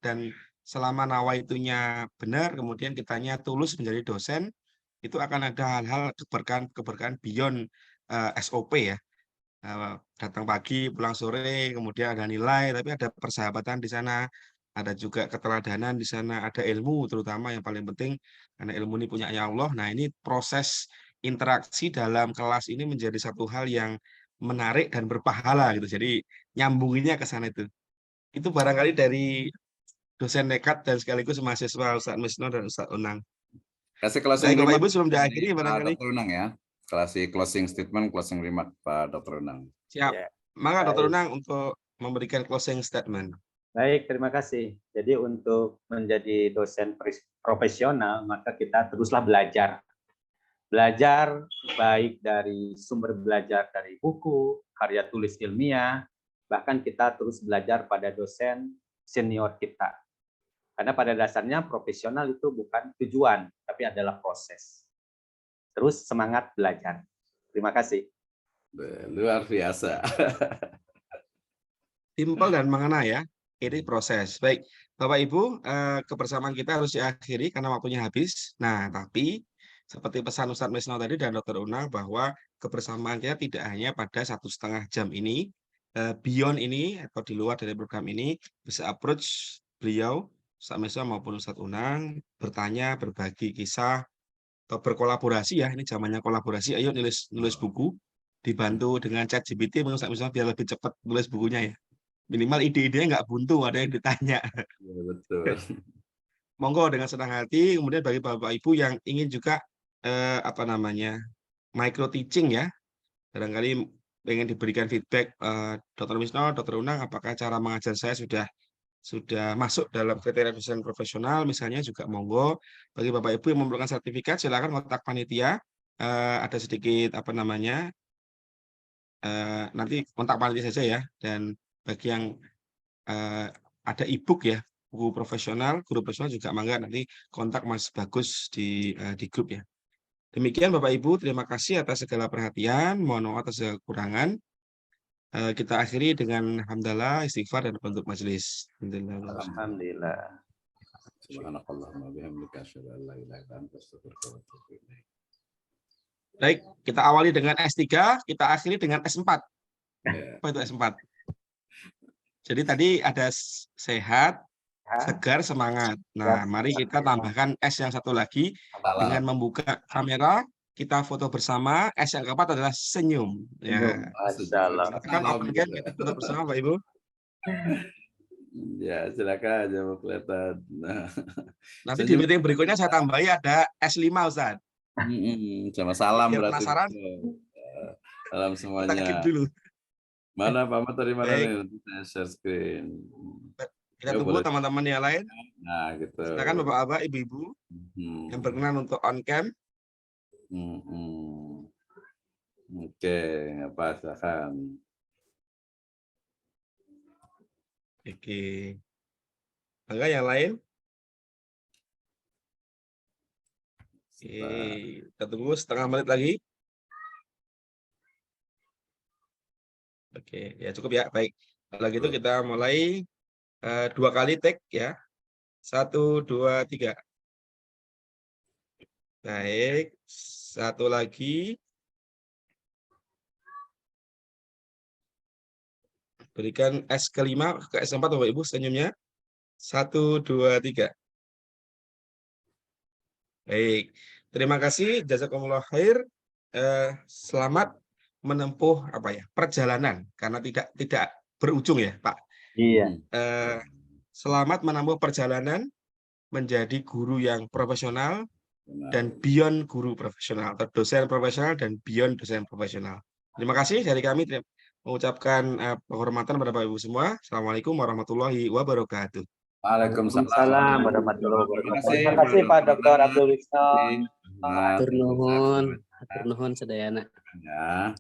dan selama nawaitunya benar, kemudian kitanya tulus menjadi dosen, itu akan ada hal-hal keberkahan beyond SOP ya. datang pagi, pulang sore, kemudian ada nilai, tapi ada persahabatan di sana, ada juga keteladanan di sana, ada ilmu terutama yang paling penting, karena ilmu ini punyanya Allah. Nah, ini proses interaksi dalam kelas ini menjadi satu hal yang menarik dan berpahala gitu. Jadi nyambunginnya ke sana itu. Itu barangkali dari dosen nekat dan sekaligus mahasiswa Ustadz Misno dan Ustadz Unang. Kasih closing Baik, Bapak remark Ibu sebelum dari diakhiri Pak barangkali. Dr. Unang ya. Kasih closing statement, closing remark Pak Dr. Unang. Siap. Ya, Maka Dr. baik. Unang untuk memberikan closing statement. Baik, terima kasih. Jadi untuk menjadi dosen profesional, maka kita teruslah belajar. Belajar baik dari sumber belajar dari buku, karya tulis ilmiah, bahkan kita terus belajar pada dosen senior kita. Karena pada dasarnya profesional itu bukan tujuan, tapi adalah proses. Terus semangat belajar. Terima kasih. Luar biasa. Simpel dan mengena ya. Ini proses. Baik, Bapak Ibu, kebersamaan kita harus diakhiri karena waktunya habis. Nah, tapi seperti pesan Ustadz Misno tadi dan Dr. Unang bahwa kebersamaan kita tidak hanya pada 1,5 jam ini, beyond ini atau di luar dari program ini bisa approach beliau, Ustadz Misno maupun Ustadz Unang, bertanya, berbagi kisah, atau berkolaborasi ya. Ini zamannya kolaborasi. Ayo nulis buku, dibantu dengan ChatGPT, mungkin Ustadz Misno biar lebih cepat nulis bukunya ya. Minimal ide-idenya nggak buntu, ada yang ditanya. Ya, betul. Monggo dengan senang hati. Kemudian bagi Bapak Ibu yang ingin juga micro teaching ya, barangkali pengen diberikan feedback Dr. Misno, Dr. Unang, apakah cara mengajar saya sudah masuk dalam kriteria dosen profesional, misalnya juga monggo. Bagi Bapak Ibu yang memerlukan sertifikat, silakan kontak panitia. Ada sedikit nanti kontak panitia saja ya. Dan bagi yang ada e-book ya, buku profesional, guru profesional juga mangga nanti kontak Mas Bagus di grup ya. Demikian Bapak Ibu, terima kasih atas segala perhatian, mohon maaf atas segala kekurangan. Kita akhiri dengan hamdalah, istighfar, dan penutup majelis. Alhamdulillah. Subhanakallahumma bihamdika asyhadu an la ilaha illa anta astaghfiruka wa atubu ilaik. Baik, kita awali dengan S3, kita akhiri dengan S4. Ya. Apa itu S4? Jadi tadi ada sehat, segar, semangat. Nah, mari kita tambahkan S yang satu lagi dengan membuka kamera, kita foto bersama. S yang keempat adalah senyum. Ya. Silakan open cam, kita foto bersama, Pak Ibu. Ya, silakan aja mau kelihatan. Nanti di meeting berikutnya saya tambahi ada S5, Ustaz. Sama salam Biar berarti. penasaran. Salam semuanya. Kita keep dulu. Mana Pak Ahmad tadi mana Baik. nih? Nanti saya share screen. Kita tunggu teman-teman yang lain. Nah, gitu. Silakan Bapak-bapak, Ibu-ibu yang berkenan untuk on cam. Oke, apa silakan. Oke. Enggak yang lain? Oke, kita tunggu setengah menit lagi. Oke, ya cukup ya. Baik. Kalau gitu kita mulai 2 kali take ya. 1, 2, 3. Baik. 1 lagi. Berikan S kelima ke S4 Bapak Ibu senyumnya. 1, 2, 3. Baik. Terima kasih. Jazakumullah khair. Selamat menempuh perjalanan karena tidak berujung ya, Pak. Iya. Selamat menempuh perjalanan menjadi guru yang profesional dan beyond guru profesional atau dosen profesional dan beyond dosen profesional. Terima kasih dari kami mengucapkan penghormatan kepada Bapak Ibu semua. Assalamualaikum warahmatullahi wabarakatuh. Waalaikumsalam warahmatullahi wabarakatuh. Terima kasih Pak Dr. Abdul Wisno. Hatur nuhun sedayana. Ya.